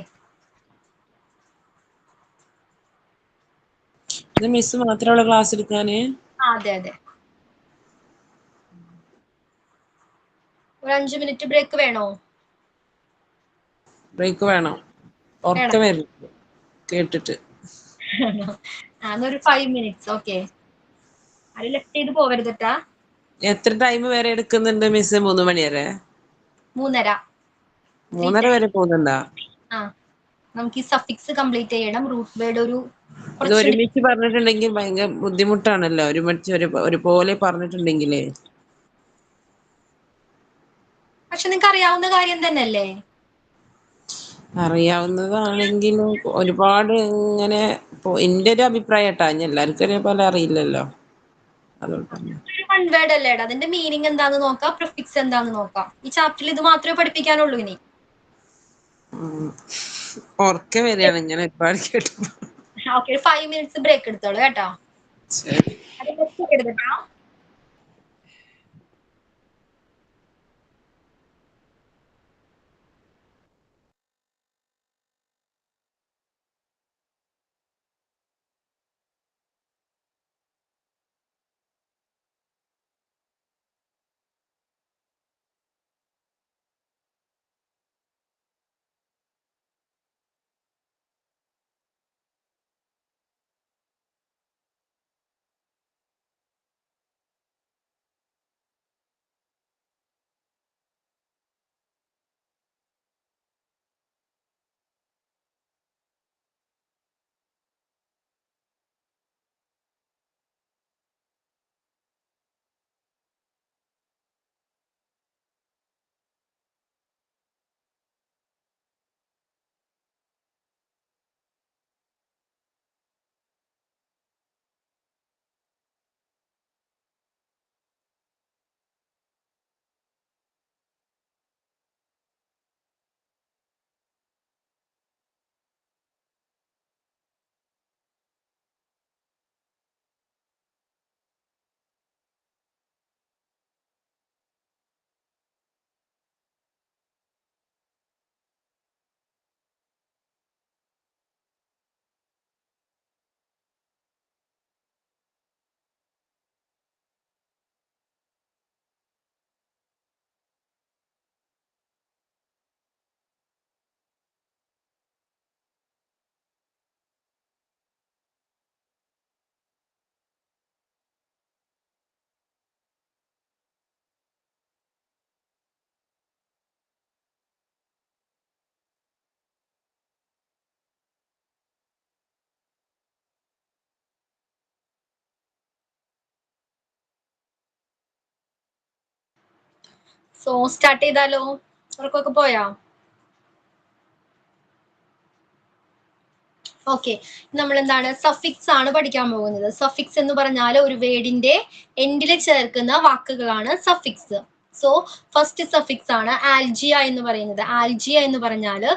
മിസ് മാത്രമുള്ള ക്ലാസ് എടുക്കാന്? അതെ അതെ. ഒരു 5 മിനിറ്റ് ബ്രേക്ക് വേണോ? ബ്രേക്ക് വേണം, ഉറക്കം വരുന്നു കേട്ടിട്ട്. ഒരു 5 മിനിറ്റ്സ്. ഓക്കെ, അത് ലെഫ്റ്റ് ചെയ്ത് പോവരുതട്ടാ. എത്ര ടൈം വരെ എടുക്കുന്നുണ്ട് മിസ്? 3 മണി വരെ? 3:30 വരെ പോകുന്നുണ്ടാ? നമുക്ക് ഈ സഫിക്സ് കംപ്ലീറ്റ് ചെയ്യണം. റൂട്ട് വേർഡ് ഇത് ഒരുമിച്ച് പറഞ്ഞിട്ടുണ്ടെങ്കിൽ ഭയങ്കര ബുദ്ധിമുട്ടാണല്ലോ, ഒരുപോലെ പറഞ്ഞിട്ടുണ്ടെങ്കിലേ. പക്ഷെ നിങ്ങൾക്ക് അറിയാവുന്ന കാര്യം തന്നെയല്ലേ? അറിയാവുന്നതാണെങ്കിൽ ഒരുപാട് ഇങ്ങനെ എന്റെ ഒരു അഭിപ്രായം കേട്ടാ, എല്ലാവർക്കും ഒരേപോലെ അറിയില്ലല്ലോ, അതുകൊണ്ട് തന്നെ. വൺ വേർഡ് അല്ലേടാ, അതിന്റെ മീനിങ് എന്താന്ന് നോക്കാം, പ്രിഫിക്സ് എന്താന്ന് നോക്കാം. ഈ ചാപ്റ്ററിൽ ഇത് മാത്രമേ പഠിപ്പിക്കാനുള്ളൂ ഇനി. ഉറക്കെ വരികയാണ് ഇങ്ങനെ ഒരുപാട് കേട്ടു. ഓക്കെ, 5 minutes ബ്രേക്ക് എടുത്തോളൂ കേട്ടോ. ശരി. എടുത്തിട്ടാ. സോ സ്റ്റാർട്ട് ചെയ്താലോ? അവർക്കൊക്കെ പോയാ? ഓക്കെ, നമ്മൾ എന്താണ് സഫിക്സ് ആണ് പഠിക്കാൻ പോകുന്നത്. സഫിക്സ് എന്ന് പറഞ്ഞാൽ ഒരു വേർഡിന്റെ എൻഡിൽ ചേർക്കുന്ന വാക്കുകളാണ് സഫിക്സ്. സോ ഫസ്റ്റ് സഫിക്സ് ആണ് ആൽജിയ എന്ന് പറയുന്നത്. ആൽജിയ എന്ന് പറഞ്ഞാല്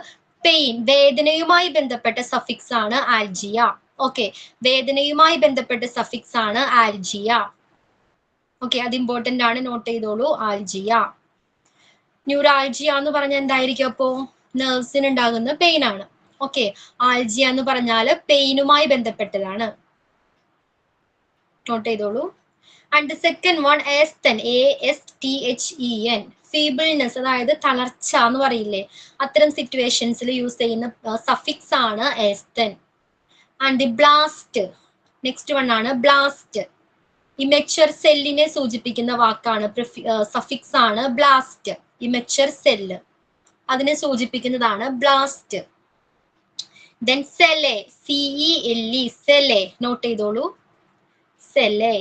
പെയിൻ, വേദനയുമായി ബന്ധപ്പെട്ട സഫിക്സ് ആണ് ആൽജിയ. ഓക്കെ, വേദനയുമായി ബന്ധപ്പെട്ട സഫിക്സ് ആണ് ആൽജിയ. ഓക്കെ, അത് ഇമ്പോർട്ടന്റ് ആണ്, നോട്ട് ചെയ്തോളൂ. ആൽജിയ. ന്യൂറാൾജിയ എന്ന് പറഞ്ഞാൽ എന്തായിരിക്കും? അപ്പോ നെർവ്സിന് ഉണ്ടാകുന്ന പെയിൻ ആണ്. ഓക്കെ, ആൽജിയ എന്ന് പറഞ്ഞാല് പെയിനുമായി ബന്ധപ്പെട്ടതാണ്. നോട്ട് ചെയ്തോളൂ. And second one ASTHEN, ASTHEN, feebleness, അതായത് തളർച്ച എന്ന് പറയില്ലേ, അത്തരം സിറ്റുവേഷൻസിൽ യൂസ് ചെയ്യുന്ന സഫിക്സ് ആണ് ASTHEN. And blast, next one ആണ് ബ്ലാസ്റ്റ്. ഇമെച്വർ സെല്ലിനെ സൂചിപ്പിക്കുന്ന വാക്കാണ്, സഫിക്സ് ആണ് ബ്ലാസ്റ്റ്. ഇമെച്വർ സെല്ല്, അതിനെ സൂചിപ്പിക്കുന്നതാണ് blast. Then cele, CELE, cele, note ചെയ്തോളൂ. Cele,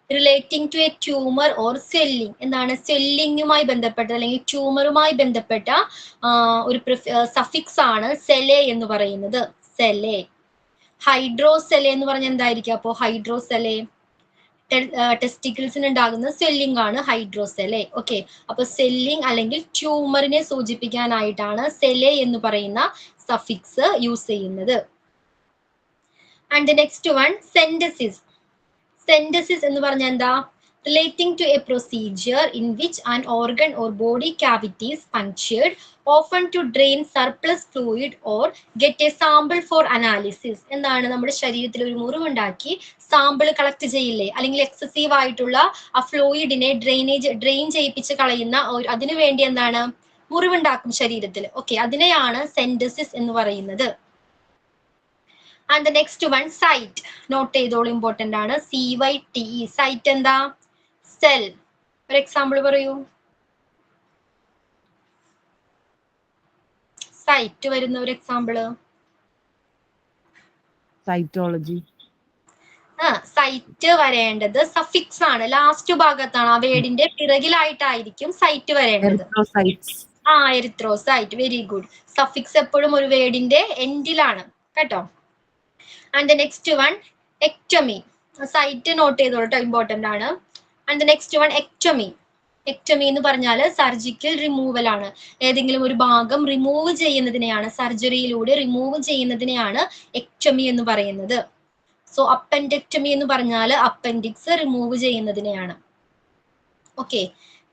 relating to a tumour or swelling, എന്താണ് സ്വെല്ലിങ്ങുമായി ബന്ധപ്പെട്ട അല്ലെങ്കിൽ ട്യൂമറുമായി ബന്ധപ്പെട്ട ഒരു സഫിക്സ് ആണ് സെലെ എന്ന് പറയുന്നത്. സെലെ. ഹൈഡ്രോസെലെ എന്ന് പറഞ്ഞാൽ എന്തായിരിക്കും? അപ്പോ ഹൈഡ്രോസെലെ ടെസ്റ്റിക്കിൾസിന് ഉണ്ടാകുന്ന സ്വെല്ലിംഗ് ആണ് ഹൈഡ്രോസെലെ. ഓക്കെ, അപ്പൊ സ്വെല്ലിംഗ് അല്ലെങ്കിൽ ട്യൂമറിനെ സൂചിപ്പിക്കാനായിട്ടാണ് സെലെ എന്ന് പറയുന്ന സഫിക്സ് യൂസ് ചെയ്യുന്നത്. And next one centesis. Centesis എന്ന് പറഞ്ഞാൽ എന്താ? Relating to a procedure in which an organ or body cavity is punctured, often to drain surplus fluid or get a sample for analysis. എന്താണ്? നമ്മുടെ ശരീരത്തിൽ ഒരു മുറിവുണ്ടാക്കി sample collect ചെയ്യില്ലേ, അല്ലെങ്കിൽ excessive ആയിട്ടുള്ള ആ ഫ്ലൂയിഡിനെ ഡ്രെയിൻ ചെയ്യിപ്പിച്ച് കളയുന്ന അതിനു വേണ്ടി എന്താണ് മുറിവുണ്ടാക്കും ശരീരത്തിൽ. ഓക്കെ, അതിനെയാണ് സെൻഡസിസ് എന്ന് പറയുന്നത്. And the next one cyte, note ചെയ്തോളൂ, ഇമ്പോർട്ടന്റ് ആണ്. CYTE, സൈറ്റ് എന്താ? സെൽ. ഒരു എക്സാമ്പിൾ പറയൂ. സൈറ്റ് വരുന്ന ഒരു എക്സാമ്പിള്. സൈറ്റോളജി. സൈറ്റ് വരേണ്ടത് സഫിക്സ് ആണ്, ലാസ്റ്റ് ഭാഗത്താണ്. ആ വേർഡിന്റെ പിറകിലായിട്ടായിരിക്കും സൈറ്റ് വരേണ്ടത്. എറിത്രോസൈറ്റ്. Very good. സഫിക്സ് എപ്പോഴും ഒരു വേർഡിന്റെ എൻഡിലാണ് കേട്ടോ. And next one ectomy. Cyte note ചെയ്തോളൂ കേട്ടോ, ഇമ്പോർട്ടന്റ് ആണ്. And next one ectomy. Ectomy എന്ന് പറഞ്ഞാൽ സർജിക്കൽ റിമൂവൽ ആണ്. ഏതെങ്കിലും ഒരു ഭാഗം റിമൂവ് ചെയ്യുന്നതിനെയാണ്, സർജറിയിലൂടെ റിമൂവ് ചെയ്യുന്നതിനെയാണ് എക്ടമി എന്ന് പറയുന്നത്. സോ അപ്പൻഡെക്ടമി എന്ന് പറഞ്ഞാൽ അപ്പൻഡിക്സ് റിമൂവ് ചെയ്യുന്നതിനെയാണ്. Okay.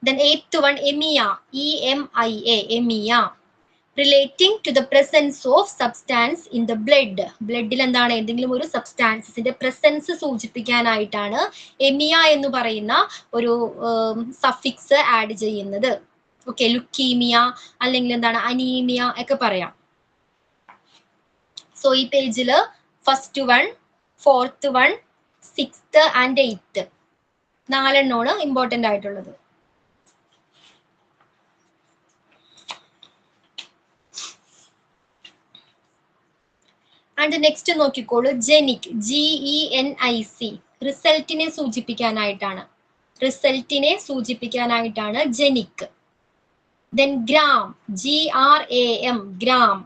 Then 8th one emia. EMIA, emia. Relating to the presence of substance in the blood. ബ്ലഡിൽ എന്താണ്, എന്തെങ്കിലും ഒരു സബ്സ്റ്റാൻസിന്റെ പ്രസൻസ് സൂചിപ്പിക്കാനായിട്ടാണ് എമിയ എന്ന് പറയുന്ന ഒരു സഫിക്സ് ആഡ് ചെയ്യുന്നത്. ഓക്കെ. ലുക്കീമിയ അല്ലെങ്കിൽ എന്താണ് അനീമിയ ഒക്കെ പറയാം. സോ ഈ പേജില് first one, 4th one, 6th and 8th 4 എണ്ണമാണ് ഇമ്പോർട്ടന്റ് ആയിട്ടുള്ളത്. ആൻഡ് നെക്സ്റ്റ് നോക്കിക്കോളൂ, ജെനിക്. GENIC. റിസൾട്ടിനെ സൂചിപ്പിക്കാനായിട്ടാണ്. റിസൾട്ടിനെ സൂചിപ്പിക്കാനായിട്ടാണ് genic. Then gram. GRAM, gram.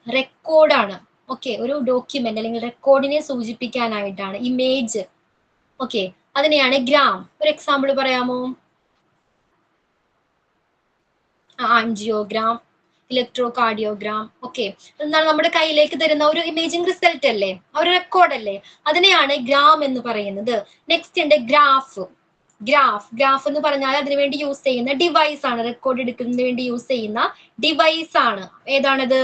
റെക്കോർഡാണ്. ഓക്കെ. ഒരു ഡോക്യുമെന്റ് അല്ലെങ്കിൽ റെക്കോർഡിനെ സൂചിപ്പിക്കാനായിട്ടാണ്. ഇമേജ്. ഓക്കെ. അതിനെയാണ് ഗ്രാം. ഒരു എക്സാമ്പിൾ പറയാമോ? Angiogram, electrocardiogram. ഓക്കെ. എന്താണ് നമ്മുടെ കയ്യിലേക്ക് തരുന്ന ഒരു ഇമേജിംഗ് റിസൾട്ട് അല്ലേ, ഒരു റെക്കോർഡ് അല്ലേ, അതിനെയാണ് ഗ്രാം എന്ന് പറയുന്നത്. നെക്സ്റ്റ് ഉണ്ട് ഗ്രാഫ്. ഗ്രാഫ് എന്ന് പറഞ്ഞാൽ അതിനുവേണ്ടി യൂസ് ചെയ്യുന്ന ഡിവൈസ് ആണ്, റെക്കോർഡ് എടുക്കുന്നതിന് വേണ്ടി യൂസ് ചെയ്യുന്ന ഡിവൈസ് ആണ്. ഏതാണത്?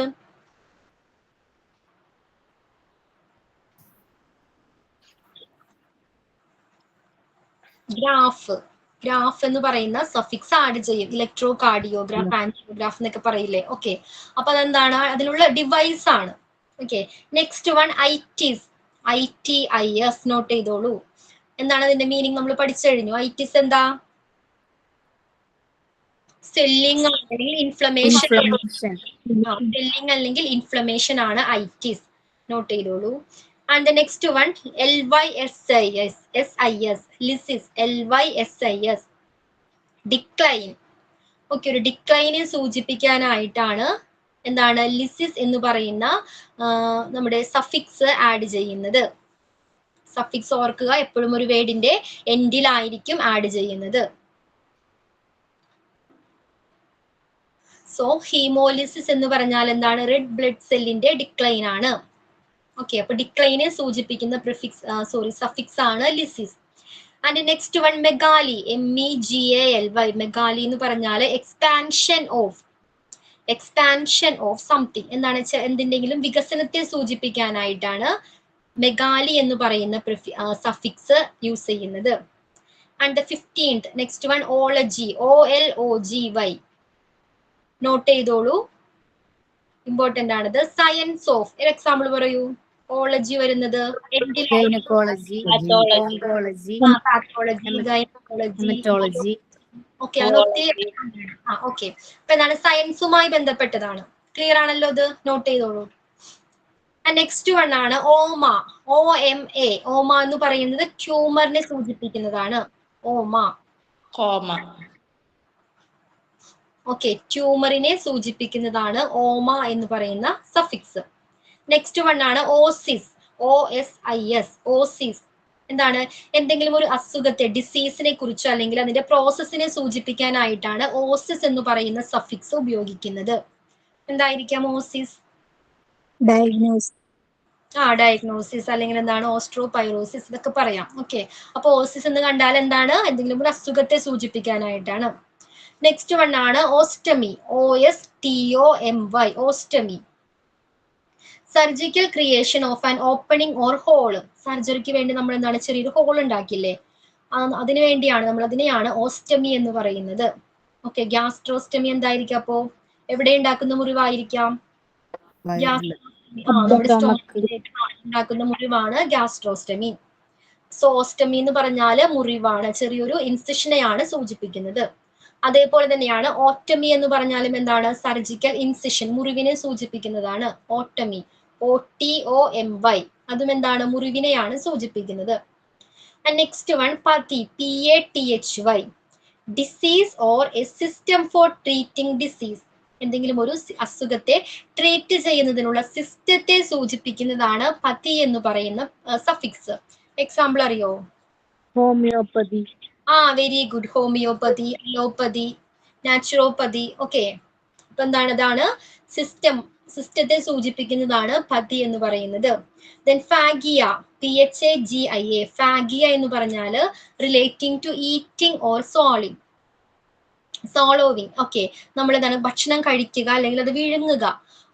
ഗ്രാഫ് എന്ന് പറയുന്ന സഫിക്സ് ആഡ് ചെയ്യും. ഇലക്ട്രോകാർഡിയോഗ്രാഫ്, ആൻജിയോഗ്രാഫ് എന്നൊക്കെ പറയില്ലേ. ഓക്കെ. അപ്പൊ അതെന്താണ്, അതിനുള്ള ഡിവൈസ് ആണ്. Okay. Next one itis. ITIS note ചെയ്തോളൂ. എന്താണ് അതിന്റെ മീനിങ്? നമ്മൾ പഠിച്ചു കഴിഞ്ഞു. ഐറ്റിസ് എന്താ? സ്വെല്ലിംഗ് അല്ലെങ്കിൽ ഇൻഫ്ലമേഷൻ. സ്വെല്ലിംഗ് അല്ലെങ്കിൽ ഇൻഫ്ലമേഷൻ ആണ് ഐറ്റിസ്. നോട്ട് ചെയ്തോളൂ. And next one LYSIS. ലിസിസ്. LYSIS. Decline. Okay. ഒരു ഡിക്ലൈനെ സൂചിപ്പിക്കാനായിട്ടാണ് എന്താണ് ലിസിസ് എന്ന് പറയുന്ന നമ്മുടെ സഫിക്സ് ആഡ് ചെയ്യുന്നത്. സഫിക്സ് ഓർക്കുക, എപ്പോഴും ഒരു വേർഡിന്റെ എൻഡിലായിരിക്കും ആഡ് ചെയ്യുന്നത്. സോ ഹീമോലിസിസ് എന്ന് പറഞ്ഞാൽ എന്താണ്? റെഡ് ബ്ലഡ് സെല്ലിന്റെ ഡിക്ലൈൻ ആണ്. ഓക്കെ. അപ്പൊ ഡിക്ലൈനെ സൂചിപ്പിക്കുന്ന സഫിക്സ് ആണ് lysis. And next one megaly. MEGALY. Megaly എന്ന് പറഞ്ഞാൽ എക്സ്പാൻഷൻ ഓഫ് സംതിങ്. എന്താണ്? എന്തിന്റെങ്കിലും വികസനത്തെ സൂചിപ്പിക്കാനായിട്ടാണ് മെഗാലി എന്ന് പറയുന്ന സഫിക്സ് യൂസ് ചെയ്യുന്നത്. And 15th next one ology. OLOGY. Note ചെയ്തോളൂ, ഇമ്പോർട്ടന്റ് ആണത്. Science of. ഒരു എക്സാമ്പിൾ പറയൂ. ഓളജി വരുന്നത് gynaecology, oncology, pathology, gynaecology. Haematology. Okay. അത് ഒത്തിരി. ഓക്കെ. അപ്പൊ എന്താണ്? സയൻസുമായി ബന്ധപ്പെട്ടതാണ്. ക്ലിയർ ആണല്ലോ? അത് നോട്ട് ചെയ്തോളൂ. നെക്സ്റ്റ് വൺ ആണ് OMA. OMA. ഓമ എന്ന് പറയുന്നത് ട്യൂമറിനെ സൂചിപ്പിക്കുന്നതാണ്. ഓമ. ഓക്കെ. ട്യൂമറിനെ സൂചിപ്പിക്കുന്നതാണ് ഓമ എന്ന് പറയുന്ന സഫിക്സ്. നെക്സ്റ്റ് വൺ ആണ് ഓസിസ്. OSIS. ഓസിസ്. എന്താണ്? എന്തെങ്കിലും ഒരു അസുഖത്തെ, ഡിസീസിനെ കുറിച്ച് അല്ലെങ്കിൽ അതിന്റെ പ്രോസസ്സിനെ സൂചിപ്പിക്കാനായിട്ടാണ് ഓസിസ് എന്ന് പറയുന്ന സഫിക്സ് ഉപയോഗിക്കുന്നത്. എന്തായിരിക്കാം ഓസിസ്? ഡയഗ്നോസിസ് അല്ലെങ്കിൽ എന്താണ്? ഓസ്ട്രോപൈറോസിസ് ഇതൊക്കെ പറയാം. ഓക്കെ. അപ്പൊ ഓസിസ് എന്ന് കണ്ടാൽ എന്താണ്? എന്തെങ്കിലും ഒരു അസുഖത്തെ സൂചിപ്പിക്കാനായിട്ടാണ്. നെക്സ്റ്റ് വൺ ആണ് ostomy. OSTOMY. Ostomy. Surgical creation of an opening or hole. സർജറിക്ക് വേണ്ടി നമ്മൾ എന്താണ്? ചെറിയൊരു ഹോൾ ഉണ്ടാക്കില്ലേ, അതിനു വേണ്ടിയാണ് നമ്മൾ അതിനെയാണ് ഓസ്റ്റമി എന്ന് പറയുന്നത്. ഓക്കെ. ഗ്യാസ്ട്രോസ്റ്റമി എന്തായിരിക്കും? അപ്പോ എവിടെ ഉണ്ടാക്കുന്ന മുറിവായിരിക്കാം? നമ്മുടെ സ്റ്റോമക്കിലേക്ക് ഉണ്ടാക്കുന്ന മുറിവാണ് ഗ്യാസ്ട്രോസ്റ്റമി. സോ ഓസ്റ്റമി എന്ന് പറഞ്ഞാല് മുറിവാണ്, ചെറിയൊരു ഇൻസിഷനെയാണ് സൂചിപ്പിക്കുന്നത്. അതേപോലെ തന്നെയാണ് ഓട്ടമി എന്ന് പറഞ്ഞാലും എന്താണ്? സർജിക്കൽ ഇൻസിഷൻ, മുറിവിനെ സൂചിപ്പിക്കുന്നതാണ് ഓട്ടമി. OTOMY. അതും എന്താണ്? മുറിവിനെയാണ് സൂചിപ്പിക്കുന്നത്. നെക്സ്റ്റ് വൺ പതി. PATHY. Disease or A system for treating disease. എന്തെങ്കിലും ഒരു അസുഖത്തെ ട്രീറ്റ് ചെയ്യുന്നതിനുള്ള സിസ്റ്റത്തെ സൂചിപ്പിക്കുന്നതാണ് പതി എന്ന് പറയുന്ന സഫിക്സ്. എക്സാമ്പിൾ അറിയോ? Homeopathy. Very good. Homeopathy, allopathy, naturopathy. Okay, അപ്പൊ എന്താണ്? ഇതാണ് സിസ്റ്റത്തെ സൂചിപ്പിക്കുന്നതാണ് പതി എന്ന് പറയുന്നത്. ദെൻ ഫാഗിയ, PHAGIA, ഫാഗിയ എന്ന് പറഞ്ഞാൽ relating to eating or swallowing. Okay, നമ്മൾ എന്താണ് ഭക്ഷണം കഴിക്കുക അല്ലെങ്കിൽ അത് വിഴുങ്ങുക,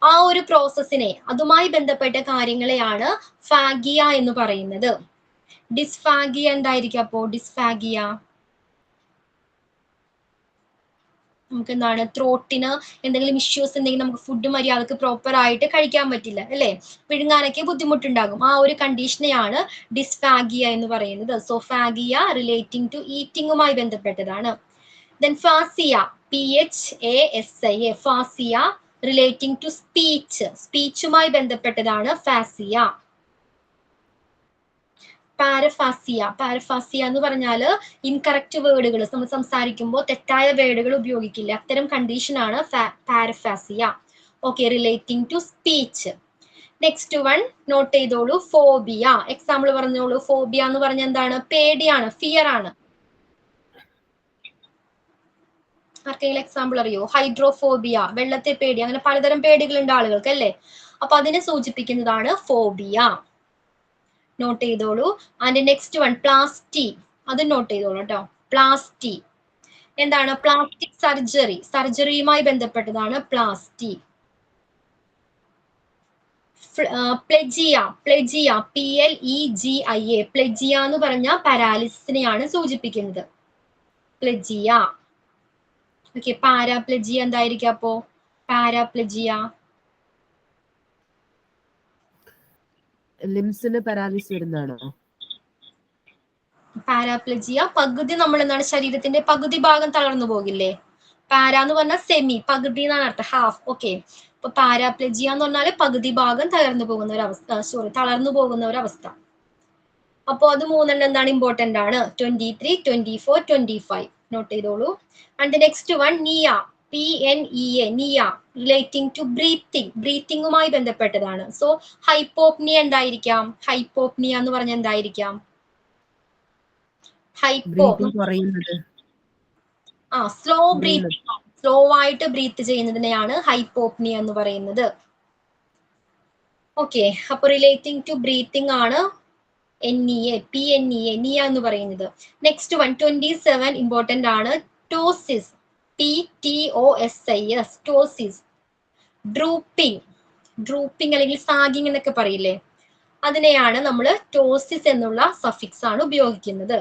ആ ഒരു പ്രോസസ്സിനെ, അതുമായി ബന്ധപ്പെട്ട കാര്യങ്ങളെയാണ് ഫാഗിയ എന്ന് പറയുന്നത്. ഡിസ്ഫാഗിയ എന്തായിരിക്കും അപ്പോ? ഡിസ്ഫാഗിയ നമുക്ക് എന്താണ്, ത്രോട്ടിന് എന്തെങ്കിലും ഇഷ്യൂസ് ഉണ്ടെങ്കിൽ നമുക്ക് ഫുഡ് മര്യാദക്ക് പ്രോപ്പർ ആയിട്ട് കഴിക്കാൻ പറ്റില്ല അല്ലെ, വിഴുങ്ങാനൊക്കെ ബുദ്ധിമുട്ടുണ്ടാകും. ആ ഒരു കണ്ടീഷനെയാണ് ഡിസ്ഫാഗിയ എന്ന് പറയുന്നത്. സോ ഫാഗിയ റിലേറ്റിംഗ് ടു ഈറ്റിംഗുമായി ബന്ധപ്പെട്ടതാണ്. Then phasia, PHASIA, phasia relating to സ്പീച്ചുമായി ബന്ധപ്പെട്ടതാണ് ഫാസിയ. പാരഫാസിയ എന്ന് പറഞ്ഞാൽ ഇൻകറക്റ്റ് വേർഡുകൾ, നമ്മൾ സംസാരിക്കുമ്പോൾ തെറ്റായ വേർഡുകൾ ഉപയോഗിക്കില്ല, അത്തരം കണ്ടീഷനാണ് paraphasia. Okay, relating to speech. Next one note ചെയ്തോളൂ, ഫോബിയ. എക്സാമ്പിൾ പറഞ്ഞോളൂ. ഫോബിയ എന്ന് പറഞ്ഞാൽ എന്താണ്? പേടിയാണ്, ഫിയർ ആണ്. ആർക്കെങ്കിലും എക്സാമ്പിൾ അറിയോ? ഹൈഡ്രോഫോബിയ, വെള്ളത്തെ പേടി, അങ്ങനെ പലതരം പേടികളുണ്ട് ആളുകൾക്ക് അല്ലേ, അപ്പൊ അതിനെ സൂചിപ്പിക്കുന്നതാണ് ഫോബിയ. നോട്ട് ചെയ്തോളൂ. ആൻഡ് നെക്സ്റ്റ് വൺ പ്ലാസ്റ്റി, അത് നോട്ട് ചെയ്തോളൂ കേട്ടോ. പ്ലാസ്റ്റി എന്താണ്? പ്ലാസ്റ്റിക് സർജറിയുമായി ബന്ധപ്പെട്ടതാണ് പ്ലാസ്റ്റി. പ്ലെജിയ, PLEGIA, പ്ലെജിയ എന്ന് പറഞ്ഞ പാരാലിസിസിനെയാണ് സൂചിപ്പിക്കുന്നത്. പ്ലെജിയ. ഓക്കെ, പാരാപ്ലെജിയ എന്തായിരിക്കും അപ്പോ? പാരാപ്ലെജിയ ലിംസിന് പാരാലിസിസ് വരുന്നതാണോ? പാരാപ്ലെജിയ പകുതി, നമ്മൾ എന്താണ്, ശരീരത്തിന്റെ പകുതി ഭാഗം തളർന്നു പോകില്ലേ? പാര എന്ന് പറഞ്ഞാൽ സെമി, പകുതി എന്നാണ് അർത്ഥം, ഹാഫ്. ഓക്കെ, അപ്പൊ പാരാപ്ലെജിയ എന്ന് പറഞ്ഞാല് പകുതി ഭാഗം തളർന്നു പോകുന്ന ഒരു അവസ്ഥ. അപ്പൊ അത് മൂന്നെണ്ണം എന്താണ്, ഇമ്പോർട്ടന്റ് ആണ്. 23, 24, 25 നോട്ട് ചെയ്തോളൂ. ആൻഡ് നെക്സ്റ്റ് വൺ നിയ, PNEA, നിയ റിലേറ്റിംഗ് ടു ബ്രീത്തിങ്ങുമായി ബന്ധപ്പെട്ടതാണ്. സോ ഹൈപ്പോപ്നിയ എന്തായിരിക്കാം? ഹൈപ്പോപ്നിയ എന്ന് പറഞ്ഞാൽ എന്തായിരിക്കാം? സ്ലോ ആയിട്ട് ബ്രീത്ത് ചെയ്യുന്നതിനെയാണ് ഹൈപ്പോപ്നിയ എന്ന് പറയുന്നത്. ഓക്കെ, അപ്പൊ റിലേറ്റിംഗ് ടു ബ്രീത്തിങ് ആണ് NEA, PNEA, നിയ എന്ന് പറയുന്നത്. നെക്സ്റ്റ് വൺ 27 ഇമ്പോർട്ടന്റ് ആണ്. Ptosis, PTOSIS, ptosis. ഡ്രൂപ്പിംഗ് അല്ലെങ്കിൽ സാഗിങ് എന്നൊക്കെ പറയില്ലേ, അതിനെയാണ് നമ്മൾ ടോസിസ് എന്നുള്ള സഫിക്സ് ആണ് ഉപയോഗിക്കുന്നത്.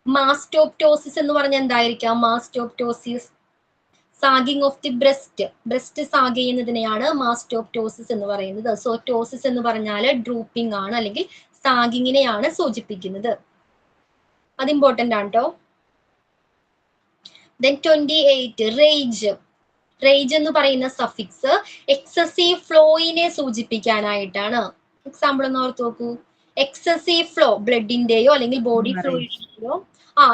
മാസ്റ്റോപ്റ്റോസിസ് എന്ന് പറഞ്ഞാൽ എന്തായിരിക്കാം? Mastoptosis sagging of the breast sag ചെയ്യുന്നതിനെയാണ് മാസ്റ്റോപ്റ്റോസിസ് എന്ന് പറയുന്നത്. സോ ടോസിസ് എന്ന് പറഞ്ഞാൽ ഡ്രൂപ്പിംഗ് ആണ്, അല്ലെങ്കിൽ സാഗിങ്ങിനെയാണ് സൂചിപ്പിക്കുന്നത്. അത് ഇമ്പോർട്ടന്റ് ആണ് കേട്ടോ. ദെൻ 28 റേജ് എന്ന് പറയുന്ന സഫിക്സ് എക്സസീവ് ഫ്ലോയിനെ സൂചിപ്പിക്കാനായിട്ടാണ്. എക്സാമ്പിൾ ഒന്ന് ഓർത്ത് നോക്കൂ. എക്സസീവ് ഫ്ലോ, ബ്ലഡിന്റെയോ അല്ലെങ്കിൽ ബോഡി ഫ്ലൂയിഡിന്റെയോ,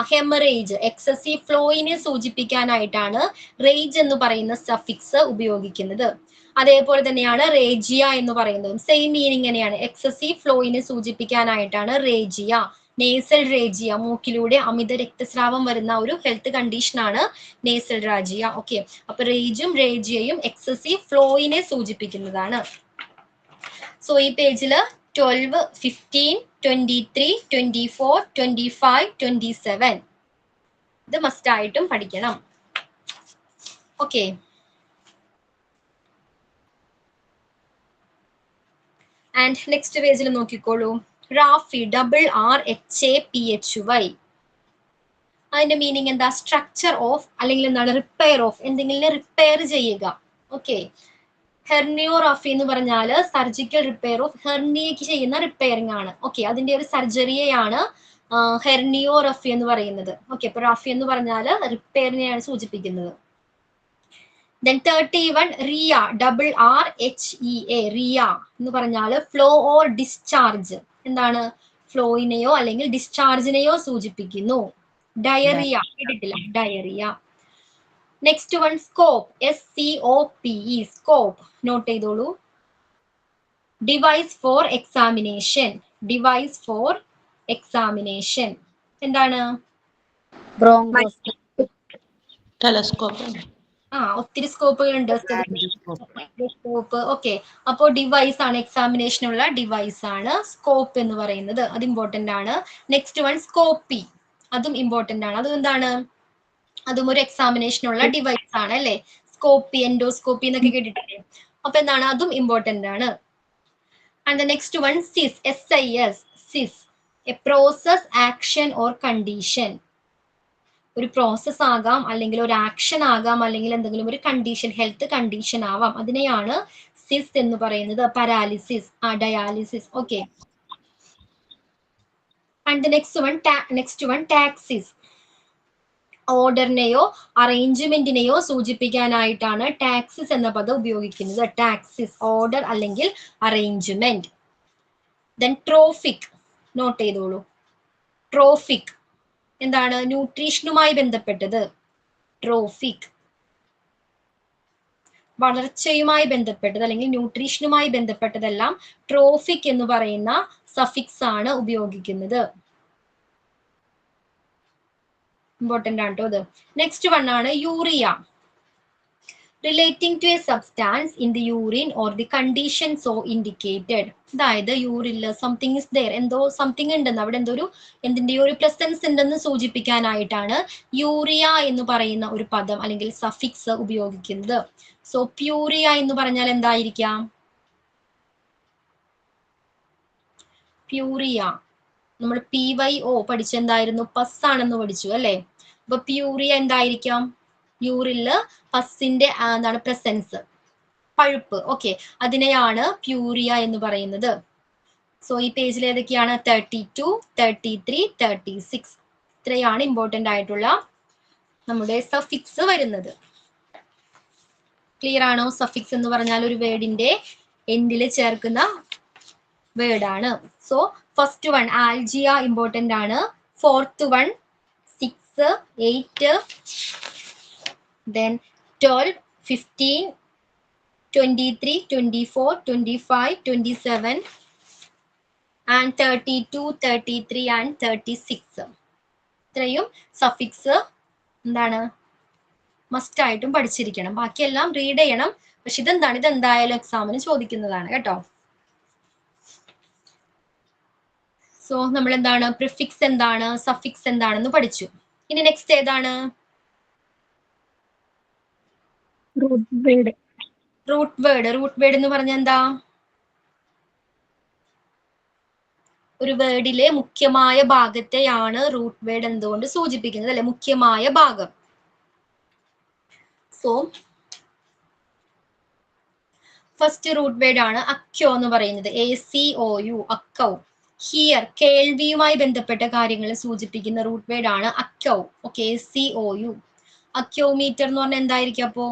ഹെമറേജ്, എക്സസീവ് ഫ്ലോയിനെ സൂചിപ്പിക്കാനായിട്ടാണ് റേജ് എന്ന് പറയുന്ന സഫിക്സ് ഉപയോഗിക്കുന്നത്. അതേപോലെ തന്നെയാണ് റേജിയ എന്ന് പറയുന്നതും സെയിം മീനിങ് തന്നെയാണ്. എക്സസീവ് ഫ്ലോയിനെ സൂചിപ്പിക്കാനായിട്ടാണ് റേജിയ. നേസൽ റേജിയ, മൂക്കിലൂടെ അമിത രക്തസ്രാവം വരുന്ന ഒരു ഹെൽത്ത് കണ്ടീഷനാണ് നേസൽ റാജിയ. ഓക്കെ, അപ്പൊ റേജും റേജിയയും എക്സസീവ് ഫ്ലോയിനെ സൂചിപ്പിക്കുന്നതാണ്. സോ ഈ പേജില് 12, 15, 23, 24, 25, 27 ഇത് മസ്റ്റ് ആയിട്ടും പഠിക്കണം. ഓക്കെ, ആൻഡ് നെക്സ്റ്റ് പേജിൽ നോക്കിക്കോളൂ. റാഫി, RRHAPHY, അതിന്റെ മീനിങ് എന്താ? സ്ട്രക്ചർ ഓഫ് അല്ലെങ്കിൽ എന്താണ്, റിപ്പയർ ഓഫ്, എന്തെങ്കിലും റിപ്പയർ ചെയ്യുക. ഓക്കെ, ഹെർണിയോറാഫി എന്ന് പറഞ്ഞാൽ സർജിക്കൽ റിപ്പയർ ഓഫ് ഹെർണിയക്ക് ചെയ്യുന്ന റിപ്പയറിംഗ് ആണ്. ഓക്കെ, അതിന്റെ ഒരു സർജറിയെയാണ് ഹെർണിയോറഫി എന്ന് പറയുന്നത്. ഓക്കെ, അപ്പൊ റാഫി എന്ന് പറഞ്ഞാൽ റിപ്പയറിനെയാണ് സൂചിപ്പിക്കുന്നത്. Then 31 റിയ, RRHEA, റിയ എന്ന് പറഞ്ഞാൽ ഫ്ലോ ഓർ ഡിസ്ചാർജ്, എന്താണ്? ഫ്ലോയിനെയോ അല്ലെങ്കിൽ ഡിസ്ചാർജിനെയോ സൂചിപ്പിക്കുന്നു. ഡയറിയ കേട്ടിട്ടില്ല, diarrhoea. Next one scope, SCOPE, scope note ചെയ്തോളൂ. Device for examination, device for examination എന്താണ്? ബ്രോങ്കോസ്കോപ്പി. ടെലസ്കോപ്പ്. ഒത്തിരി സ്കോപ്പുകൾ ഉണ്ട്. സ്കോപ്പ്. ഓക്കെ, അപ്പോ ഡിവൈസ് ആണ്, എക്സാമിനേഷനുള്ള ഡിവൈസ് ആണ് സ്കോപ്പ് എന്ന് പറയുന്നത്. അത് ഇമ്പോർട്ടന്റ് ആണ്. നെക്സ്റ്റ് വൺ സ്കോപ്പി, അതും ഇമ്പോർട്ടന്റ് ആണ്. അതും എന്താണ്? അതും ഒരു എക്സാമിനേഷനുള്ള ഡിവൈസ് ആണ് അല്ലെ. സ്കോപ്പി, എൻഡോസ്കോപ്പി എന്നൊക്കെ കേട്ടിട്ടില്ലേ? അപ്പൊ എന്താണ്? അതും ഇമ്പോർട്ടന്റ് ആണ്. And the next one sis, SIS, sis, a process, action or condition. ഒരു പ്രോസസ് ആകാം, അല്ലെങ്കിൽ ഒരു ആക്ഷൻ ആകാം, അല്ലെങ്കിൽ എന്തെങ്കിലും ഒരു കണ്ടീഷൻ, ഹെൽത്ത് കണ്ടീഷൻ ആവാം. അതിനെയാണ് സിസ് എന്ന് പറയുന്നത്. Paralysis, dialysis. Okay. And the next one taxis. ഓർഡറിനെയോ അറേഞ്ച്മെന്റിനെയോ സൂചിപ്പിക്കാനായിട്ടാണ് ടാക്സിസ് എന്ന പദം ഉപയോഗിക്കുന്നത്. ടാക്സിസ്, ഓർഡർ അല്ലെങ്കിൽ അറേഞ്ച്മെന്റ്. ദെൻ ട്രോഫിക്, നോട്ട് ചെയ്തോളൂ. ട്രോഫിക് എന്താണ്? ന്യൂട്രീഷനുമായി ബന്ധപ്പെട്ടത്. ട്രോഫിക് വളർച്ചയുമായി ബന്ധപ്പെട്ടത് അല്ലെങ്കിൽ ന്യൂട്രീഷനുമായി ബന്ധപ്പെട്ടതെല്ലാം ട്രോഫിക് എന്ന് പറയുന്ന സഫിക്സ് ആണ് ഉപയോഗിക്കുന്നത്. ഇമ്പോർട്ടന്റ് ആണ് കേട്ടോ ഇത്. നെക്സ്റ്റ് വൺ ആണ് uria. Relating to a substance in the urine or the condition so indicated. അതായത് യൂറിനില് സംതിങ് ഇസ് ദെയർ, എന്തോ സംതിങ് ഉണ്ടെന്ന്, അവിടെ എന്തോ എന്തിന്റെയോ ഒരു പ്രസൻസ് ഉണ്ടെന്ന് സൂചിപ്പിക്കാനായിട്ടാണ് യൂറിയ എന്ന് പറയുന്ന ഒരു പദം അല്ലെങ്കിൽ സഫിക്സ് ഉപയോഗിക്കുന്നത്. സോ പ്യൂരിയ എന്ന് പറഞ്ഞാൽ എന്തായിരിക്കാം? പ്യൂരിയ നമ്മൾ PYO പഠിച്ചെന്തായിരുന്നു? പസ് ആണെന്ന് പഠിച്ചു അല്ലെ. അപ്പൊ പ്യൂരിയ എന്തായിരിക്കാം? യൂറിനില് പസിന്റെ എന്താണ്? പ്രസൻസ്, പഴുപ്പ്. ഓക്കെ, അതിനെയാണ് പ്യൂരിയ എന്ന് പറയുന്നത്. സോ ഈ പേജിൽ ഏതൊക്കെയാണ്? 32, 33, 36. ഇത്രയാണ് ഇമ്പോർട്ടന്റ് ആയിട്ടുള്ള നമ്മുടെ സഫിക്സ് വരുന്നത്. ക്ലിയർ ആണോ? സഫിക്സ് എന്ന് പറഞ്ഞാൽ ഒരു വേർഡിന്റെ എൻഡിൽ ചേർക്കുന്ന വേർഡ് ആണ്. So first one algia important ആണ്. Fourth one 6, 8, then 12, 15, 23, 24, 25, 27 and 32, 33 and 36. ഇത്രയും സഫിക്സ് എന്താണ്? മസ്റ്റ് ആയിട്ടും പഠിച്ചിരിക്കണം. ബാക്കിയെല്ലാം റീഡ് ചെയ്യണം. പക്ഷെ ഇതെന്താണ്? ഇതെന്തായാലും എക്സാമിന് ചോദിക്കുന്നതാണ് കേട്ടോ. സോ നമ്മൾ എന്താണ്? പ്രിഫിക്സ് എന്താണ്, സഫിക്സ് എന്താണെന്ന് പഠിച്ചു. ഇനി നെക്സ്റ്റ് ഏതാണ്? Root word. Root word. Root word എന്ന് പറഞ്ഞാൽ എന്താ? ഒരു വേർഡിലെ മുഖ്യമായ ഭാഗത്തെയാണ് റൂട്ട് വേർഡ് എന്തുകൊണ്ട് സൂചിപ്പിക്കുന്നത് അല്ലെ? മുഖ്യമായ ഭാഗം. സോ ഫസ്റ്റ് റൂട്ട് വേർഡ് ആണ് അക്യോ എന്ന് പറയുന്നത്. ACOU, അക്കൗ. ഹിയർ, കേൾവിയുമായി ബന്ധപ്പെട്ട കാര്യങ്ങളെ സൂചിപ്പിക്കുന്ന റൂട്ട് വേർഡ് ആണ് അക്യോ. Okay, ACOU. അക്യോമീറ്റർ എന്ന് പറഞ്ഞാൽ എന്തായിരിക്കും? അപ്പോ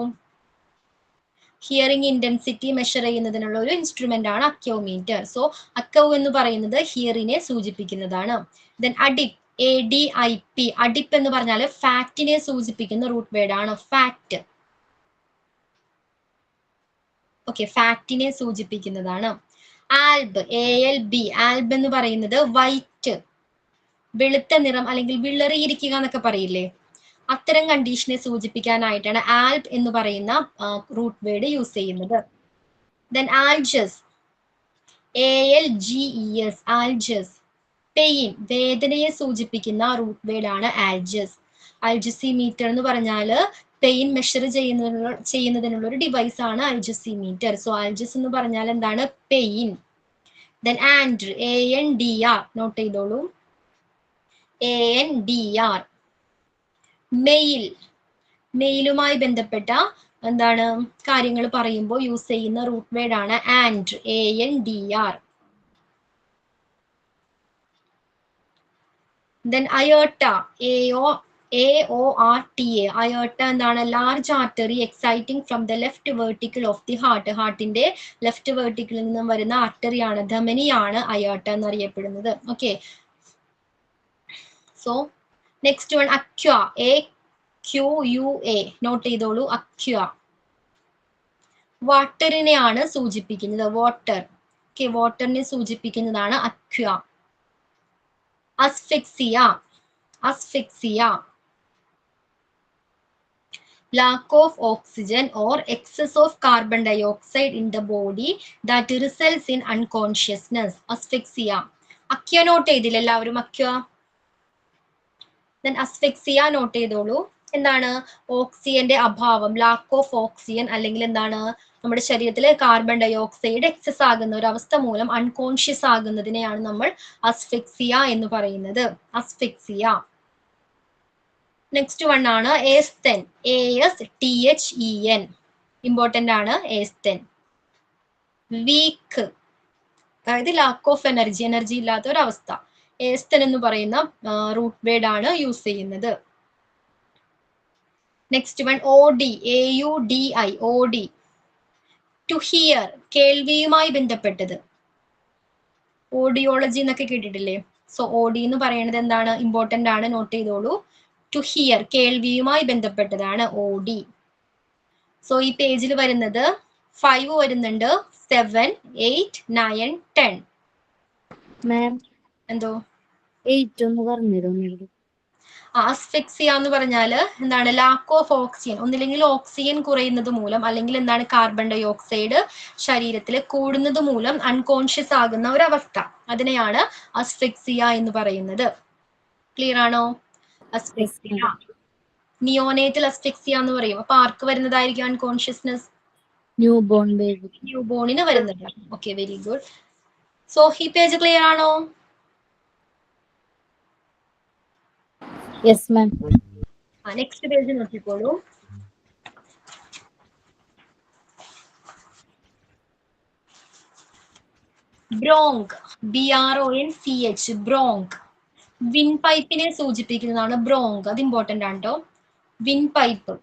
ഹിയറിംഗ് ഇന്റൻസിറ്റി മെഷർ ചെയ്യുന്നതിനുള്ള ഒരു ഇൻസ്ട്രുമെന്റ് ആണ് അക്യോമീറ്റർ. സോ അക്കൗ എന്ന് പറയുന്നത് ഹിയറിനെ സൂചിപ്പിക്കുന്നതാണ്. Then അഡിപ്പ്, ADIP. അഡിപ്പ് എന്ന് പറഞ്ഞാൽ ഫാക്റ്റിനെ സൂചിപ്പിക്കുന്ന റൂട്ട് വേർഡ് ആണ്. ഫാക്ട്. ഓക്കെ, ഫാക്റ്റിനെ സൂചിപ്പിക്കുന്നതാണ്. Alb, ALB. ആൽബ് എന്ന് പറയുന്നത് വൈറ്റ്, വെളുത്ത നിറം അല്ലെങ്കിൽ വിളറിയിരിക്കുക എന്നൊക്കെ പറയില്ലേ, അത്തരം കണ്ടീഷനെ സൂചിപ്പിക്കാനായിട്ടാണ് ആൽബ് എന്ന് പറയുന്ന റൂട്ട് വേർഡ് യൂസ് ചെയ്യുന്നത്. Then alges, ALGES. Alges, pain, വേദനയെ സൂചിപ്പിക്കുന്ന റൂട്ട് വേർഡ് ആണ് ആൽജസ്. അൽജസിമീറ്റർ എന്ന് പറഞ്ഞാല് പെയിൻ മെഷർ ചെയ്യുന്നതിനുള്ള ഒരു ഡിവൈസ് ആണ് അൽജസിമീറ്റർ. സോ അൽജസ് എന്ന് പറഞ്ഞാൽ എന്താണ്? പെയിൻ. Then ആൻഡ്ർ, ANDR. നോട്ട് ചെയ്തോളൂ, ANDR. മെയിൽ, മെയിലുമായി ബന്ധപ്പെട്ട എന്താണ് കാര്യങ്ങൾ പറയുമ്പോൾ യൂസ് ചെയ്യുന്ന റൂട്ട് വേർഡ് ആണ് ആൻഡ്ർ, ANDR. Then അയോട്ട, AORTA. അയോട്ട എന്താണ്? Large artery exciting from the left vertical of the heart. ഹാർട്ടിന്റെ ലെഫ്റ്റ് വെർട്ടിക്കലിൽ നിന്നും വരുന്ന ആർട്ടറിയാണ്, ധമനിയാണ് അയോട്ട എന്നറിയപ്പെടുന്നത്. Okay, so next one aqua, AQUA, not ചെയ്തോളൂ. അക്വ വാട്ടറിനെയാണ് സൂചിപ്പിക്കുന്നത്. വാട്ടർ, ഓക്കെ, വാട്ടറിനെ സൂചിപ്പിക്കുന്നതാണ് aqua. Asphyxia, asphyxia, lack of oxygen or excess of carbon dioxide in the body that results in unconsciousness. Asphyxia. Aqua note ചെയ്തില്ല എല്ലാവരും? Aqua. then asphyxia not ചെയ്തോളൂ. എന്താണ്? ഓക്സിജന്റെ അഭാവം, lack of oxygen, അല്ലെങ്കിൽ എന്താണ്, നമ്മുടെ ശരീരത്തിൽ കാർബൺ ഡൈ ഓക്സൈഡ് എക്സസ് ആകുന്ന ഒരു അവസ്ഥ മൂലം അൺകോൺഷ്യസ് ആകുന്നതിനെയാണ് നമ്മൾ അസ്ഫിക്സിയ എന്ന് പറയുന്നത്. അസ്ഫിക്സിയ. നെക്സ്റ്റ് വൺ ആണ് ഏസ്തെൻ, ASTHEN. ഇമ്പോർട്ടന്റ് ആണ് ഏസ്തെൻ. വീക്ക്, അതായത് ലാക്ക് ഓഫ് എനർജി, എനർജി ഇല്ലാത്ത ഒരു അവസ്ഥ. ഏസ്തെൻ എന്ന് പറയുന്ന റൂട്ട് വേർഡ് ആണ് യൂസ് ചെയ്യുന്നത്. Next one OD, AUDI, OD. To hear, കേൾവിയുമായി ബന്ധപ്പെട്ടത്. ഓഡിയോളജി എന്നൊക്കെ കേട്ടിട്ടില്ലേ? സോ OD എന്ന് പറയുന്നത് എന്താണ്? ഇമ്പോർട്ടന്റ് ആണ്, നോട്ട് ചെയ്തോളൂ. ടു ഹിയർ, കേൾവിയുമായി ബന്ധപ്പെട്ടതാണ് OD. സോ ഈ പേജിൽ വരുന്നത് 5 വരുന്നുണ്ട്, 7, 8, 9, 10. മാം എന്തോ 8 ഒന്ന് പറഞ്ഞിരുന്നു. അസ്ഫിക്സിയ എന്ന് പറഞ്ഞാല് എന്താണ്? ലാക്ക് ഓഫ് ഓക്സിജൻ, ഒന്നില്ലെങ്കിൽ ഓക്സിജൻ കുറയുന്നത് മൂലം, അല്ലെങ്കിൽ എന്താണ്, കാർബൺ ഡൈ ഓക്സൈഡ് ശരീരത്തിൽ കൂടുന്നത് മൂലം അൺകോൺഷ്യസ് ആകുന്ന ഒരു അവസ്ഥ. അതിനെയാണ് അസ്ഫിക്സിയ എന്ന് പറയുന്നത്. ക്ലിയർ ആണോ? അസ്ഫിക്സിയ. നിയോനേറ്റൽ അസ്ഫിക്സിയ എന്ന് പറയും. അപ്പൊ ആർക്ക് വരുന്നതായിരിക്കും unconsciousness? New born baby. New ബോണിന് വരുന്നത്. Okay, very good. സോ ഈ പേജ് ക്ലിയർ ആണോ? Yes ma'am. നെക്സ്റ്റ് പേജ് നോക്കിക്കോളൂ. ബ്രോങ്ക്, BRONCH, ബ്രോങ്ക്. വിൻ പൈപ്പിനെ സൂചിപ്പിക്കുന്നതാണ് ബ്രോങ്ക്. അത് ഇമ്പോർട്ടന്റ് ആണ് കേട്ടോ. വിൻ പൈപ്പ്,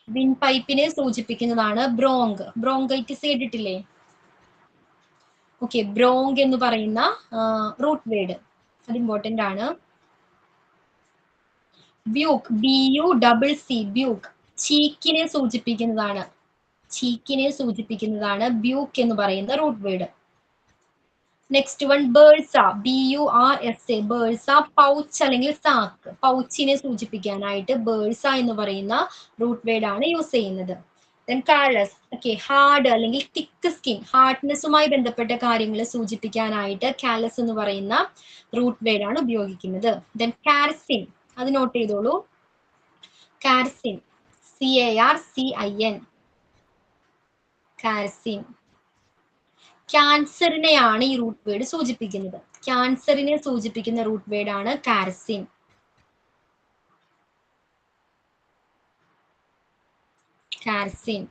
വിൻ പൈപ്പിനെ സൂചിപ്പിക്കുന്നതാണ് ബ്രോങ്ക്. ബ്രോങ്കൈറ്റിസ് കേട്ടിട്ടില്ലേ? ഓക്കെ, ബ്രോങ്ക് എന്ന് പറയുന്ന റൂട്ട് വേർഡ് അത് ഇമ്പോർട്ടന്റ് ആണ്. ബ്യൂക്ക്, BUCC, ബ്യൂക്ക്, ചീക്കിനെ സൂചിപ്പിക്കുന്നതാണ്. ചീക്കിനെ സൂചിപ്പിക്കുന്നതാണ് ബ്യൂക്ക് എന്ന് പറയുന്ന root word. Next one bursa, BURSA, bursa, pouch അല്ലെങ്കിൽ സാക്ക്. പൗച്ചിനെ സൂചിപ്പിക്കാനായിട്ട് ബേഴ്സ എന്ന് പറയുന്ന റൂട്ട് വേർഡ് ആണ് യൂസ് ചെയ്യുന്നത്. ദെൻ കാലസ്, ഓക്കെ, ഹാർഡ് അല്ലെങ്കിൽ തിക്ക് സ്കിൻ, ഹാർഡ്നെസ്സുമായി ബന്ധപ്പെട്ട കാര്യങ്ങൾ സൂചിപ്പിക്കാനായിട്ട് കാലസ് എന്ന് പറയുന്ന റൂട്ട് വേർഡ് ആണ് ഉപയോഗിക്കുന്നത്. ദെൻ കാർസിൻ, അത് നോട്ട് ചെയ്തോളൂ. കാർസിൻ, CARCIN, കാർസിൻ. ക്യാൻസറിനെയാണ് ഈ റൂട്ട് വേർഡ് സൂചിപ്പിക്കുന്നത്. ക്യാൻസറിനെ സൂചിപ്പിക്കുന്ന റൂട്ട് വേർഡ് ആണ് കാർസിൻ. കാർസിൻ.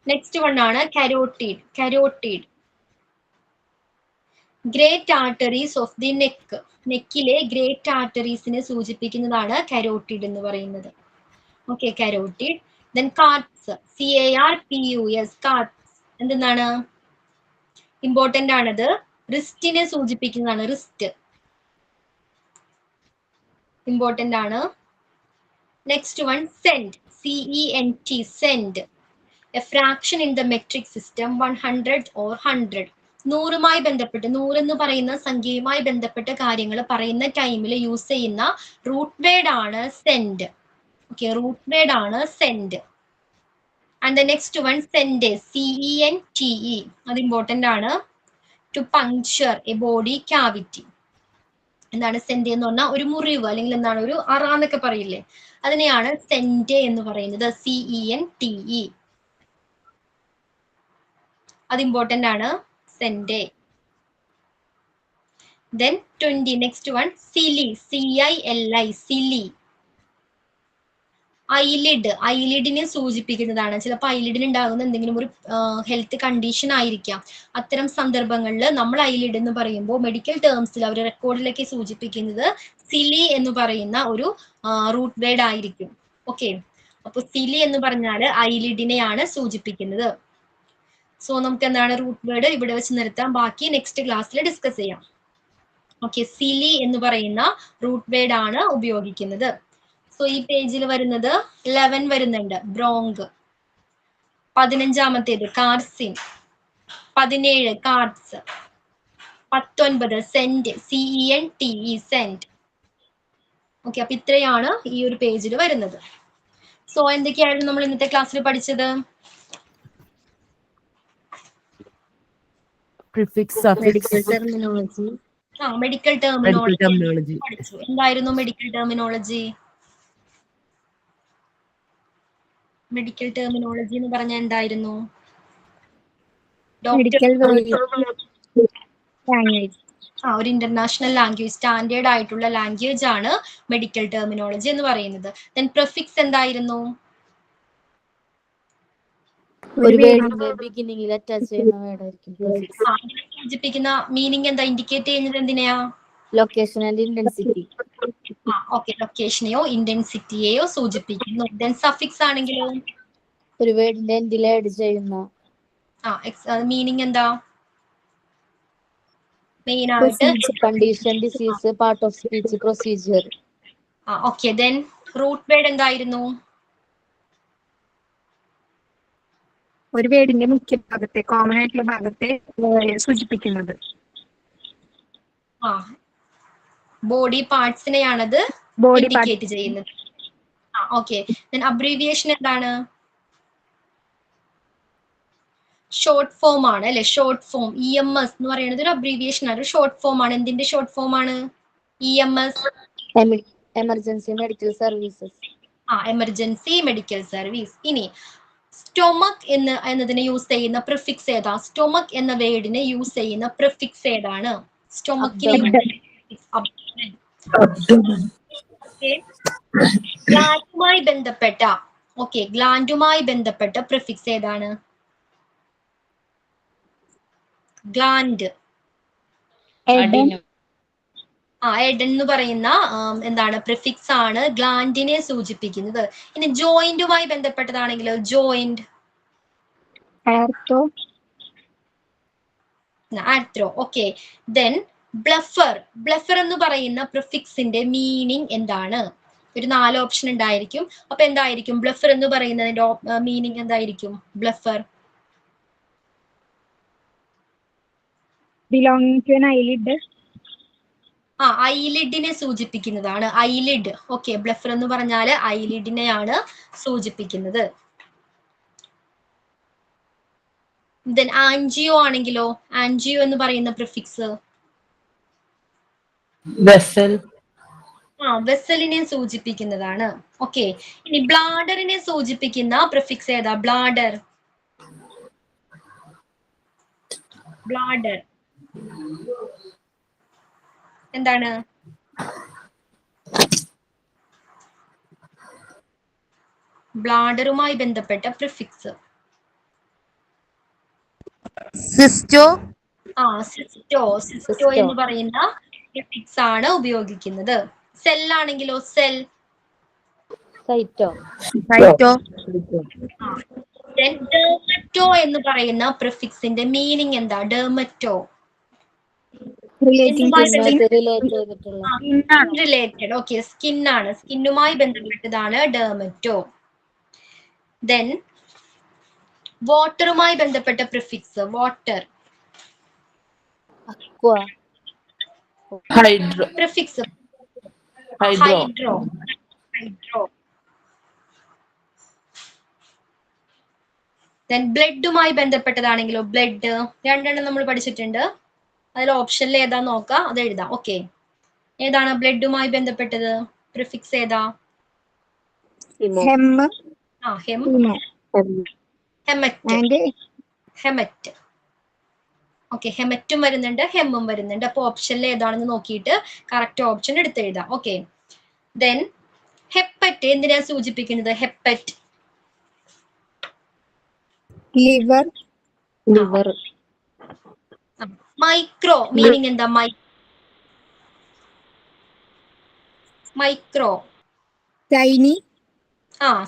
നെക്സ്റ്റ് വൺ ആണ് carotid, carotid. Great arteries of the neck, നെക്കിലെ ഗ്രേറ്റ് ആർട്ടറീസിനെ സൂചിപ്പിക്കുന്നതാണ് കരോട്ടിഡ് എന്ന് പറയുന്നത്. Okay, carotid. Then carpus, CARPUS, carpus എന്താണ്? ഇമ്പോർട്ടന്റ് ആണത്. റിസ്റ്റിനെ സൂചിപ്പിക്കുന്നതാണ്. റിസ്റ്റ് ഇമ്പോർട്ടന്റ് ആണ്. Next one cent, CENT, cent. A fraction in the metric system 100 or 100. 100മായി ബന്ധപ്പെട്ട്, 100 എന്ന് പറയുന്ന സംഖ്യയുമായി ബന്ധപ്പെട്ട കാര്യങ്ങൾ പറയുന്ന ടൈമിൽ യൂസ് ചെയ്യുന്ന റൂട്ട് വേർഡ് ആണ് സെന്റ്. ഓക്കെ, റൂട്ട് വേർഡ് ആണ് cente. And the next one cente, CENTE, അത് ഇമ്പോർട്ടന്റ് ആണ്. To puncture a body cavity. എന്താണ് സെന്റ് എന്ന് പറഞ്ഞാൽ? ഒരു മുറിവ്, അല്ലെങ്കിൽ എന്താണ്, ഒരു അറ എന്നൊക്കെ പറയില്ലേ, അതിനെയാണ് സെന്റ് എന്ന് പറയുന്നത്. CENTE, അത് ഇമ്പോർട്ടന്റ് ആണ്. സെന്റ്. ദെൻ 20, നെക്സ്റ്റ് വൺ സിലി, CILI, സിലി. ഐലിഡ്, ഐലിഡിനെ സൂചിപ്പിക്കുന്നതാണ്. ചിലപ്പോൾ ഐലിഡിന് ഉണ്ടാകുന്ന എന്തെങ്കിലും ഒരു ഹെൽത്ത് കണ്ടീഷൻ ആയിരിക്കാം. അത്തരം സന്ദർഭങ്ങളിൽ നമ്മൾ ഐലിഡ് എന്ന് പറയുമ്പോൾ മെഡിക്കൽ ടേംസിൽ അവർ റെക്കോർഡിലേക്ക് സൂചിപ്പിക്കുന്നത് സിലി എന്ന് പറയുന്ന ഒരു റൂട്ട് വേർഡ് ആയിരിക്കും. ഓക്കെ, അപ്പൊ സിലി എന്ന് പറഞ്ഞാൽ ഐലിഡിനെയാണ് സൂചിപ്പിക്കുന്നത്. സോ നമുക്ക് എന്താണ് റൂട്ട് വേർഡ് ഇവിടെ വെച്ച് നിർത്താം. ബാക്കി നെക്സ്റ്റ് ക്ലാസ്സിൽ ഡിസ്കസ് ചെയ്യാം. ഓക്കെ, സിലി എന്ന് പറയുന്ന റൂട്ട് വേർഡ് ആണ് ഉപയോഗിക്കുന്നത്. സോ ഈ പേജിൽ വരുന്നത് 11 വരുന്നുണ്ട്, ബ്രോങ്ക്. 15-ാമത്തേത് കാർസിൻ. 17 carts. 19 saint, CENTE, saint. Okay, അപ്പൊ ഇത്രയാണ് ഈ ഒരു പേജിൽ വരുന്നത്. സോ എന്തൊക്കെയായിരുന്നു നമ്മൾ ഇന്നത്തെ ക്ലാസ്സിൽ പഠിച്ചത്? Prefix, suffix, terminology, medical medical terminology terminology. പഠിച്ചു. എന്തായിരുന്നു മെഡിക്കൽ ടെർമിനോളജി? മെഡിക്കൽ ടെർമിനോളജി എന്ന് പറഞ്ഞാൽ എന്തായിരുന്നു? മെഡിക്കൽ ഡോക്ടർ ലാംഗ്വേജ്, ഒരു ഇന്റർനാഷണൽ ലാംഗ്വേജ്, സ്റ്റാൻഡേർഡ് ആയിട്ടുള്ള ലാംഗ്വേജ് ആണ് മെഡിക്കൽ ടെർമിനോളജി എന്ന് പറയുന്നത്. ദെൻ പ്രിഫിക്സ് എന്തായിരുന്നു? ഒരു വേർഡിന്റെ ബിഗിനിങ്ങിൽ അറ്റാച്ച് ചെയ്യുന്ന വേർഡായിരിക്കും പ്രിഫിക്സ്. സൂചിപ്പിക്കുന്ന മീനിങ് എന്താ, ഇൻഡിക്കേറ്റ് ചെയ്യുന്നത് എന്തിനെയാ? Location and intensity. ഓക്കെ, ലൊക്കേഷനെയോ ഇന്റൻസിറ്റിയെയോ സൂചിപ്പിക്കുന്നു. ദെൻ സഫിക്സ് ആണെങ്കിലോ? ഒരു വേർഡിന്റെ എൻഡിൽ ആഡ് ചെയ്യുന്ന. മീനിങ് എന്താ? മെയിൻ ആയിട്ട് condition, disease, part of speech, procedure. Okay, then root word എന്തായിരുന്നു? ഒരു വേർഡിന്റെ മുഖ്യ ഭാഗത്തെ, കോമൺ ആയിട്ടുള്ള ഭാഗത്തെ സൂചിപ്പിക്കുന്നത്. ബോഡി പാർട്സിനെയാണത് ബോഡി ഇൻഡിക്കേറ്റ് ചെയ്യുന്നത്. ഓക്കെ, ദെൻ അബ്രീവിയേഷൻ എന്താണ്? ഷോർട്ട് ഫോം ആണ് അല്ലെ? ഷോർട്ട് ഫോം EMS എന്ന് പറയുന്നത് ഒരു അബ്രീവിയേഷൻ ആണ്, ഷോർട്ട് ഫോം ആണ്. എന്തിന്റെ ഷോർട്ട് ഫോം ആണ് EMS? Emergency medical services. Emergency medical service. ഇനി സ്റ്റൊമക് എന്നതിനെ യൂസ് ചെയ്യുന്ന പ്രിഫിക്സ് ഏതാ? സ്റ്റൊമക് എന്ന വേർഡിനെ യൂസ് ചെയ്യുന്ന പ്രിഫിക്സ് ഏതാണ്? സ്റ്റൊമക്കിന് ഗ്ലാൻഡുമായി ബന്ധപ്പെട്ട ഗ്ലാൻഡുമായി ബന്ധപ്പെട്ട പ്രിഫിക്സ് ഏതാണ്? ഗ്ലാൻഡ്. എഡൻ എന്ന് പറയുന്ന എന്താണ് പ്രിഫിക്സ് ആണ് ഗ്ലാൻഡിനെ സൂചിപ്പിക്കുന്നത്. ഇനി ജോയിന്റുമായി ബന്ധപ്പെട്ടതാണെങ്കിലോ? Joint, arthro. Okay, then blephar എന്ന് പറയുന്ന പ്രിഫിക്സിന്റെ മീനിങ് എന്താണ്? ഒരു 4 ഓപ്ഷൻ ഉണ്ടായിരിക്കും. അപ്പൊ എന്തായിരിക്കും ബ്ലഫർ എന്ന് പറയുന്നതിന്റെ മീനിങ് എന്തായിരിക്കും? ബ്ലഫർ belonging to an eyelid. ഐലിഡിനെ സൂചിപ്പിക്കുന്നതാണ്. ഐലിഡ്. ഓക്കെ, ബ്ലഫർ എന്ന് പറഞ്ഞാല് ഐലിഡിനെയാണ് സൂചിപ്പിക്കുന്നത്. ദെൻ ആൻജിയോ ആണെങ്കിലോ? ആൻജിയോ എന്ന് പറയുന്ന പ്രിഫിക്സ് വെസൽ. വെസലിനെ സൂചിപ്പിക്കുന്നതാണ്. ഓക്കെ, ഇനി ബ്ലാഡറിനെ സൂചിപ്പിക്കുന്ന പ്രിഫിക്സ് ഏതാ? ബ്ലാഡർ. എന്താണ്? ബ്ലാഡറുമായി ബന്ധപ്പെട്ട പ്രിഫിക്സ് സിസ്റ്റോ എന്ന് പറയുന്ന പ്രിഫിക്സ് ആണ് ഉപയോഗിക്കുന്നത്. സെല്ലാണെങ്കിലോ? സൈറ്റോ. ഡെർമറ്റോ എന്ന് പറയുന്ന പ്രിഫിക്സിന്റെ മീനിങ് എന്താ? Dermato related. ഓക്കെ, സ്കിൻ ആണ്, സ്കിന്നുമായി ബന്ധപ്പെട്ടതാണ് ഡെർമറ്റോ. ദെൻ വാട്ടറുമായി ബന്ധപ്പെട്ട prefix water. Hydro. Prefix hydro. Then ബ്ലഡുമായി ബന്ധപ്പെട്ടതാണെങ്കിലോ? ബ്ലഡ് 2 എണ്ണം നമ്മൾ പഠിച്ചിട്ടുണ്ട്. അതിൽ ഓപ്ഷനിൽ ഏതാ നോക്കാം, അത് എഴുതാം. ഓക്കെ, ഏതാണ് ബ്ലഡുമായി ബന്ധപ്പെട്ടത്? പ്രിഫിക്സ് ഏതാ? ഹെമറ്റ്. ഓക്കെ, ഹെമറ്റും വരുന്നുണ്ട്, ഹെമ്മും വരുന്നുണ്ട്. അപ്പൊ ഓപ്ഷനിൽ ഏതാണെന്ന് നോക്കിയിട്ട് കറക്റ്റ് ഓപ്ഷൻ എടുത്ത് എഴുതാം. ഓക്കെ, ദെൻ ഹെപ്പറ്റ് എന്തിനാ സൂചിപ്പിക്കുന്നത്? Hepat liver. മൈക്രോ മീനിങ് എന്താ? Micro tiny.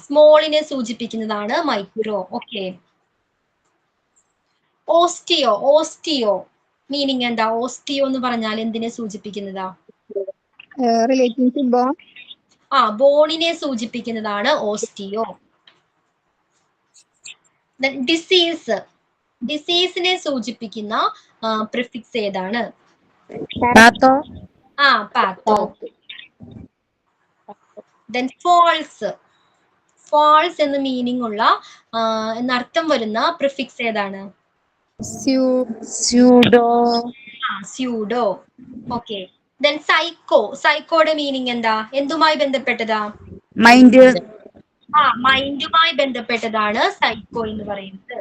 സ്മോളിനെ സൂചിപ്പിക്കുന്നതാണ് മൈക്രോ. ഓക്കെ, ഓസ്റ്റിയോ മീനിങ് എന്താ? ഓസ്റ്റിയോ എന്ന് പറഞ്ഞാൽ എന്തിനെ സൂചിപ്പിക്കുന്നതാ? Relating to bone. ബോണിനെ സൂചിപ്പിക്കുന്നതാണ് ഓസ്റ്റിയോ. ഡിസീസ്, ഡിസീസിനെ സൂചിപ്പിക്കുന്ന പ്രിഫിക്സ് ഏതാണ്? Patho. Patho. Then false, false എന്ന മീനിങ് ഉള്ള എന്നർത്ഥം വരുന്ന പ്രിഫിക്സ് ഏതാണ്? Pseudo. Pseudo. Okay. Then psycho, സൈക്കോയുടെ മീനിങ് എന്താ? എന്തുമായി ബന്ധപ്പെട്ടതാ? മൈൻഡ്. മൈൻഡുമായി ബന്ധപ്പെട്ടതാണ് സൈക്കോ എന്ന് പറയുന്നത്.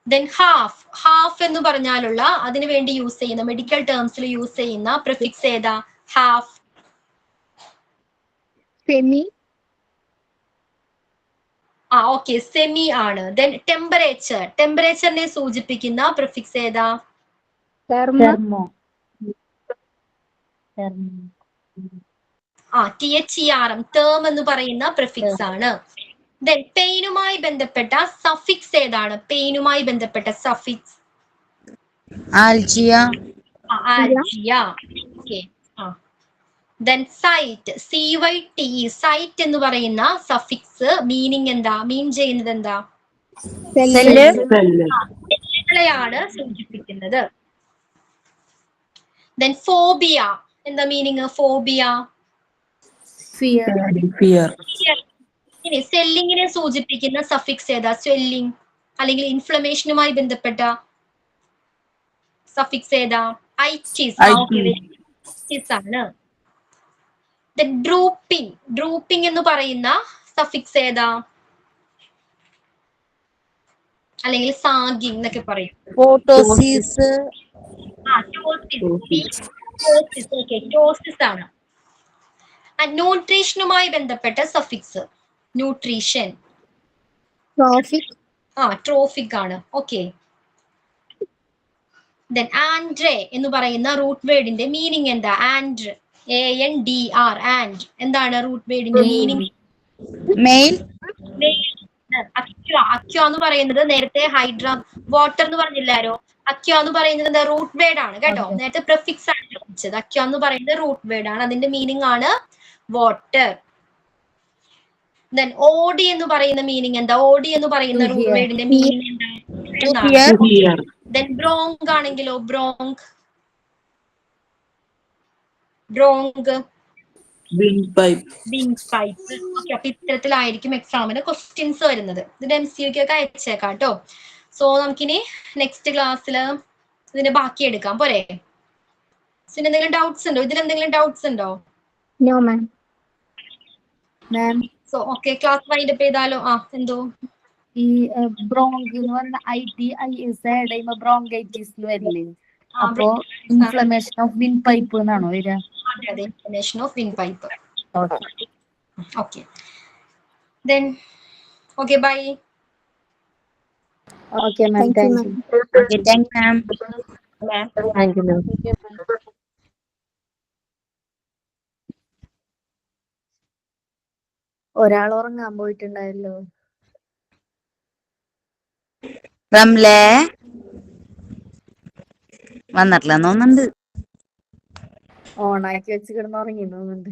ദെൻ ഹാഫ്, ഹാഫ് എന്ന് പറഞ്ഞാലുള്ള അതിനു വേണ്ടി യൂസ് ചെയ്യുന്ന മെഡിക്കൽ ടേംസിൽ യൂസ് ചെയ്യുന്ന പ്രിഫിക്സ് ഏതാ? ഹാഫ്. സെമി. ഓക്കെ, സെമി ആണ്. ദെൻ ടെമ്പറേച്ചർ, ടെമ്പറേച്ചറിനെ സൂചിപ്പിക്കുന്ന പ്രിഫിക്സ് ഏതാ? തെർമോ. THERM, ടേം എന്ന് പറയുന്ന പ്രിഫിക്സ് ആണ്. ദെൻ പെയിനുമായി ബന്ധപ്പെട്ട സഫിക്സ് ഏതാണ്? പെയിനുമായി ബന്ധപ്പെട്ട suffix? Algia. Algia. Okay. Then cyte, CYTE, cyte എന്ന് പറയുന്ന സഫിക്സ് മീനിങ് എന്താ? മീൻ ചെയ്യുന്നത് എന്താ? സെല്ലുകളെയാണ് സൂചിപ്പിക്കുന്നത്. ദെൻ ഫോബിയ, എന്താ മീനിങ്? Phobia, fear. ഇനി സ്വെല്ലിങ്ങിനെ സൂചിപ്പിക്കുന്ന സഫിക്സ് ഏതാ? സ്വെല്ലിംഗ് അല്ലെങ്കിൽ ഇൻഫ്ലമേഷനുമായി ബന്ധപ്പെട്ട സഫിക്സ് ഏതാ? ഐറ്റിസ് ആണ്. ഡ്രൂപ്പിംഗ്, ഡ്രൂപ്പിംഗ് എന്ന് പറയുന്ന സഫിക്സ് ഏതാ? അല്ലെങ്കിൽ സാഗിങ് എന്നൊക്കെ പറയും. ഫോട്ടോസിസ്. ടോസിസ് ആണ്. ന്യൂട്രീഷനുമായി ബന്ധപ്പെട്ട സഫിക്സ്? ന്യൂട്രീഷൻ. ട്രോഫിക്. ട്രോഫിക് ആണ്. ഓക്കെ. ദെൻ ആൻഡ്രെ എന്ന് പറയുന്ന റൂട്ട് വേർഡിന്റെ മീനിങ് എന്താ? ആൻഡ്ര, ANDR, ആൻഡ് എന്താണ് റൂട്ട് വേർഡിന്റെ മീനിങ്? മെയിൽ. അക്വ എന്ന് പറയുന്നത് നേരത്തെ ഹൈഡ്ര വാട്ടർ എന്ന് പറഞ്ഞില്ലാരോ? അക്വ എന്ന് പറയുന്നത് എന്താ? റൂട്ട് വേർഡ് ആണ് കേട്ടോ. നേരത്തെ പ്രിഫിക്സ് ആണ് ചോദിച്ചത്. അക്വ എന്ന് പറയുന്നത് റൂട്ട് വേർഡ് ആണ്, അതിന്റെ മീനിങ് ആണ് വാട്ടർ. ദെൻ ഓഡി എന്ന് പറയുന്ന മീനിങ് എന്താ? ഓഡി എന്ന് പറയുന്ന റൂട്ട് വേർഡിന്റെ മീനിങ് എന്താ? ദെൻ ബ്രോങ്ക് ആണെങ്കിലോ? ബ്രോങ്ക്, ബ്രോങ്ക്, വിൻഡ് പൈപ്പ്. ഓക്കെ. അപ്പൊ ഇത്തരത്തിലായിരിക്കും എക്സാമിന് ക്വസ്റ്റ്യൻസ് വരുന്നത്. ഇതിന്റെ MCQ ഒക്കെ അയച്ചേക്കാം കേട്ടോ. സോ നമുക്കിനി നെക്സ്റ്റ് ക്ലാസ്സിൽ ഇതിന്റെ ബാക്കി എടുക്കാം പോരെ? പിന്നെ എന്തെങ്കിലും ഡൗട്ട്സ് ഉണ്ടോ? ഇതിലെന്തെങ്കിലും ഡൗട്ട്സ് ഉണ്ടോ? No ma'am. Ma'am okay, class wind up ചെയ്താലോ? എന്തോ ഈ ബ്രോങ്ക് എന്ന് പറഞ്ഞ ITIS ആഡ് ചെയ്യുമ്പോ ബ്രോങ്കൈറ്റിസ് വരില്ലേ? അപ്പോ ഇൻഫ്ലമേഷൻ ഓഫ് വിൻ പൈപ്പ് എന്നാണോ വരിക? അതെ, inflammation of windpipe. Okay. Then okay, bye. Okay ma'am, thank you. Okay, thank you ma'am. Thank you ma'am. ഒരാൾ ഉറങ്ങാൻ പോയിട്ടുണ്ടായല്ലോ. റംലേ വന്നിട്ടില്ല തോന്നുന്നുണ്ട്. ഓണാക്കി വെച്ച് കിടന്നുറങ്ങി തോന്നുന്നുണ്ട്.